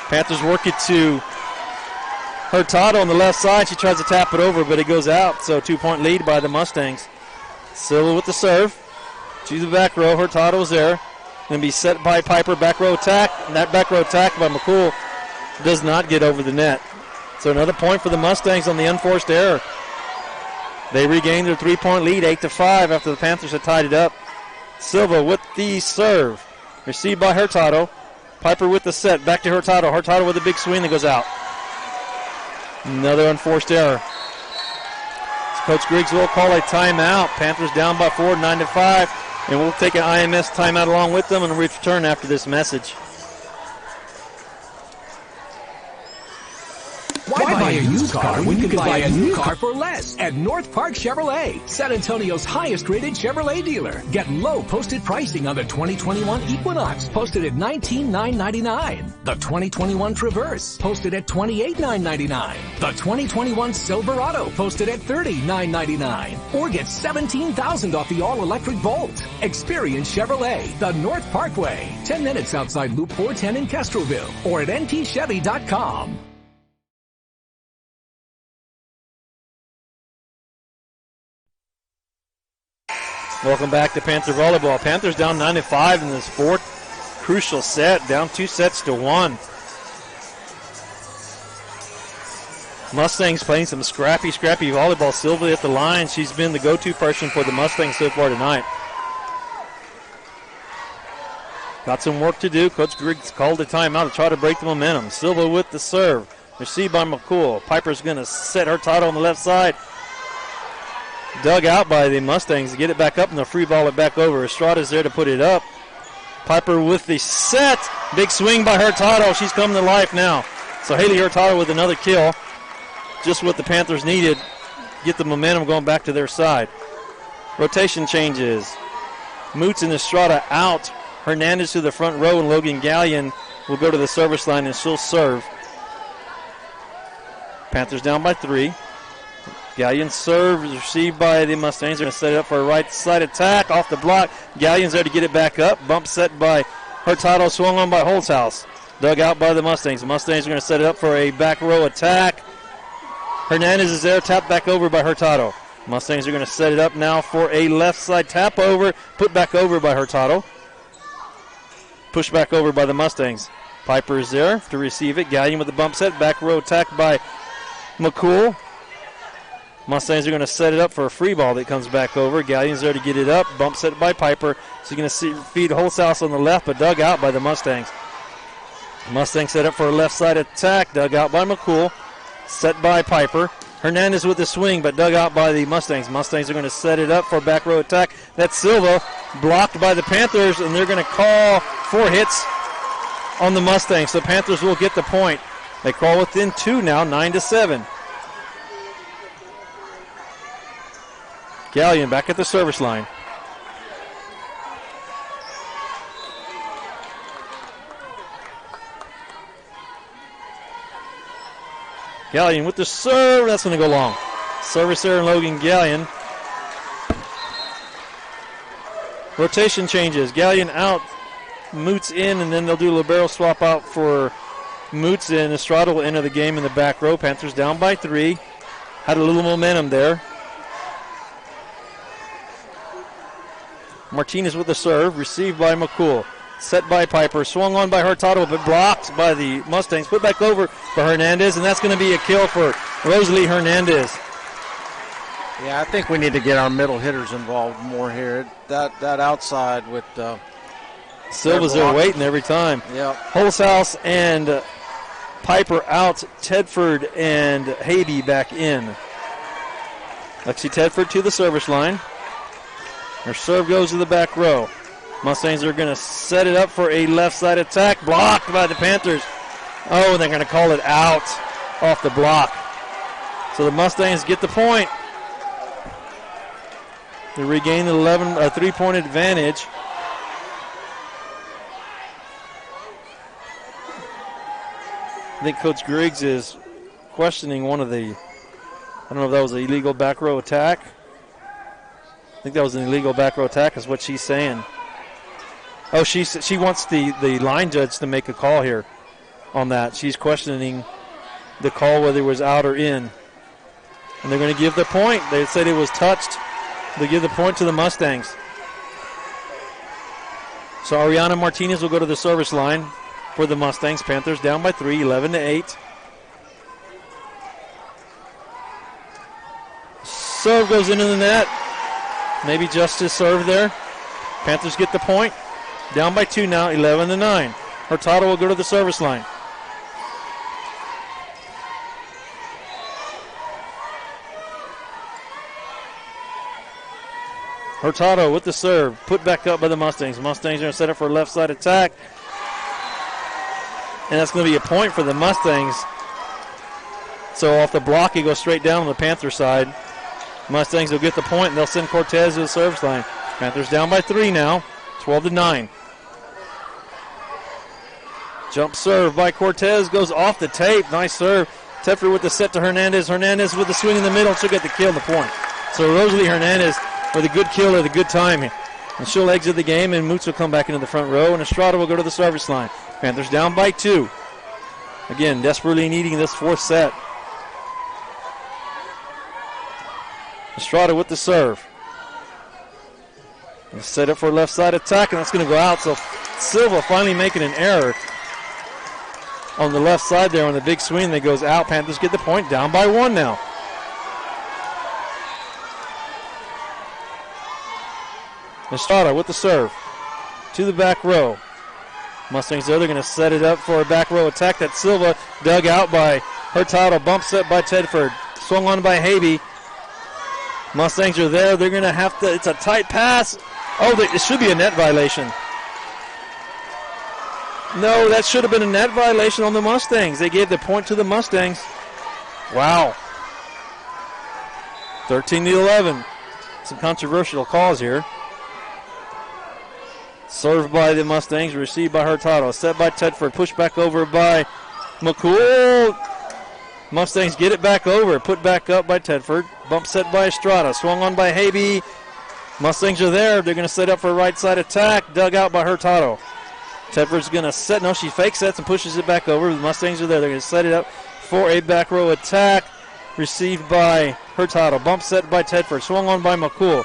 Panthers work it to Hurtado on the left side. She tries to tap it over, but it goes out. So 2-point lead by the Mustangs. Silva with the serve to the back row. Hurtado's there. Going to be set by Piper. Back row attack. And that back row attack by McCool does not get over the net. So another point for the Mustangs on the unforced error. They regained their 3-point lead, 8-5, after the Panthers had tied it up. Silva with the serve. Received by Hurtado. Piper with the set. Back to Hurtado. Hurtado with a big swing that goes out. Another unforced error. Coach Griggs will call a timeout. Panthers down by 4, 9-5. And we'll take an IMS timeout along with them and return after this message. Why buy a used car when you can buy a new car for less at North Park Chevrolet, San Antonio's highest rated Chevrolet dealer? Get low posted pricing on the 2021 Equinox, posted at $19,999. The 2021 Traverse, posted at $28,999. The 2021 Silverado, posted at $30,999. Or get $17,000 off the all-electric Volt. Experience Chevrolet, the North Parkway, 10 minutes outside Loop 410 in Castroville, or at ntchevy.com. Welcome back to Panther Volleyball. Panthers down 9-5 in this fourth crucial set, down 2-1. Mustangs playing some scrappy volleyball. Sylvia at the line. She's been the go-to person for the Mustangs so far tonight. Got some work to do. Coach Griggs called a timeout to try to break the momentum. Silva with the serve. Received by McCool. Piper's going to set her title on the left side. Dug out by the Mustangs to get it back up, and they'll free ball it back over. Estrada's there to put it up. Piper with the set. Big swing by Hurtado. She's coming to life now. So Haley Hurtado with another kill. Just what the Panthers needed. Get the momentum going back to their side. Rotation changes. Moots and Estrada out. Hernandez to the front row, and Logan Gallion will go to the service line, and she'll serve. Panthers down by 3. Gallion serve is received by the Mustangs. They're going to set it up for a right side attack off the block. Gallion's there to get it back up. Bump set by Hurtado, swung on by Holzhaus. Dug out by the Mustangs. The Mustangs are going to set it up for a back row attack. Hernandez is there, tapped back over by Hurtado. Mustangs are going to set it up now for a left side tap over, put back over by Hurtado. Push back over by the Mustangs. Piper is there to receive it. Gallion with the bump set, back row attack by McCool. Mustangs are going to set it up for a free ball that comes back over. Gallion's there to get it up. Bump set by Piper. She's going to feed Holzhaus on the left, but dug out by the Mustangs. Mustangs set up for a left side attack. Dug out by McCool. Set by Piper. Hernandez with the swing, but dug out by the Mustangs. Mustangs are going to set it up for a back row attack. That's Silva, blocked by the Panthers, and they're going to call 4 hits on the Mustangs. So Panthers will get the point. They crawl within 2 now, 9-7. Gallion back at the service line. Gallion with the serve. That's going to go long. Service there and Logan Gallion. Rotation changes. Gallion out. Moots in, and then they'll do a libero swap out for Moots in. Estrada will enter the game in the back row. Panthers down by 3. Had a little momentum there. Martinez with the serve, received by McCool. Set by Piper, swung on by Hurtado, but blocked by the Mustangs. Put back over for Hernandez, and that's going to be a kill for Rosalie Hernandez. Yeah, I think we need to get our middle hitters involved more here. That outside with Silva's there waiting every time. Yeah. Holzhaus and Piper out. Tedford and Habe back in. Lexi Tedford to the service line. Her serve goes to the back row. Mustangs are going to set it up for a left side attack. Blocked by the Panthers. Oh, and they're going to call it out off the block. So the Mustangs get the point. They regain the 3-point advantage. I think Coach Griggs is questioning one of the, I don't know if that was an illegal back row attack. I think that was an illegal back row attack is what she's saying. Oh, she wants the line judge to make a call here on that. She's questioning the call whether it was out or in. And they're going to give the point. They said it was touched. They give the point to the Mustangs. So Ariana Martinez will go to the service line for the Mustangs. Panthers down by 3, 11-8. Serve goes into the net. Maybe Justice serve there. Panthers get the point. Down by 2 now, 11-9. Hurtado will go to the service line. Hurtado with the serve. Put back up by the Mustangs. Mustangs are going to set up for a left side attack. And that's going to be a point for the Mustangs. So off the block, he goes straight down on the Panther side. Mustangs will get the point, and they'll send Cortez to the service line. Panthers down by 3 now, 12-9. Jump serve by Cortez goes off the tape. Nice serve. Tedford with the set to Hernandez. Hernandez with the swing in the middle. She'll get the kill and the point. So Rosalie Hernandez with a good kill at a good time. And she'll exit the game, and Moots will come back into the front row, and Estrada will go to the service line. Panthers down by 2. Again, desperately needing this 4th set. Estrada with the serve. And set up for a left side attack, and that's going to go out. So Silva finally making an error on the left side there on the big swing that goes out. Panthers get the point, down by 1 now. Estrada with the serve to the back row. Mustangs there, they're going to set it up for a back row attack. That Silva dug out by Hurtado, bump set by Tedford, swung on by Habe. Mustangs are there, they're going to have to, it's a tight pass. Oh, it should be a net violation. No, that should have been a net violation on the Mustangs. They gave the point to the Mustangs. Wow. 13-11. Some controversial calls here. Served by the Mustangs, received by Hurtado. Set by Tedford, pushed back over by McCool. Mustangs get it back over, put back up by Tedford. Bump set by Estrada, swung on by Habe. Mustangs are there. They're going to set up for a right side attack, dug out by Hurtado. Tedford's going to set, no, she fake sets and pushes it back over. The Mustangs are there. They're going to set it up for a back row attack, received by Hurtado. Bump set by Tedford, swung on by McCool.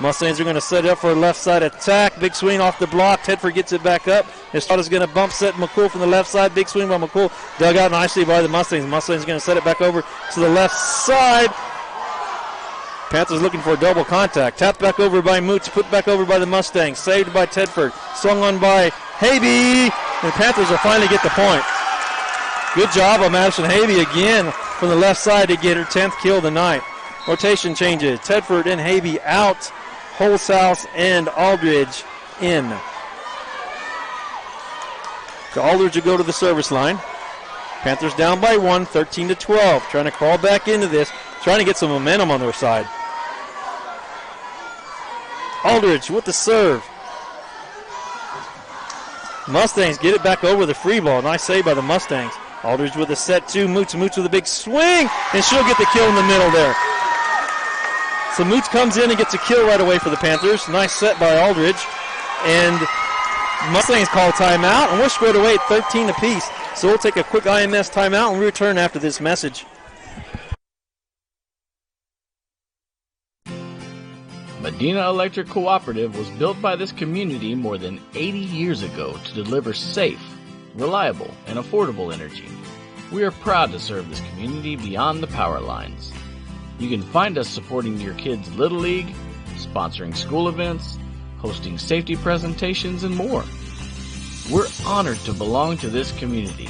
Mustangs are going to set it up for a left side attack. Big swing off the block. Tedford gets it back up. Estrada's going to bump set McCool from the left side. Big swing by McCool. Dug out nicely by the Mustangs. Mustangs are going to set it back over to the left side. Panthers looking for a double contact. Tapped back over by Moots. Put back over by the Mustangs. Saved by Tedford. Swung on by Habe. And the Panthers will finally get the point. Good job on Madison Habe again from the left side to get her 10th kill of the night. Rotation changes. Tedford and Habe out. Holzhaus and Aldridge in. So Aldridge will go to the service line. Panthers down by 1, 13-12. Trying to crawl back into this. Trying to get some momentum on their side. Aldridge with the serve. Mustangs get it back over the free ball. Nice save by the Mustangs. Aldridge with a set 2. Moots with a big swing. And she'll get the kill in the middle there. So Moots comes in and gets a kill right away for the Panthers. Nice set by Aldridge. And Mustangs call timeout, and we're scored away at 13 apiece. So we'll take a quick IMS timeout and return after this message. Medina Electric Cooperative was built by this community more than 80 years ago to deliver safe, reliable, and affordable energy. We are proud to serve this community beyond the power lines. You can find us supporting your kids' Little League, sponsoring school events, hosting safety presentations, and more. We're honored to belong to this community.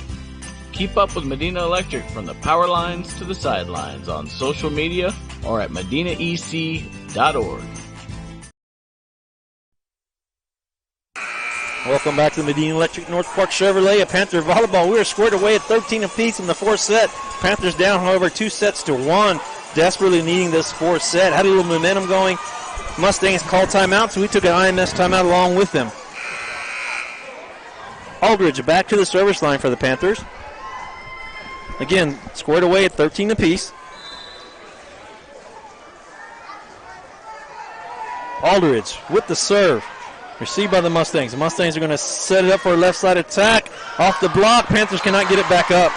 Keep up with Medina Electric from the power lines to the sidelines on social media or at medinaec.org. Welcome back to the Medina Electric North Park Chevrolet at Panther Volleyball. We are squared away at 13 apiece in the 4th set. Panthers down, however, 2-1. Desperately needing this 4th set. Had a little momentum going. Mustangs called timeout, so we took an IMS timeout along with them. Aldridge back to the service line for the Panthers. Again, squared away at 13 apiece. Aldridge with the serve. Received by the Mustangs. The Mustangs are going to set it up for a left side attack. Off the block. Panthers cannot get it back up.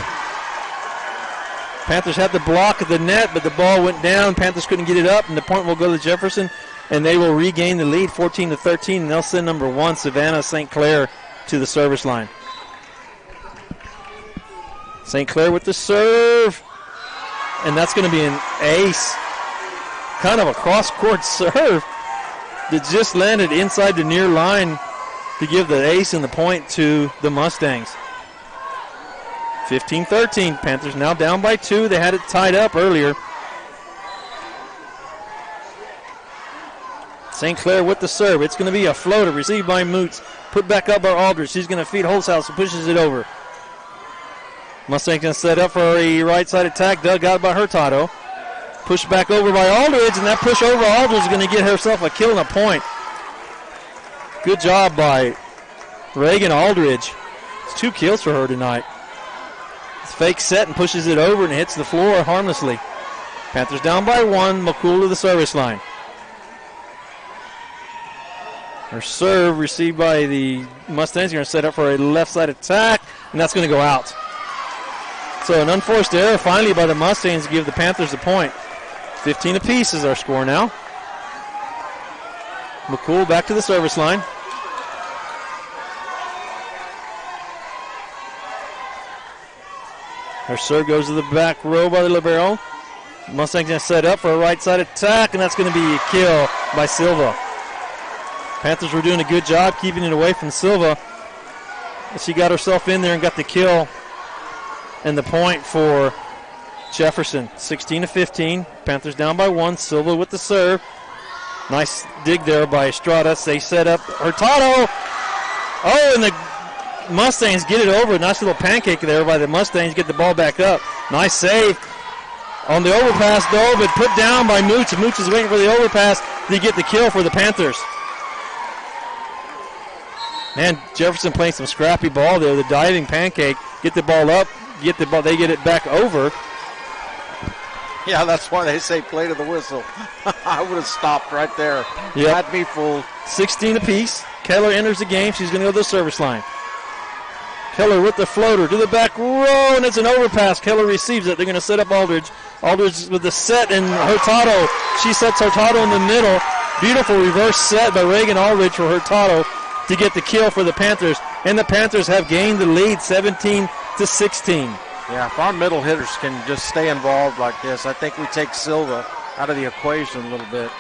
Panthers had the block of the net, but the ball went down. Panthers couldn't get it up, and the point will go to Jefferson, and they will regain the lead 14-13, and they'll send number 1, Savannah St. Clair, to the service line. St. Clair with the serve, and that's going to be an ace. Kind of a cross-court serve that just landed inside the near line to give the ace and the point to the Mustangs. 15-13. Panthers now down by 2. They had it tied up earlier. St. Clair with the serve. It's going to be a floater received by Moots. Put back up by Aldridge. She's going to feed Holzhaus and pushes it over. Mustangs going to set up for a right side attack. Dug out by Hurtado. Pushed back over by Aldridge, and that push over Aldridge is going to get herself a kill and a point. Good job by Reagan Aldridge. It's 2 kills for her tonight. It's fake set and pushes it over and hits the floor harmlessly. Panthers down by 1. McCool to the service line. Her serve received by the Mustangs. Going to set up for a left side attack, and that's going to go out. So an unforced error finally by the Mustangs to give the Panthers the point. 15 apiece is our score now. McCool back to the service line. Her serve goes to the back row by the libero. Mustangs going to set up for a right side attack, and that's going to be a kill by Silva. Panthers were doing a good job keeping it away from Silva. She got herself in there and got the kill and the point for Jefferson. 16-15. Panthers down by 1. Silva with the serve. Nice dig there by Estrada. They set up Hurtado. Oh, and the Mustangs get it over. Nice little pancake there by the Mustangs. Get the ball back up. Nice save. On the overpass, though, but put down by Mooch. Mooch is waiting for the overpass to get the kill for the Panthers. Man, Jefferson playing some scrappy ball there. The diving pancake. Get the ball up. Get the ball. They get it back over. Yeah, that's why they say play to the whistle. I would have stopped right there. Yep. Had me fooled. 16 apiece. Keller enters the game. She's going to go to the service line. Keller with the floater to the back row, and it's an overpass. Keller receives it. They're going to set up Aldridge. Aldridge with the set, and Hurtado. She sets Hurtado in the middle. Beautiful reverse set by Reagan Aldridge for Hurtado to get the kill for the Panthers. And the Panthers have gained the lead 17-16. Yeah, if our middle hitters can just stay involved like this, I think we take Silva out of the equation a little bit.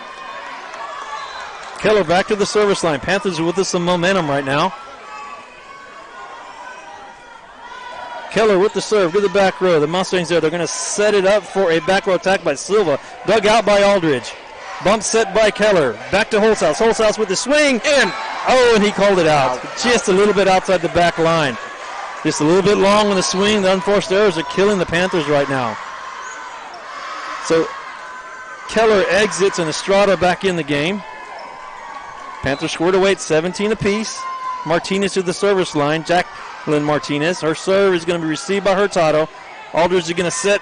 Keller back to the service line. Panthers are with some momentum right now. Keller with the serve to the back row. The Mustangs there. They're going to set it up for a back row attack by Silva. Dug out by Aldridge. Bump set by Keller. Back to Holzhaus. Holzhaus with the swing. And he called it out. Just a little bit outside the back line. Just a little bit long on the swing. The unforced errors are killing the Panthers right now. So Keller exits and Estrada back in the game. Panthers scored away at 17 apiece. Martinez to the service line. Jacqueline Martinez. Her serve is going to be received by Hurtado. Aldridge is going to set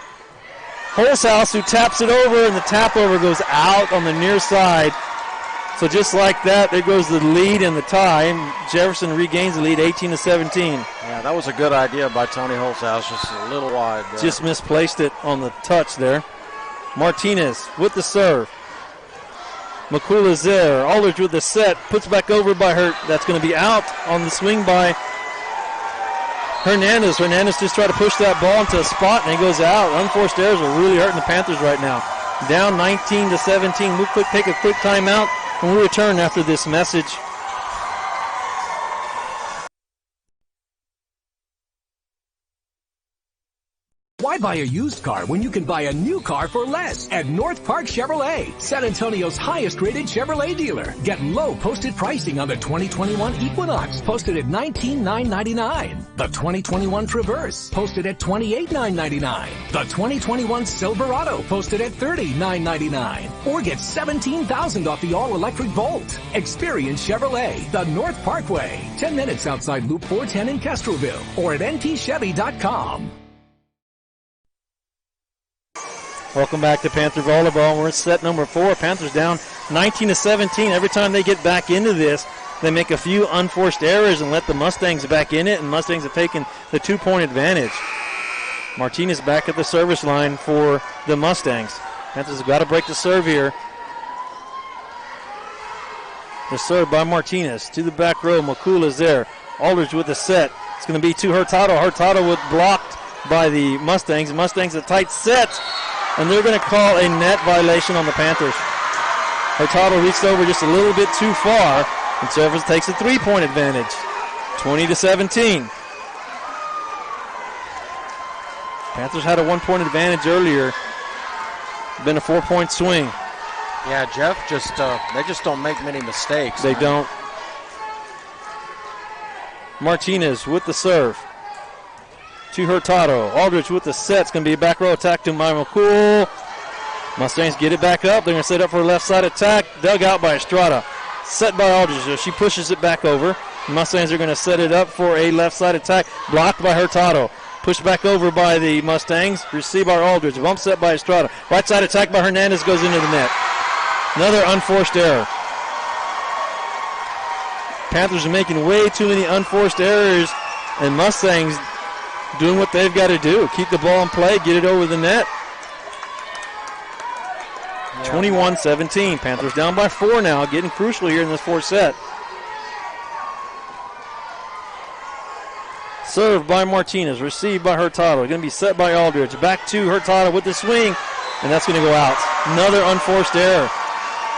Holzhaus, who taps it over, and the tap over goes out on the near side. So just like that, there goes the lead and the tie. Jefferson regains the lead 18-17. Yeah, that was a good idea by Tony Holzhaus, just a little wide there. Just misplaced it on the touch there. Martinez with the serve. McCool is there. Aldridge with the set. Puts back over by Hurt. That's going to be out on the swing by Hernandez. Hernandez just tried to push that ball into a spot, and it goes out. Unforced errors are really hurting the Panthers right now. Down 19-17. We'll take a quick timeout when we return after this message. Why buy a used car when you can buy a new car for less at North Park Chevrolet, San Antonio's highest rated Chevrolet dealer? Get low posted pricing on the 2021 Equinox, posted at $19,999. The 2021 Traverse, posted at $28,999. The 2021 Silverado, posted at $30,999. Or get $17,000 off the all-electric Volt. Experience Chevrolet, the North Parkway, 10 minutes outside Loop 410 in Castroville, or at ntchevy.com. Welcome back to Panther Volleyball. We're at set number 4. Panthers down 19-17. Every time they get back into this, they make a few unforced errors and let the Mustangs back in it, and Mustangs have taken the 2-point advantage. Martinez back at the service line for the Mustangs. Panthers have got to break the serve here. The serve by Martinez to the back row. McCool is there. Aldridge with the set. It's going to be to Hurtado. Hurtado with blocked by the Mustangs. Mustangs a tight set. And they're going to call a net violation on the Panthers. Hurtado reached over just a little bit too far, and Jefferson takes a 3-point advantage, 20-17. Panthers had a 1-point advantage earlier. Been a 4-point swing. Yeah, Jeff they just don't make many mistakes. They don't. Martinez with the serve to Hurtado. Aldridge with the set. It's going to be a back row attack to McCool. Mustangs get it back up. They're going to set up for a left side attack. Dug out by Estrada. Set by Aldridge. She pushes it back over. Mustangs are going to set it up for a left side attack. Blocked by Hurtado. Pushed back over by the Mustangs. Received by Aldridge. Bump set by Estrada. Right side attack by Hernandez goes into the net. Another unforced error. Panthers are making way too many unforced errors, and Mustangs doing what they've got to do. Keep the ball in play, get it over the net. 21-17. Panthers down by 4 now, getting crucial here in this fourth set. Served by Martinez, received by Hurtado. Going to be set by Aldridge. Back to Hurtado with the swing, and that's going to go out. Another unforced error.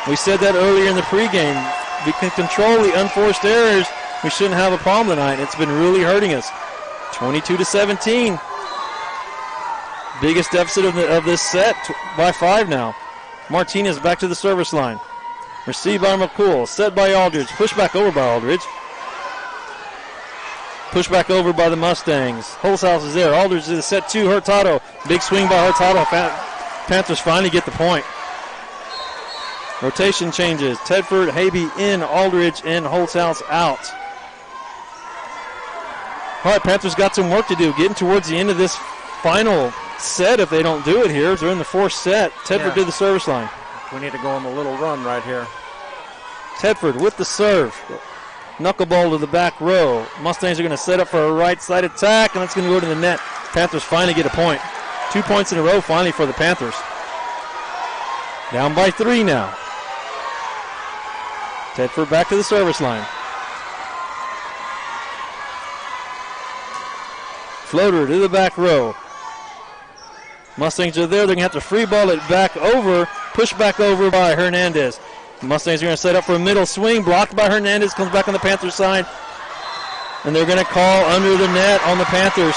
We said that earlier in the pregame. We can control the unforced errors. We shouldn't have a problem tonight. It's been really hurting us. 22-17. Biggest deficit of this set by 5 now. Martinez back to the service line. Received by McCool. Set by Aldridge. Pushed back over by Aldridge. Pushed back over by the Mustangs. Holzhaus is there. Aldridge is set to Hurtado. Big swing by Hurtado. Panthers finally get the point. Rotation changes. Tedford, Habe in, Aldridge in, Holzhaus out. All right, Panthers got some work to do. Getting towards the end of this final set if they don't do it here. They're in the fourth set. Tedford to the service line. We need to go on the little run right here. Tedford with the serve. Knuckleball to the back row. Mustangs are going to set up for a right side attack, and it's going to go to the net. Panthers finally get a point. 2 points in a row finally for the Panthers. Down by 3 now. Tedford back to the service line. Floater to the back row. Mustangs are there. They're going to have to free ball it back over. Push back over by Hernandez. Mustangs are going to set up for a middle swing. Blocked by Hernandez. Comes back on the Panthers side. And they're going to call under the net on the Panthers.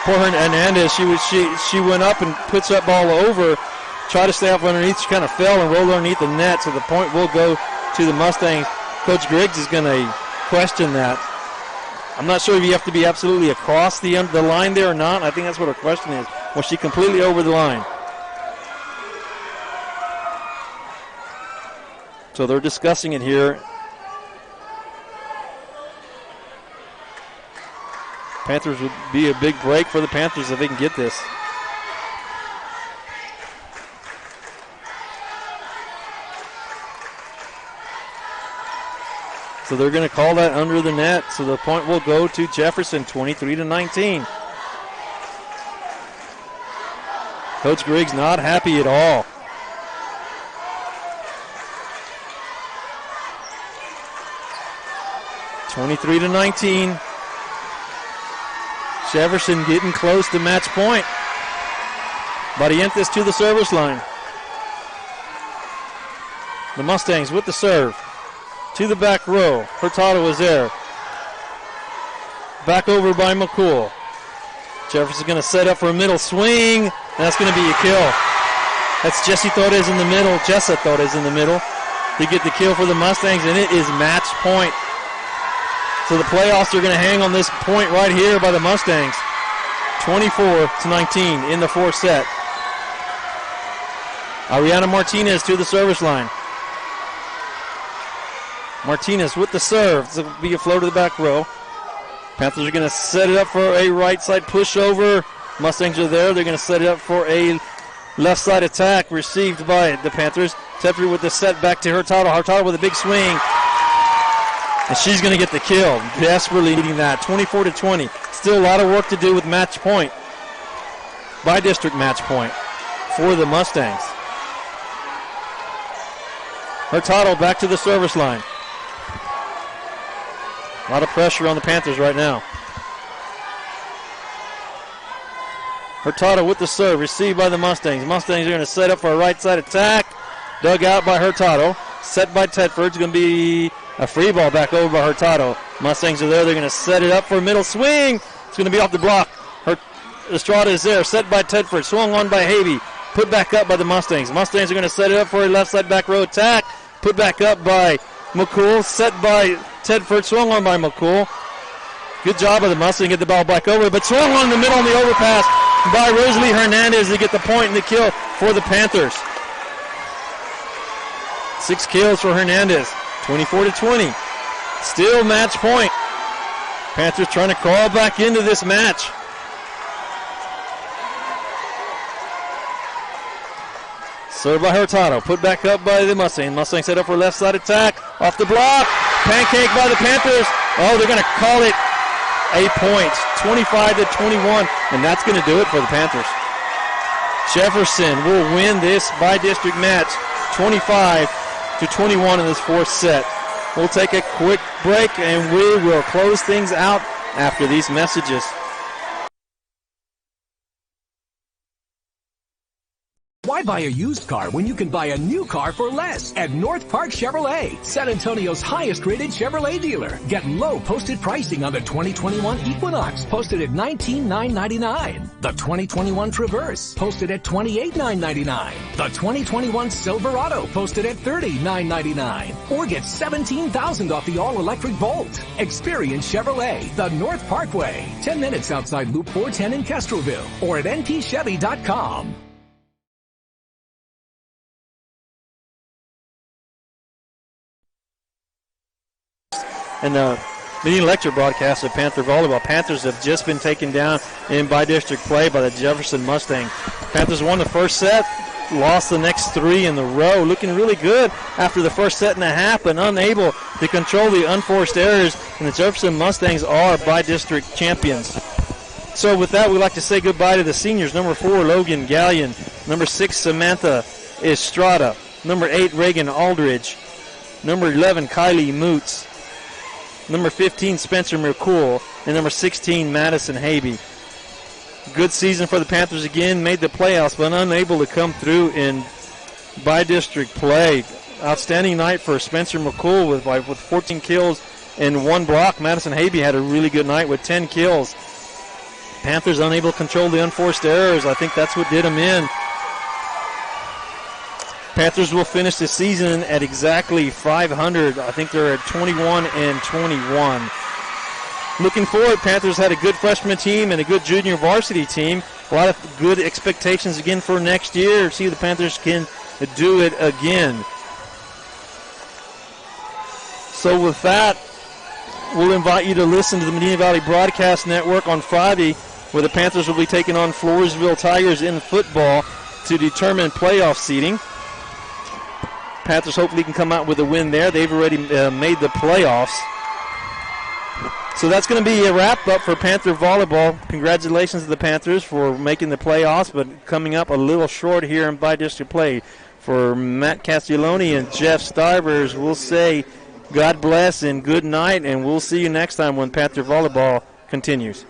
Poor Hernandez. She went up and puts that ball over. Tried to stay up underneath. She kind of fell and rolled underneath the net. So the point will go to the Mustangs. Coach Griggs is going to question that. I'm not sure if you have to be absolutely across the line there or not. I think that's what her question is. Was she completely over the line? So they're discussing it here. Panthers would be a big break for the Panthers if they can get this. So they're going to call that under the net. So the point will go to Jefferson, 23-19. Coach Griggs not happy at all. (23-19). Jefferson getting close to match point. Barrientos to the service line. The Mustangs with the serve. To the back row. Hurtado is there. Back over by McCool. Jefferson's going to set up for a middle swing. And that's going to be a kill. That's Jessa Torres in the middle to get the kill for the Mustangs, and it is match point. So the playoffs are going to hang on this point right here by the Mustangs. 24-19 in the fourth set. Ariana Martinez to the service line. Martinez with the serve. This will be a flow to the back row. Panthers are going to set it up for a right side pushover. Mustangs are there. They're going to set it up for a left side attack received by the Panthers. Tedford with the set back to Hurtado. Hurtado with a big swing. And she's going to get the kill. Desperately needing that. 24-20. Still a lot of work to do with match point. Bi-District match point for the Mustangs. Hurtado back to the service line. A lot of pressure on the Panthers right now. Hurtado with the serve, received by the Mustangs. Mustangs are going to set up for a right side attack. Dug out by Hurtado. Set by Tedford. It's going to be a free ball back over by Hurtado. Mustangs are there. They're going to set it up for a middle swing. It's going to be off the block. Estrada is there. Set by Tedford. Swung on by Habe. Put back up by the Mustangs. Mustangs are going to set it up for a left side back row attack. Put back up by McCool. Set by Tedford. Swung on by McCool. Good job of the Mustangs. Get the ball back over. But swung on in the middle on the overpass by Rosalie Hernandez to get the point and the kill for the Panthers. 6 kills for Hernandez. 24-20. Still match point. Panthers trying to crawl back into this match. Served by Hurtado. Put back up by the Mustangs. Mustangs set up for left side attack. Off the block. Pancake by the Panthers. Oh, they're going to call it a point. 25-21. And that's going to do it for the Panthers. Jefferson will win this Bi-District match 25-21 in this fourth set. We'll take a quick break and we will close things out after these messages. Why buy a used car when you can buy a new car for less at North Park Chevrolet, San Antonio's highest rated Chevrolet dealer? Get low posted pricing on the 2021 Equinox, posted at $19,999. The 2021 Traverse, posted at $28,999. The 2021 Silverado, posted at $30,999. Or get $17,000 off the all-electric Bolt. Experience Chevrolet, the North Parkway, 10 minutes outside Loop 410 in Castroville, or at npchevy.com. And the Medina Lecture broadcast of Panther Volleyball. Panthers have just been taken down in bi-district play by the Jefferson Mustang. Panthers won the first set, lost the next 3 in the row. Looking really good after the first set and a half, but unable to control the unforced errors. And the Jefferson Mustangs are bi-district champions. So with that, we'd like to say goodbye to the seniors. Number 4, Logan Gallion. Number 6, Samantha Estrada. Number 8, Reagan Aldridge. Number 11, Kylie Moots. Number 15, Spencer McCool. And number 16, Madison Habe. Good season for the Panthers again. Made the playoffs, but unable to come through in bi-district play. Outstanding night for Spencer McCool with 14 kills and 1 block. Madison Habe had a really good night with 10 kills. Panthers unable to control the unforced errors. I think that's what did them in. Panthers will finish the season at exactly 500. I think they're at 21-21. Looking forward, Panthers had a good freshman team and a good junior varsity team. A lot of good expectations again for next year. See if the Panthers can do it again. So with that, we'll invite you to listen to the Medina Valley Broadcast Network on Friday, where the Panthers will be taking on Floresville Tigers in football to determine playoff seeding. Panthers hopefully can come out with a win there. They've already made the playoffs. So that's going to be a wrap-up for Panther Volleyball. Congratulations to the Panthers for making the playoffs, but coming up a little short here in bi-district play. For Matt Castiglione and Jeff Stivers, we'll say God bless and good night, and we'll see you next time when Panther Volleyball continues.